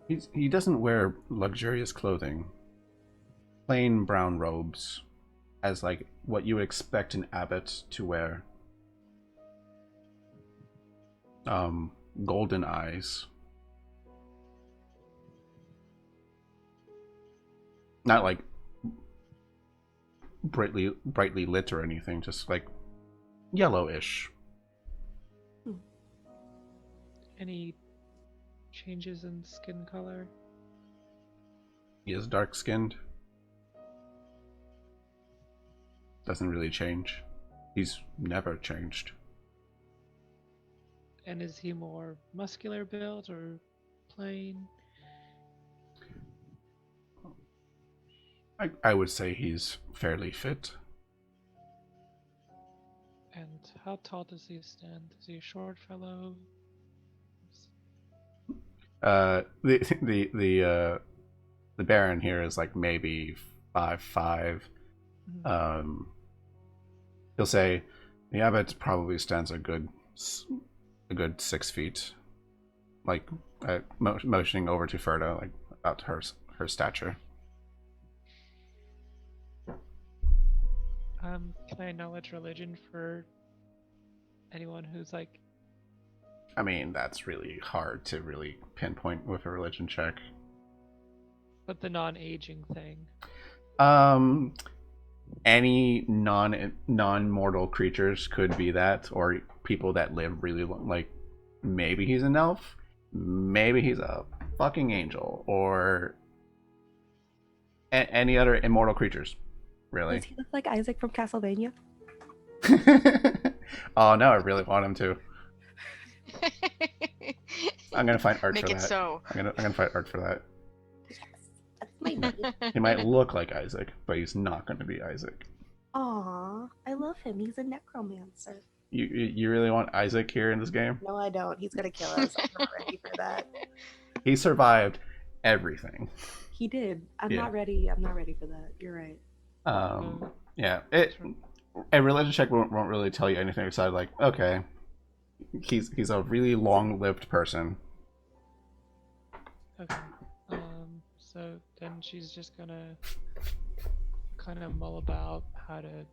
he doesn't wear luxurious clothing. Plain brown robes, as like what you would expect an abbot to wear. Golden eyes. Not like brightly lit or anything, just like yellowish. Any changes in skin color? He is dark skinned. Doesn't really change. He's never changed. And is he more muscular built or plain? I would say he's fairly fit. And how tall does he stand? Is he a short fellow? The Baron here is like maybe 5'5". Mm-hmm. He'll say the abbot probably stands a good 6 feet. Like motioning over to Ferda, like about her stature. Can I acknowledge religion for anyone who's like... I mean, that's really hard to really pinpoint with a religion check. But the non-aging thing. Any non-mortal creatures could be that, or people that live really long. Like, maybe he's an elf, maybe he's a fucking angel, or any other immortal creatures. Really? Does he look like Isaac from Castlevania? Oh no, I really want him to. I'm gonna find art Make for it that. so. I'm gonna find art for that. Yes, that's my buddy. He might look like Isaac, but he's not going to be Isaac. Aw, I love him. He's a necromancer. You really want Isaac here in this game? No, I don't. He's gonna kill us. I'm not ready for that. He survived everything. He did. I'm Yeah. not ready. I'm not ready for that. You're right. Yeah. A religion check won't really tell you anything except like, okay, he's a really long-lived person. Okay. So then she's just gonna kind of mull about how to,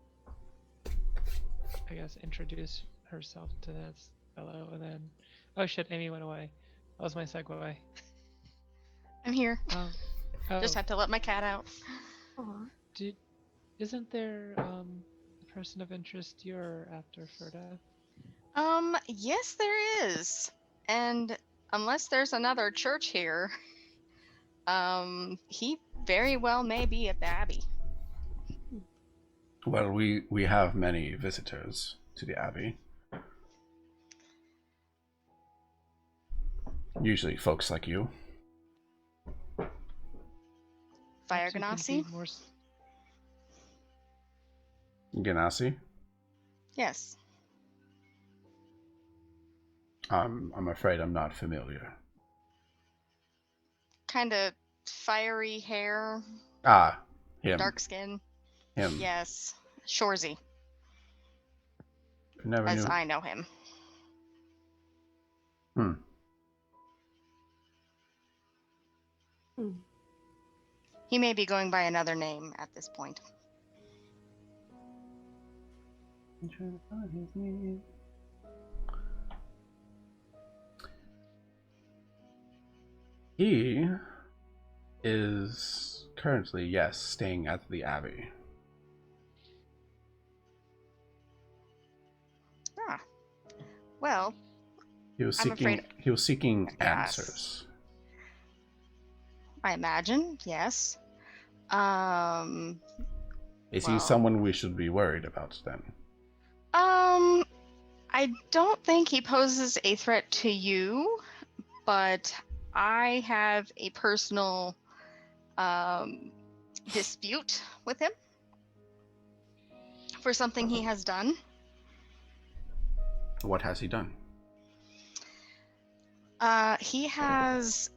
I guess, introduce herself to this fellow, and then oh shit, Amy went away. That was my segue. I'm here. Oh, Just had to let my cat out. Aw. isn't there a person of interest you're after, Ferda? Yes, there is. And unless there's another church here, he very well may be at the Abbey. Well, we have many visitors to the Abbey. Usually folks like you. Fire Perhaps you can Ganassi? be more Ganassi? Yes. I'm afraid I'm not familiar. Kind of fiery hair, Ah, him. dark skin. Him. Yes. Shorzy, Never as knew. I know him. Hmm. He may be going by another name at this point. I'm trying to find his name. He is currently, yes, staying at the Abbey. Ah. Well, He was I'm afraid- seeking Yes. answers. I imagine, yes. Is he Well- someone we should be worried about then? I don't think he poses a threat to you, but I have a personal dispute with him for something he has done. What has he done? He has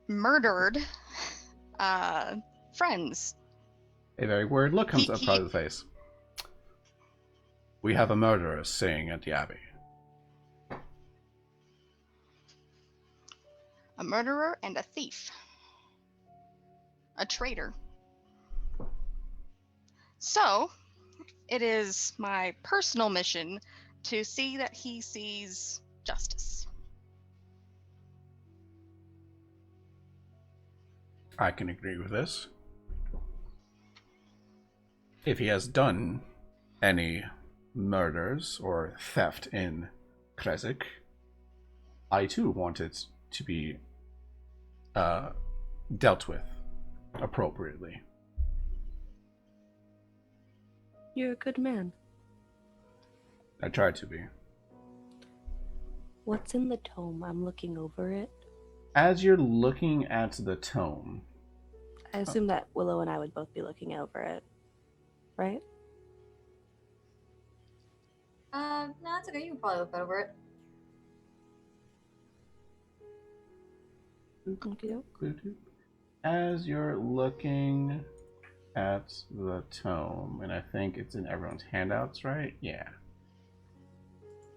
murdered friends. A very weird look comes He- up he- out of the face. We have a murderer staying at the Abbey. A murderer and a thief. A traitor. So, it is my personal mission to see that he sees justice. I can agree with this. If he has done any murders or theft in Kresik, I too want it to be dealt with appropriately. You're a good man. I try to be. What's in the tome? I'm looking over it. As you're looking at the tome, I assume that Willow and I would both be looking over it. Right? No, it's okay. You can probably look over it. Okay. as you're looking at the tome, and I think it's in everyone's handouts, right? Yeah.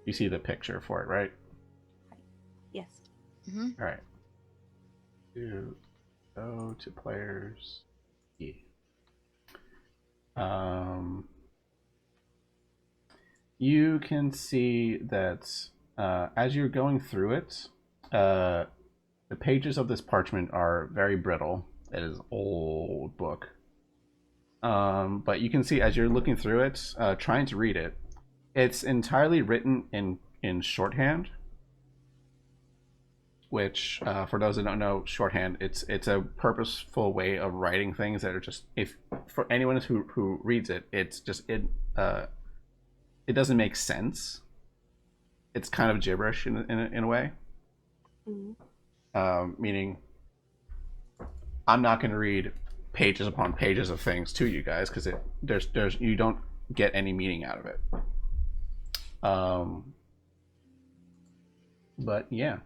You see the picture for it, right? Yes. Mm-hmm. All right. You go to players. Yeah. You can see that as you're going through it, the pages of this parchment are very brittle. It is an old book. But you can see as you're looking through it, trying to read it, it's entirely written in shorthand. Which, for those that don't know, shorthand, it's a purposeful way of writing things that are just, if for anyone who reads it, it's just it doesn't make sense. It's kind of gibberish in a way. Mm-hmm. Meaning, I'm not going to read pages upon pages of things to you guys because there's you don't get any meaning out of it. But yeah.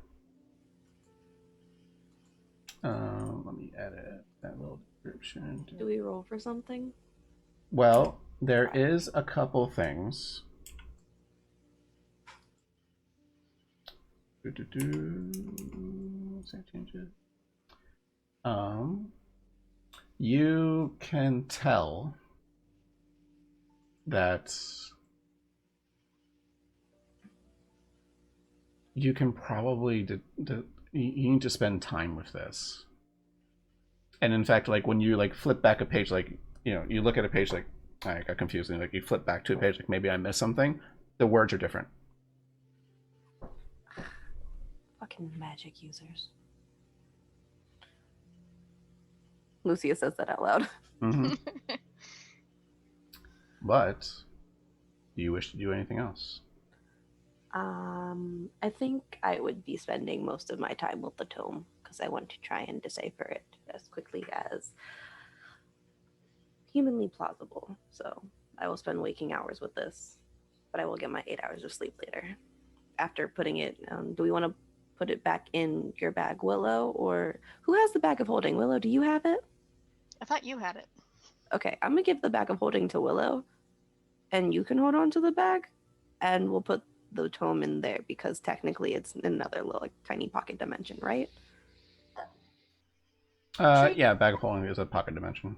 Let me edit that little description. Do we roll for something? Well, there is a couple things. Let's change it. You can tell that You can probably you need to spend time with this. And in fact, like when you like flip back a page, like you look at a page like I got confused, and like you flip back to a page like maybe I missed something. The words are different. Fucking magic users. Lucia says that out loud. Mm-hmm. But do you wish to do anything else? I think I would be spending most of my time with the tome because I want to try and decipher it as quickly as humanly plausible. So I will spend waking hours with this, but I will get my 8 hours of sleep later. After putting it, do we want to put it back in your bag, Willow? Or who has the bag of holding? Willow, do you have it? I thought you had it. Okay, I'm going to give the bag of holding to Willow, and you can hold on to the bag, and we'll put the tome in there because technically it's another little like, tiny pocket dimension, right? Yeah, bag of holding is a pocket dimension.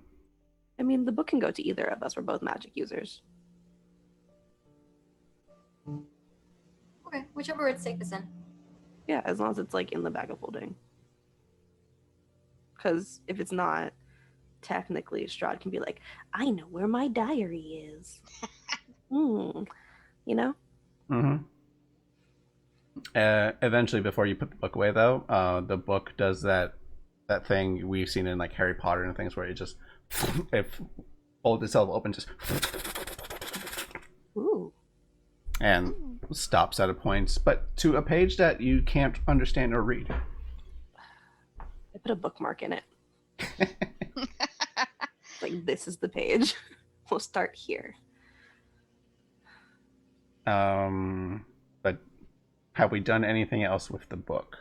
I mean, the book can go to either of us. We're both magic users. Okay, whichever it's safest in. Yeah, as long as it's like in the bag of holding. Because if it's not, technically Strahd can be like, I know where my diary is. You know? Mm-hmm. Eventually, before you put the book away, though, the book does that thing we've seen in like Harry Potter and things where it just it folds itself open, just Ooh. and stops at a point, but to a page that you can't understand or read. I put a bookmark in it. Like, this is the page. We'll start here. But have we done anything else with the book?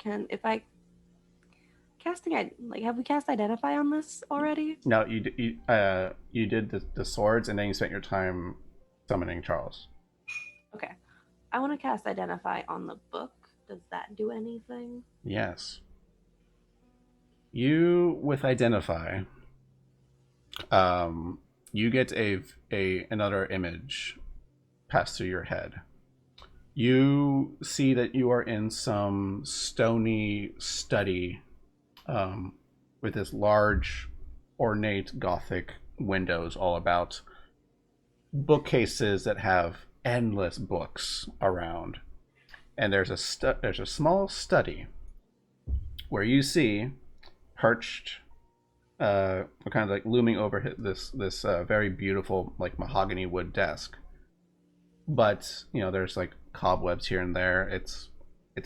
If I casting, like, have we cast Identify on this already? No, you did the swords, and then you spent your time summoning Charles. Okay. I want to cast Identify on the book. Does that do anything? Yes. You with Identify, you get another image pass through your head. You see that you are in some stony study, with this large, ornate Gothic windows all about, bookcases that have endless books around, and there's a small study where you see perched, kind of like looming over this very beautiful like mahogany wood desk, but there's like cobwebs here and there. It's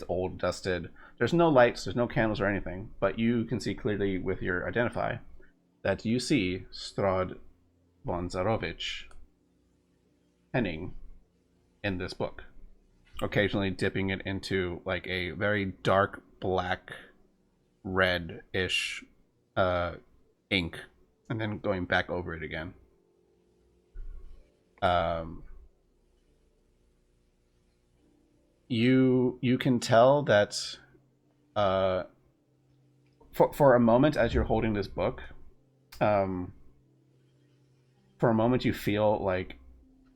old, dusted. There's no lights, there's no candles or anything, but you can see clearly with your Identify that you see Strahd von Zarovich penning in this book, occasionally dipping it into like a very dark black red-ish ink, and then going back over it again. You can tell that for a moment as you're holding this book, for a moment you feel like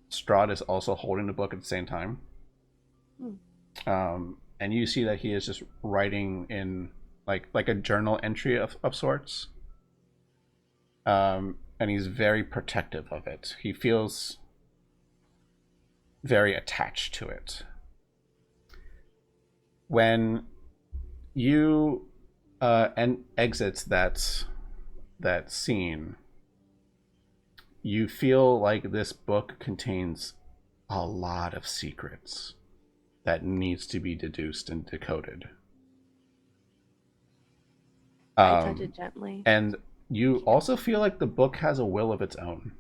Strahd is also holding the book at the same time. And you see that he is just writing in like a journal entry of sorts. And he's very protective of it. He feels very attached to it. When you exits that scene, you feel like this book contains a lot of secrets that needs to be deduced and decoded. I touch it gently. And you also feel like the book has a will of its own.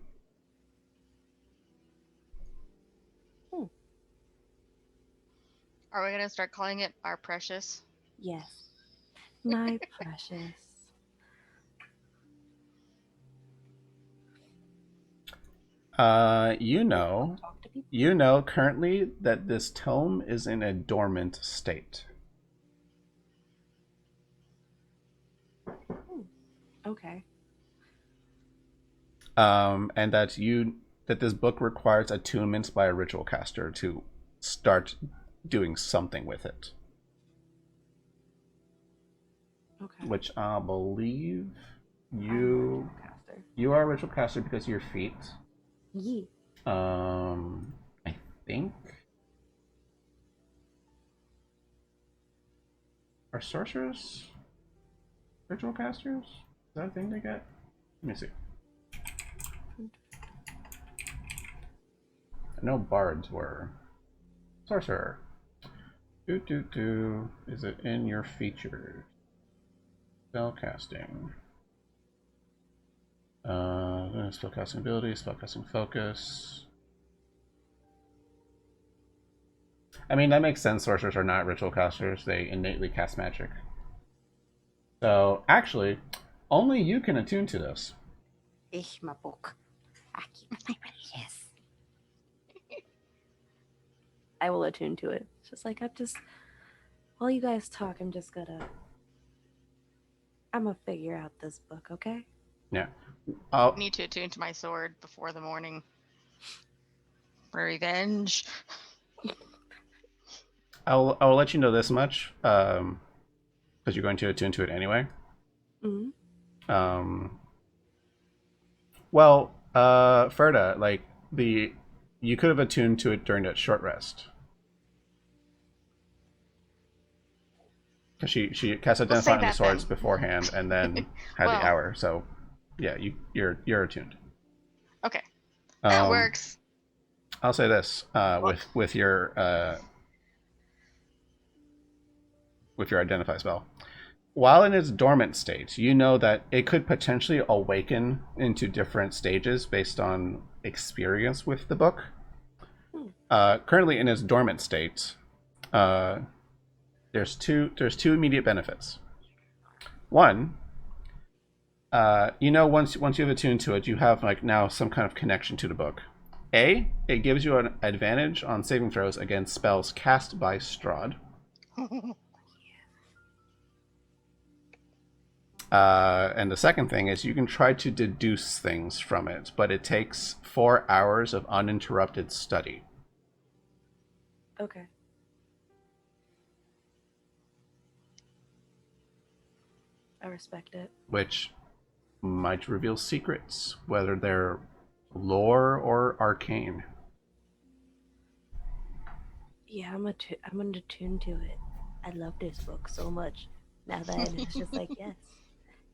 Are we gonna start calling it our precious? Yes. My precious. You know currently that this tome is in a dormant state. Okay. And that this book requires attunements by a ritual caster to start doing something with it. Okay. Which I believe I'm a you ritual caster. you are a ritual caster because of your feet. Yee. I think are sorcerers ritual casters? Is that a thing they get? Let me see. I know bards were. Sorcerer. Is it in your features? Spellcasting. Spellcasting ability, spellcasting focus. I mean, that makes sense. Sorcerers are not ritual casters. They innately cast magic. So, actually, only you can attune to this. Ich my book. Yes. I will attune to it. It's just like while you guys talk, I'm gonna figure out this book, okay? Yeah. I need to attune to my sword before the morning. For revenge. I'll let you know this much, because you're going to attune to it anyway. Mm-hmm. Well, Ferda, like you could have attuned to it during that short rest. Because she cast Identify on the swords beforehand and then had the hour. So, yeah, you're attuned. Okay, that works. I'll say this with your Identify spell. While in its dormant state, you know that it could potentially awaken into different stages based on experience with the book. Currently in its dormant state, there's two immediate benefits. One, once you've attuned to it, you have like now some kind of connection to the book. A, it gives you an advantage on saving throws against spells cast by Strahd. And the second thing is you can try to deduce things from it, but it takes 4 hours of uninterrupted study. Okay. I respect it. Which might reveal secrets, whether they're lore or arcane. Yeah, I'm gonna tune to it. I love this book so much. Now that it's just like, yes,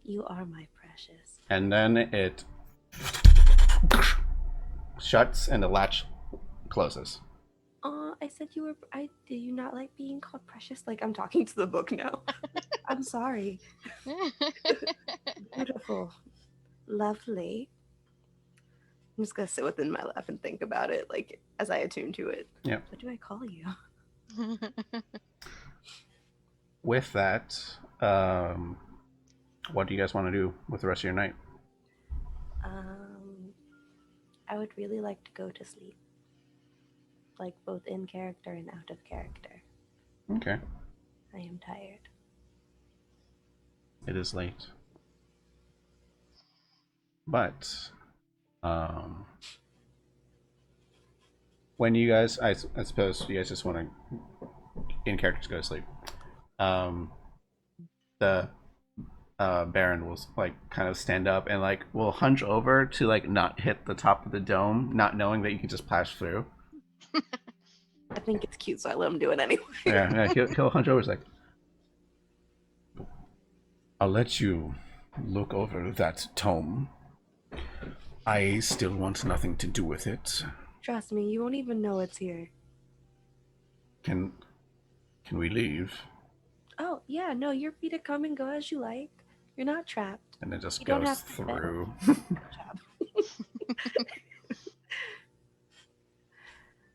you are my precious. And then it shuts and the latch closes. I said you were. Do you not like being called precious? Like I'm talking to the book now. I'm sorry. Beautiful, lovely. I'm just gonna sit within my lap and think about it, like as I attune to it. Yeah. What do I call you? With that, what do you guys want to do with the rest of your night? I would really like to go to sleep. Like both in character and out of character. Okay. I am tired. It is late. But, when you guys, I suppose you guys just want to, in characters, go to sleep. The Baron will like kind of stand up and like will hunch over to like not hit the top of the dome, not knowing that you can just pass through. I think it's cute, so I let him do it anyway. Yeah, he'll hunch over. He's like, I'll let you look over that tome. I still want nothing to do with it. Trust me, you won't even know it's here. Can we leave? Oh, yeah, no, you're free to come and go as you like. You're not trapped. And it just You don't goes have to through.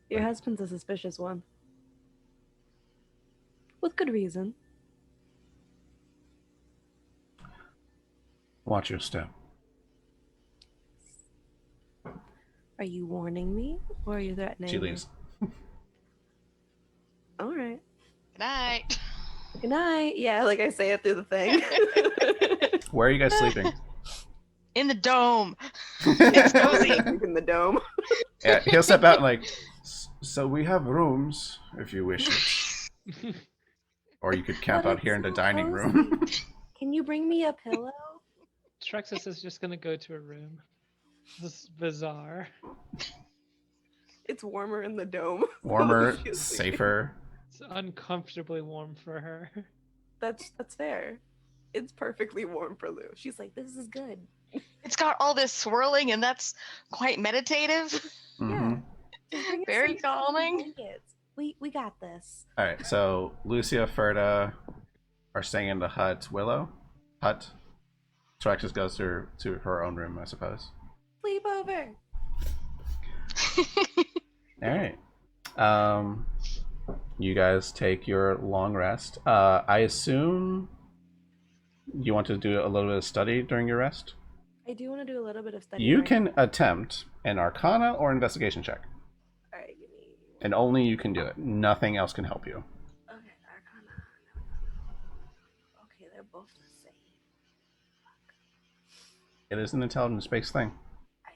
Your husband's a suspicious one. With good reason. Watch your step. Are you warning me, or are you threatening She me? leaves. All right. Good night. Good night. Yeah, like I say it through the thing. Where are you guys sleeping? In the dome. It's cozy. In the dome. Yeah, he'll step out and like So we have rooms if you wish it. Or you could camp But out it's here in the so dining room. cozy. Can you bring me a pillow? Trexus is just gonna go to a room. This is bizarre. It's warmer in the dome. Warmer, She's safer. It's uncomfortably warm for her. That's fair. It's perfectly warm for Lou. She's like, this is good. It's got all this swirling, and that's quite meditative. Mm-hmm. Just bring us Very some calming. blankets. We got this. All right, so Lucia, Ferda are staying in the hut. Willow, hut. Trexus goes to her own room, I suppose. Sleep over. All right. You guys take your long rest. I assume you want to do a little bit of study during your rest. I do want to do a little bit of study. You right can now. attempt an Arcana or investigation check, All right, give me. and only you can do it. Nothing else can help you. Okay, Arcana. Okay, they're both the same. It is an intelligence-based thing. I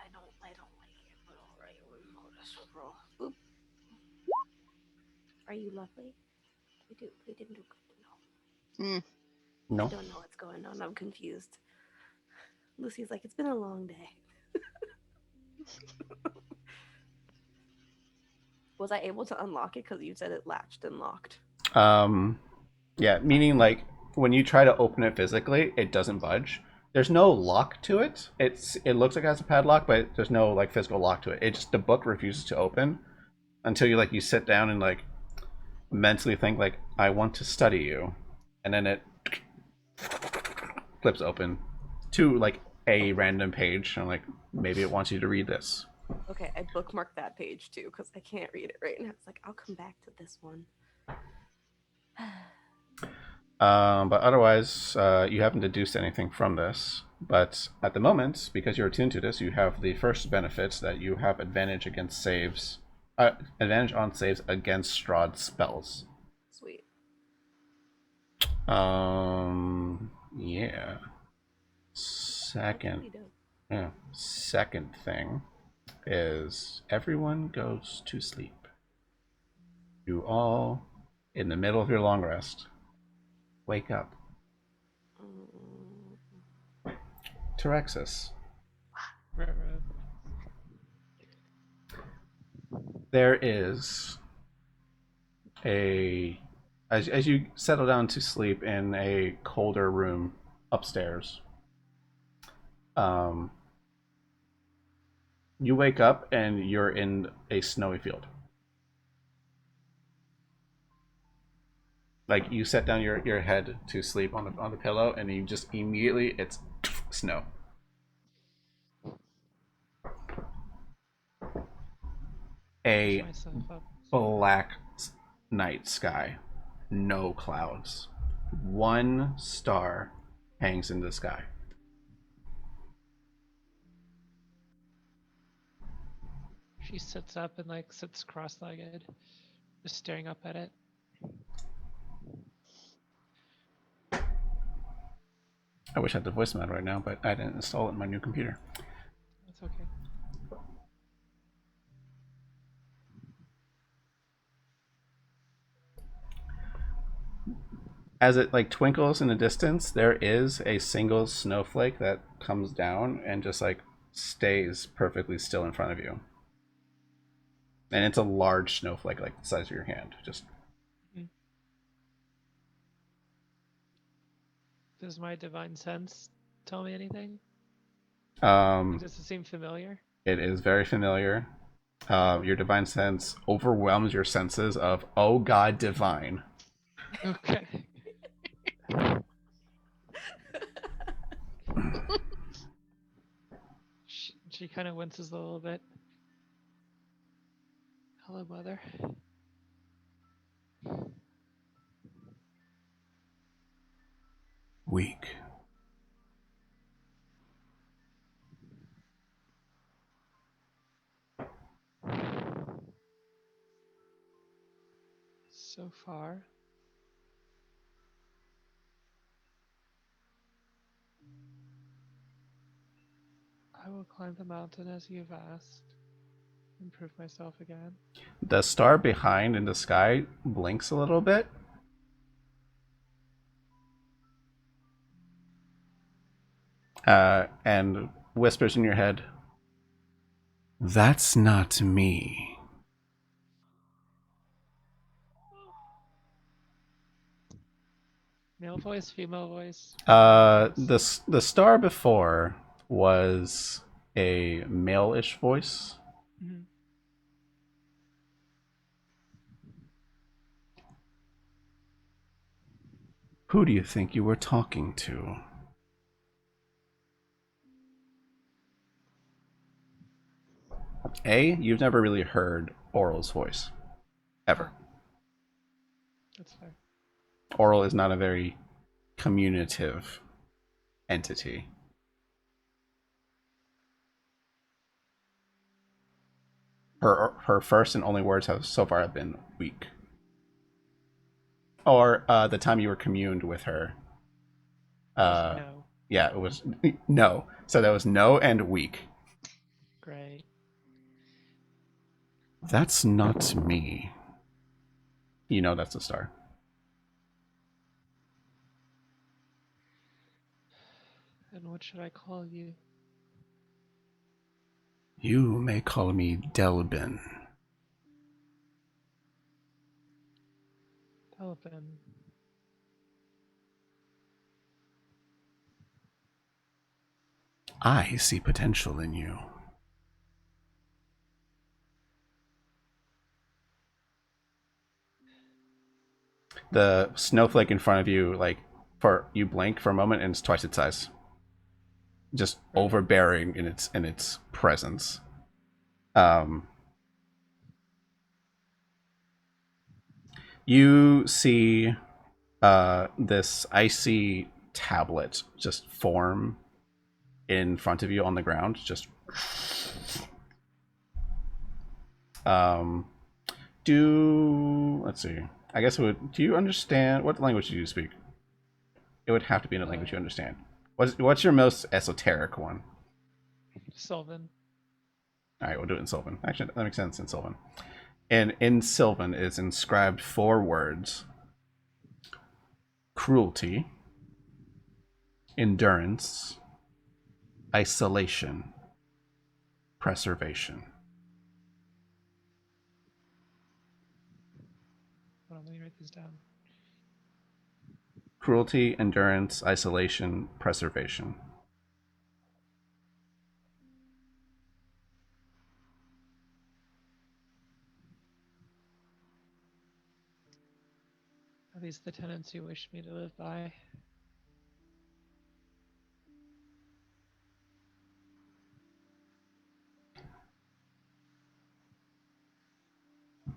don't like it, but all right, we'll just roll. Boop. Are you lovely? We didn't do good. No. No. I don't know what's going on. I'm confused. Lucy's like, it's been a long day. Was I able to unlock it? Because you said it latched and locked. Yeah, meaning like when you try to open it physically, it doesn't budge. There's no lock to it. It looks like it has a padlock, but there's no like physical lock to it. It just the book refuses to open until you sit down and like mentally think like I want to study you, and then it flips open to like a random page and like maybe it wants you to read this. Okay, I bookmarked that page too because I can't read it right now. It's like I'll come back to this one. But otherwise, you haven't deduced anything from this. But at the moment, because you're attuned to this, you have the first benefits that you have advantage against saves, advantage on saves against Strahd spells. Sweet. Yeah. Second, yeah. Second thing is everyone goes to sleep. You all, in the middle of your long rest, wake up. Terexus. There is as you settle down to sleep in a colder room upstairs, you wake up and you're in a snowy field. Like you set down your head to sleep on the pillow, and you just immediately it's snow. A black night sky, no clouds, one star hangs in the sky. She sits up and like sits cross-legged, just staring up at it. I wish I had the voice mod right now, but I didn't install it in my new computer. That's okay. As it like twinkles in the distance, there is a single snowflake that comes down and just like stays perfectly still in front of you. And it's a large snowflake, like the size of your hand. Just Does my divine sense tell me anything? Does it seem familiar? It is very familiar. Your divine sense overwhelms your senses of, oh god, divine. Okay. She kind of winces a little bit. Hello, mother. Weak. So far. I will climb the mountain as you've asked. improve myself again. The star behind in the sky blinks a little bit. And whispers in your head, "That's not me." Male voice, female voice. Voice? The star before was a male-ish voice. Mhm. Who do you think you were talking to? You've never really heard Oral's voice. Ever. That's fair. Oral is not a very communicative entity. Her first and only words have so far have been weak. Or the time you were communed with her. No. Yeah, it was no. So that was no and weak. Great. That's not me. You know that's a star. And what should I call you? You may call me Delbin. Delvin. I see potential in you. The snowflake in front of you, like, you blink for a moment and it's twice its size. Just overbearing in its presence. You see this icy tablet just form in front of you on the ground. Just let's see. I guess do you understand what language do you speak? It would have to be in a language you understand. What's your most esoteric one? Sylvan. All right, we'll do it in Sylvan. Actually, that makes sense in Sylvan. And in Sylvan is inscribed 4 words: cruelty, endurance, isolation, preservation. Hold on, let me write these down. Cruelty, endurance, isolation, preservation. Are these the tenets you wish me to live by?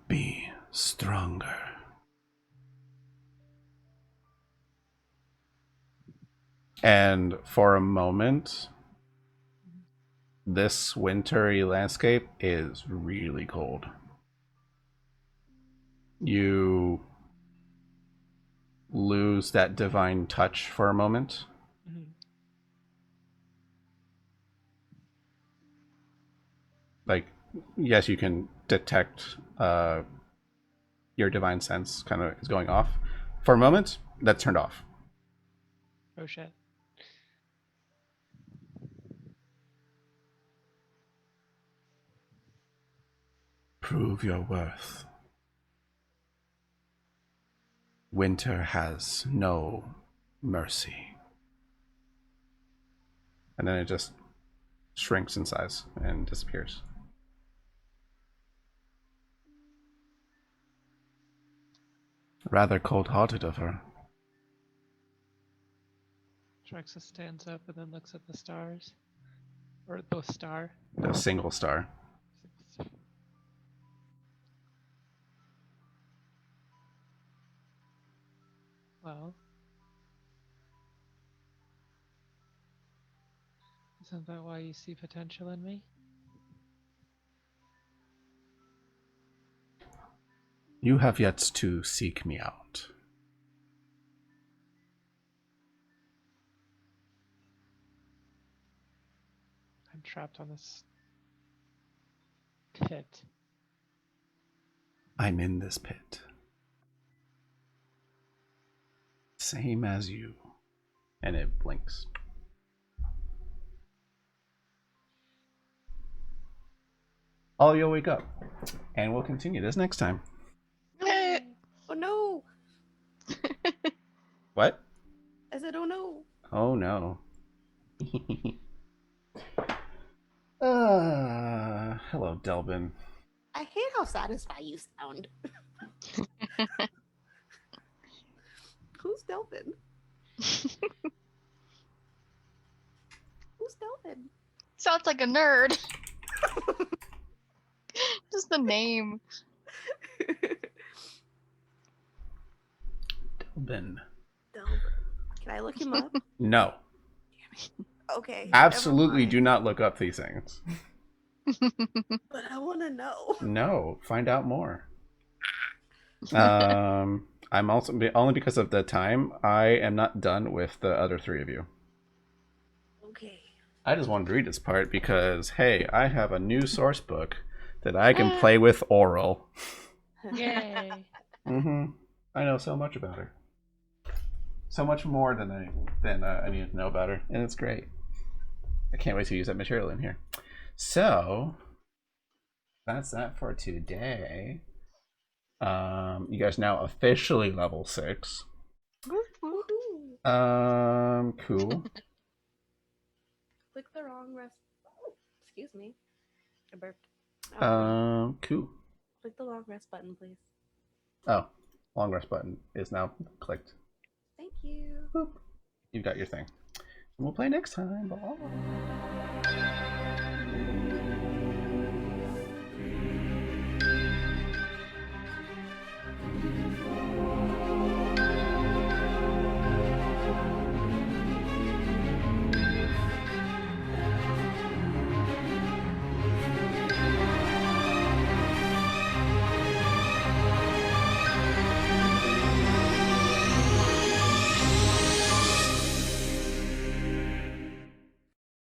Be stronger. And for a moment, this wintry landscape is really cold. You lose that divine touch for a moment. Mm-hmm. Like, yes, you can detect your divine sense kind of is going off. For a moment, that's turned off. Oh shit. Prove your worth. Winter has no mercy. And then it just shrinks in size and disappears. Rather cold-hearted of her. Drexa stands up and then looks at the stars. Or the star. A single star. Well, isn't that why you see potential in me? You have yet to seek me out. I'm trapped on this pit. I'm in this pit. Same as you. And it blinks. Oh, you'll wake up. And we'll continue this next time. Oh no! What? I said, oh no. Oh no. Hello, Delbin. I hate how satisfied you sound. Who's Delvin? Who's Delvin? Sounds like a nerd. Just the name. Delbin. Delvin. Can I look him up? No. Okay. Absolutely never do not look up these things. mind. But I want to know. No. Find out more. I'm also, only because of the time, I am not done with the other three of you. Okay. I just wanted to read this part because, hey, I have a new source book that I can play with oral. Yay! I know so much about her. So much more than I need to know about her, and it's great. I can't wait to use that material in here. So that's that for today. You guys now officially level 6. Woohoo. Cool. Click the wrong rest. Excuse me. I burped. Cool. Click the long rest button, please. Oh, long rest button is now clicked. Thank you. Boop. You've got your thing. We'll play next time. Bye.